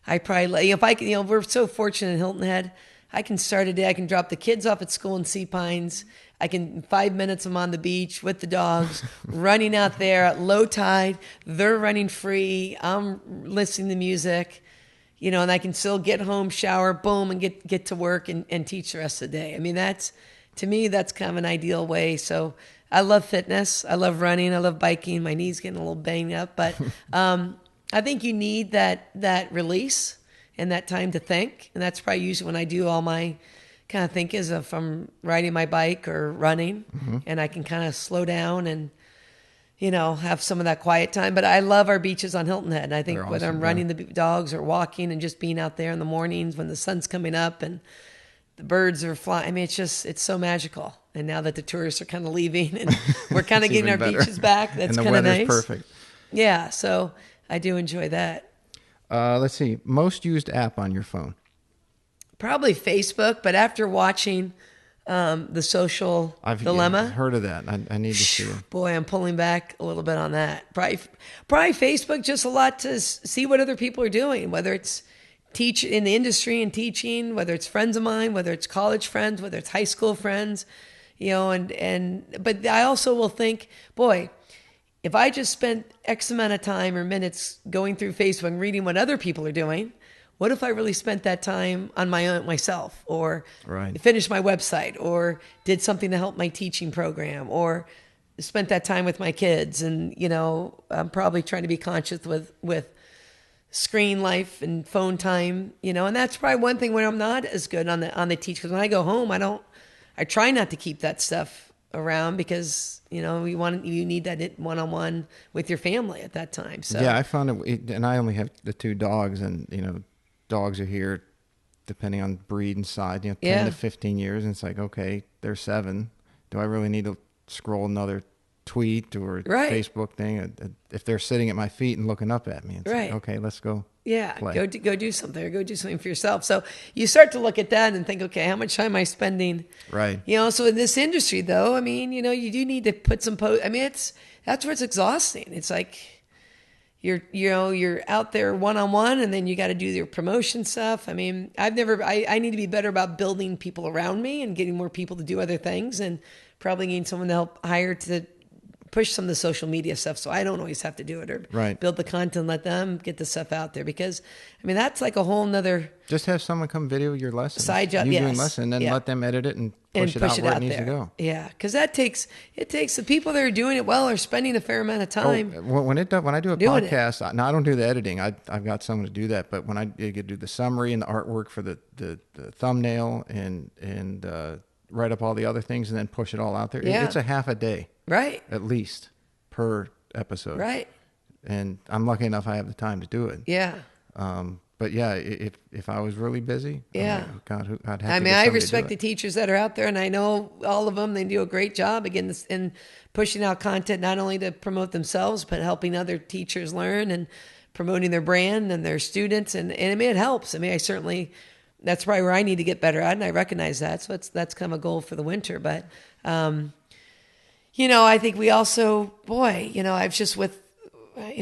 I probably, if I can, we're so fortunate in Hilton Head. I can start a day. I can drop the kids off at school in Sea Pines. In 5 minutes, I'm on the beach with the dogs, running out there at low tide. They're running free. I'm listening to music. And I can still get home, shower, boom, and get to work and teach the rest of the day. I mean, to me, that's kind of an ideal way. So I love fitness. I love running. I love biking. My knee's getting a little banged up. But I think you need that release and that time to think. And that's probably usually when I do all my kind of think is if I'm riding my bike or running. Mm-hmm. And I can kind of slow down and have some of that quiet time. But I love our beaches on Hilton Head. And I think whether awesome, I'm running the dogs or walking and just being out there in the mornings when the sun's coming up and the birds are flying. I mean, it's so magical. And now that the tourists are kind of leaving and we're kind of getting our beaches back, that's kind of nice. Perfect. Yeah, so I do enjoy that. Let's see. Most used app on your phone? Probably Facebook, but after watching The Social Dilemma. I've heard of that. I need to see it. Boy, I'm pulling back a little bit on that. Probably Facebook, just a lot to see what other people are doing, whether it's teach in the industry and teaching, whether it's friends of mine, whether it's college friends, whether it's high school friends, but I also will think, boy, if I just spent X amount of time or minutes going through Facebook and reading what other people are doing, what if I really spent that time on myself, or finished my website, or did something to help my teaching program, or spent that time with my kids? And, I'm probably trying to be conscious with screen life and phone time, and that's probably one thing where I'm not as good on the teach. Because when I go home, I try not to keep that stuff around because, you need that one-on-one with your family at that time. So yeah, I found it, and I only have the 2 dogs, and, dogs are here depending on breed and size, 10 to 15 years. And it's like, okay, they're 7. Do I really need to scroll another tweet or Facebook thing? If they're sitting at my feet and looking up at me, it's like, okay, let's go. Yeah, play. Go do something, or go do something for yourself. So you start to look at that and think, okay, how much time am I spending? Right. So in this industry, though, I mean, you do need to put some post. I mean, that's where it's exhausting. It's like you're out there one-on-one, and then you got to do your promotion stuff. I mean, I need to be better about building people around me and getting more people to do other things, and probably getting someone to help hire to push some of the social media stuff so I don't always have to do it, or Right. build the content, let them get the stuff out there, because I mean that's like a whole nother Just have someone come video your lessons. side job. You Yes. doing lesson, and then Yeah. let them edit it and and push it out where it needs there. to go. Yeah, because it takes the people that are doing it well are spending a fair amount of time. When I do a doing podcast, now I don't do the editing. I've got someone to do that. But when I do the summary and the artwork for the thumbnail and write up all the other things and then push it all out there, Yeah. it's a half a day, Right. at least, per episode. Right. And I'm lucky enough I have the time to do it. Yeah. But yeah, if I was really busy, Yeah. oh God, I'd have I to mean, get I somebody to respect do the it. teachers that are out there, and I know all of them. They do a great job, again, in pushing out content, not only to promote themselves, but helping other teachers learn and promoting their brand and their students. And I mean, it helps. I mean, that's probably where I need to get better at, and I recognize that. So that's kind of a goal for the winter. But, I think we also, I've just with, I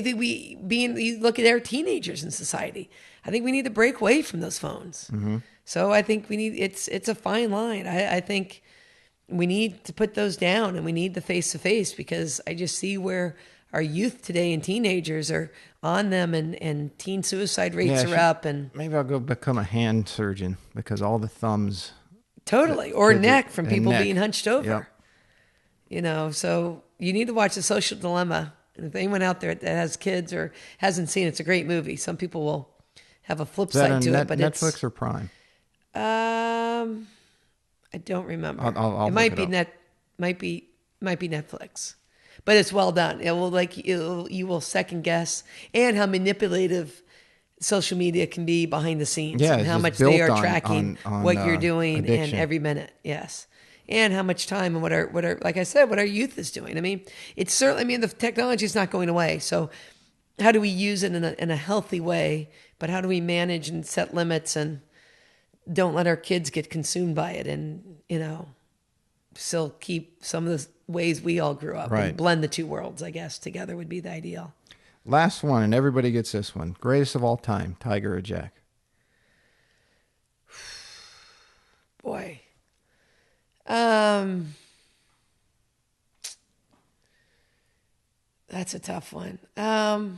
think you look at our teenagers in society. I think we need to break away from those phones. Mm-hmm. So I think it's a fine line. I think we need to put those down, and we need the face-to-face, because I just see where our youth today and teenagers are on them, and teen suicide rates are up, and maybe I'll go become a hand surgeon, because all the thumbs. totally, or neck from and people neck. being hunched over. Yep. So you need to watch The Social Dilemma. And if anyone out there that has kids or hasn't seen it, it's a great movie. Some people will have a flip Is that side on to it, but Netflix or Prime? I don't remember. I'll it might look be it might be Netflix, but it's well done. It will you will second guess, and how manipulative social media can be behind the scenes, Yeah, and it's how just much they are built tracking on, what you're doing addiction. and every minute. Yes. And how much time and what our like I said, what our youth is doing. I mean, it's certainly. I mean, the technology is not going away. So, how do we use it in a healthy way? But how do we manage and set limits and don't let our kids get consumed by it, and still keep some of the ways we all grew up, Right. and blend the two worlds, I guess, together would be the ideal. Last one, and everybody gets this one. Greatest of all time, Tiger or Jack? Boy. That's a tough one. I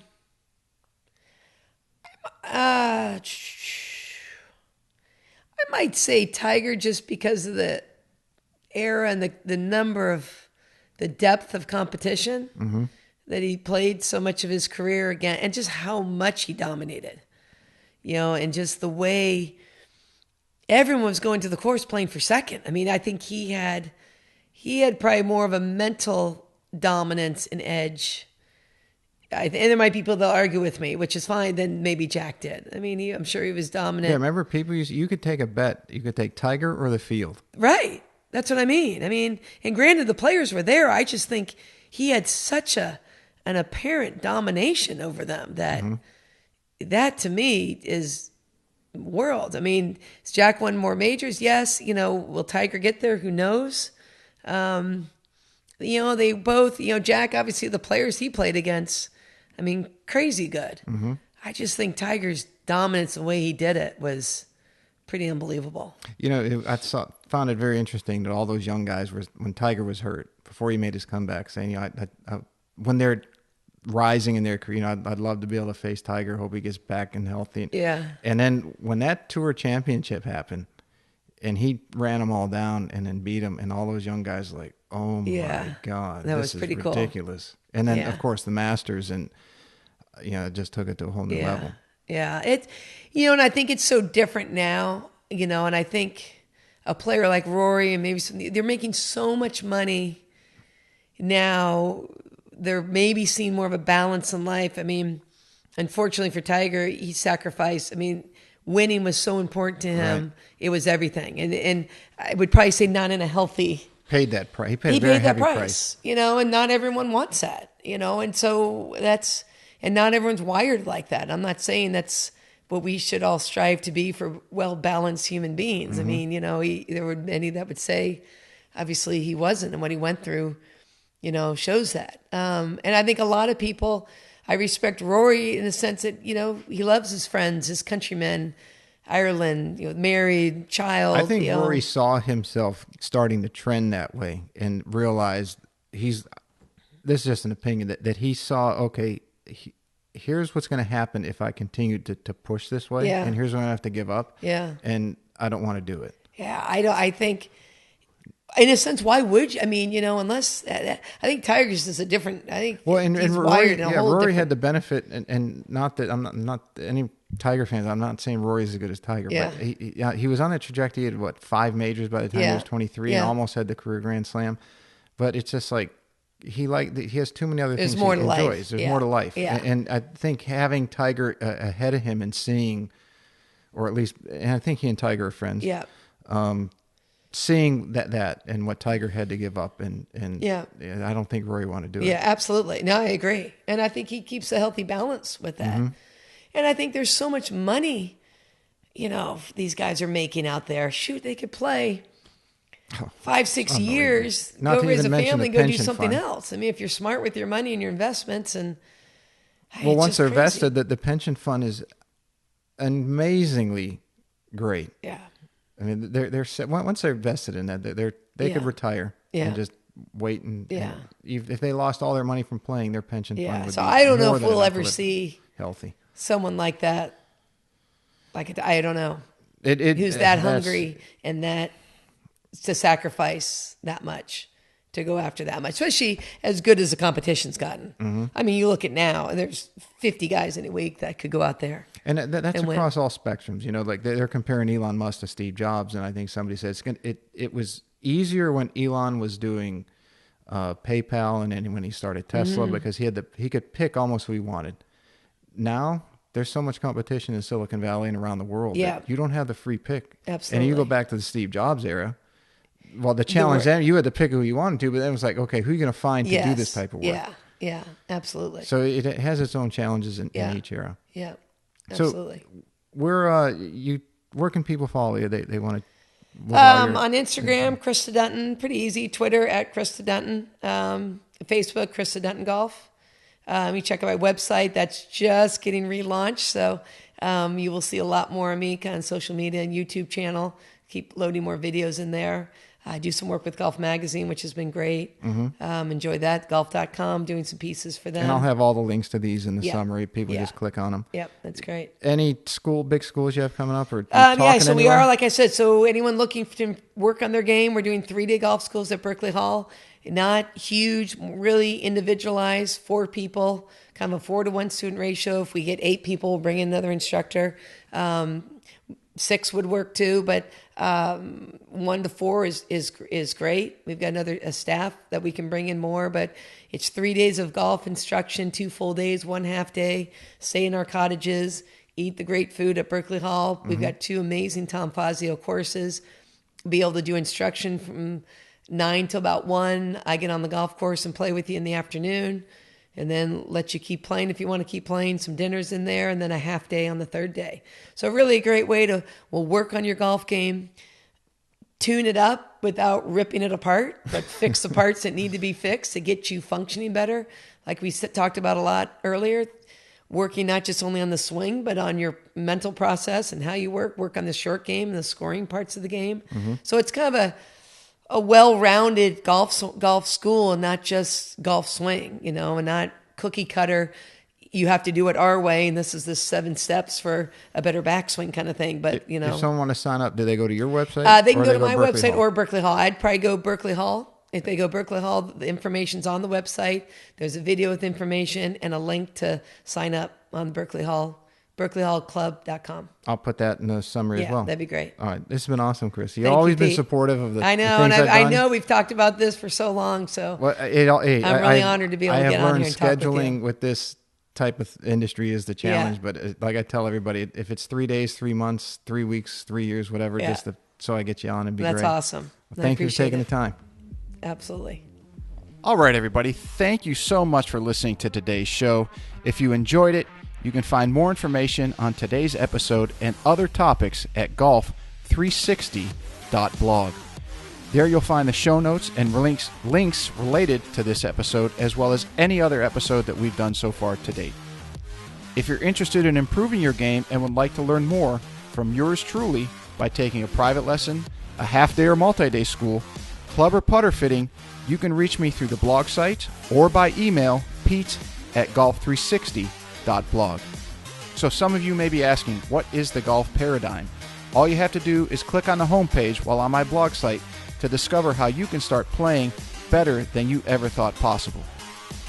might say Tiger, just because of the era and the number of the depth of competition that he played so much of his career again, and just how much he dominated, and just the way everyone was going to the course playing for second. I mean, I think he had probably more of a mental dominance and edge. And there might be people that argue with me, which is fine, than maybe Jack did. I mean, I'm sure he was dominant. Yeah, remember people you could take a bet. You could take Tiger or the field. Right. That's what I mean. And granted, the players were there. I just think he had such an apparent domination over them that to me is world. I mean, has Jack won more majors? Yes. Will Tiger get there? Who knows? They both, Jack, obviously the players he played against, crazy good. Mm-hmm. I just think Tiger's dominance, the way he did it, was pretty unbelievable. Found it very interesting that all those young guys were, when Tiger was hurt, before he made his comeback, saying, when they're rising in their career, I'd love to be able to face Tiger. Hope he gets back and healthy. Yeah. And then when that tour championship happened, and he ran them all down and then beat them, and all those young guys were like, oh my God, that this was pretty cool. ridiculous. And then of course the Masters, and it just took it to a whole new level. Yeah. And I think it's so different now, and I think a player like Rory and maybe they're making so much money now. They're maybe seeing more of a balance in life. I mean, unfortunately for Tiger, he sacrificed. Winning was so important to him. Right. It was everything. And I would probably say not in a healthy... Paid that price. He paid a very heavy price. And not everyone wants that, and so and not everyone's wired like that. I'm not saying that's what we should all strive to be for well-balanced human beings. Mm-hmm. There were many that would say, obviously he wasn't, and what he went through, shows that. And I think a lot of people, I respect Rory in the sense that, he loves his friends, his countrymen, Ireland, married, child. I think Rory saw himself starting to trend that way and realized this is just an opinion, that he saw, okay, here's what's going to happen if I continue to push this way, and here's what I have to give up, and I don't want to do it. Yeah, I think, in a sense, why would you? I mean, unless I think Tigers is a different. I think he's wired in a whole Rory different... had the benefit, and not that I'm not any Tiger fans. I'm not saying Rory's as good as Tiger, but he was on that trajectory. He had 5 majors by the time he was 23, and almost had the career Grand Slam. But it's just like he has too many other things he enjoys. There's more to life, and I think having Tiger ahead of him and seeing, or at least, and I think he and Tiger are friends. Yeah. Seeing that and what Tiger had to give up, and I don't think Rory wanted to do it. Yeah, absolutely. No, I agree. And I think he keeps a healthy balance with that. Mm-hmm. And I think there's so much money, these guys are making out there. Shoot, they could play 5-6 years, go raise a family, go do something else. I mean, if you're smart with your money and your investments, and once they're vested, the pension fund is amazingly great. Yeah. I mean, they're once they're vested in that, they could retire and just wait and if they lost all their money from playing, their pension fund would so be I don't know if we'll ever see healthy someone like that. I don't know who's that hungry and that to sacrifice that much to go after that much, especially as good as the competition's gotten. Mm-hmm. I mean, you look at now, and there's 50 guys in a week that could go out there. And that's across all spectrums. Like they're comparing Elon Musk to Steve Jobs, and I think somebody said it was easier when Elon was doing PayPal and then when he started Tesla, because he could pick almost what he wanted. Now there's so much competition in Silicon Valley and around the world that you don't have the free pick. Absolutely. And you go back to the Steve Jobs era. Well, the challenge then, you had to pick who you wanted to, but then it was like, okay, who are you going to find to do this type of work? Yeah, absolutely. So it has its own challenges in each era. Yeah, absolutely. So where can people follow you? They want to... on Instagram, Krista Dunton, pretty easy. Twitter, @Krista Dunton. Facebook, Krista Dunton Golf. You check out my website. That's just getting relaunched. So you will see a lot more of me on social media and YouTube channel. Keep loading more videos in there. I do some work with Golf Magazine, which has been great. Mm-hmm. Enjoy that. Golf.com, doing some pieces for them. And I'll have all the links to these in the summary. People just click on them. Yep, that's great. Any big schools you have coming up? Or so we are, like I said, so anyone looking to work on their game, we're doing 3-day golf schools at Berkeley Hall. Not huge, really individualized, 4 people, kind of a 4-to-1 student ratio. If we get 8 people, we'll bring in another instructor. 6 would work too, but 1 to 4 is great. We've got a staff that we can bring in more, but it's 3 days of golf instruction, 2 full days, 1 half day. Stay in our cottages, eat the great food at Berkeley Hall. We've got 2 amazing Tom Fazio courses. Be able to do instruction from 9 till about 1. I get on the golf course and play with you in the afternoon, and then let you keep playing if you want to keep playing. Some dinners in there, and then a half day on the 3rd day. So really a great way to work on your golf game, tune it up without ripping it apart, but fix the parts that need to be fixed to get you functioning better. Like we talked about a lot earlier, working not just only on the swing, but on your mental process and how you work on the short game and the scoring parts of the game. Mm-hmm. So it's kind of a well-rounded golf school, and not just golf swing, and not cookie cutter. You have to do it our way, and this is the 7 steps for a better backswing kind of thing. But if someone want to sign up, do they go to your website? They can go to my website or Berkeley Hall. I'd probably go Berkeley Hall. If they go Berkeley Hall, the information's on the website. There's a video with information and a link to sign up on Berkeley Hall. BerkeleyHallClub.com. I'll put that in the summary as well. That'd be great. All right. This has been awesome, Chris. You've always been supportive of the I know, and I know we've talked about this for so long, so I'm really honored to be able to get on here and talk with you. Scheduling with this type of industry is the challenge, but like I tell everybody, if it's 3 days, 3 months, 3 weeks, 3 years, whatever, so I get you on, it'd be great. That's awesome. Well, thank you for taking the time. Absolutely. All right, everybody. Thank you so much for listening to today's show. If you enjoyed it, you can find more information on today's episode and other topics at golf360.blog. There you'll find the show notes and links related to this episode, as well as any other episode that we've done so far to date. If you're interested in improving your game and would like to learn more from yours truly by taking a private lesson, a half-day or multi-day school, club or putter fitting, You can reach me through the blog site or by email, pete@golf360.blog. So some of you may be asking, what is the golf paradigm? All you have to do is click on the homepage while on my blog site to discover how you can start playing better than you ever thought possible.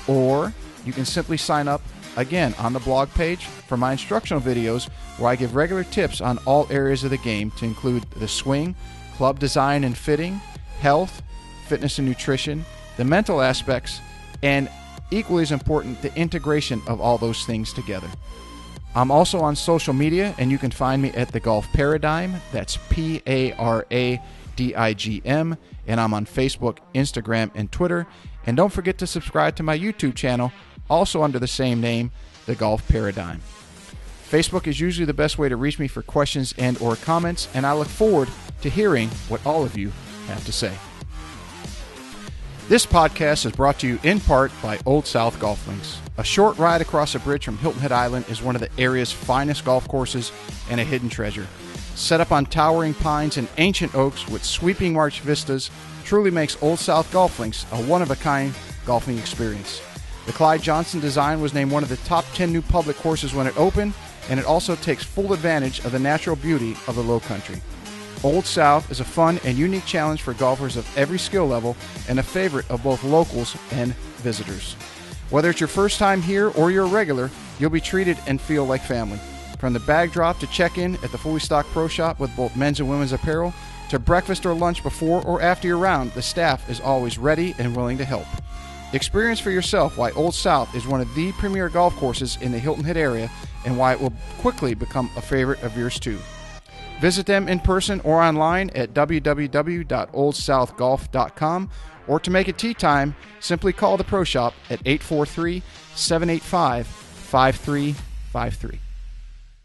Or you can simply sign up, again, on the blog page for my instructional videos where I give regular tips on all areas of the game to include the swing, club design and fitting, health, fitness and nutrition, the mental aspects, and equally as important, the integration of all those things together. I'm also on social media, and you can find me at The Golf Paradigm. That's Paradigm, and I'm on Facebook, Instagram, and Twitter. And don't forget to subscribe to my YouTube channel, also under the same name, The Golf Paradigm. Facebook is usually the best way to reach me for questions and or comments, and I look forward to hearing what all of you have to say. This podcast is brought to you in part by Old South Golf Links. A short ride across a bridge from Hilton Head Island is one of the area's finest golf courses and a hidden treasure. Set up on towering pines and ancient oaks with sweeping marsh vistas, truly makes Old South Golf Links a one-of-a-kind golfing experience. The Clyde Johnson design was named one of the top 10 new public courses when it opened, and it also takes full advantage of the natural beauty of the Low Country. Old South is a fun and unique challenge for golfers of every skill level and a favorite of both locals and visitors. Whether it's your first time here or you're a regular, you'll be treated and feel like family. From the bag drop to check-in at the fully stocked pro shop with both men's and women's apparel, to breakfast or lunch before or after your round, the staff is always ready and willing to help. Experience for yourself why Old South is one of the premier golf courses in the Hilton Head area and why it will quickly become a favorite of yours too. Visit them in person or online at www.oldsouthgolf.com, or to make it tee time, simply call the pro shop at 843-785-5353.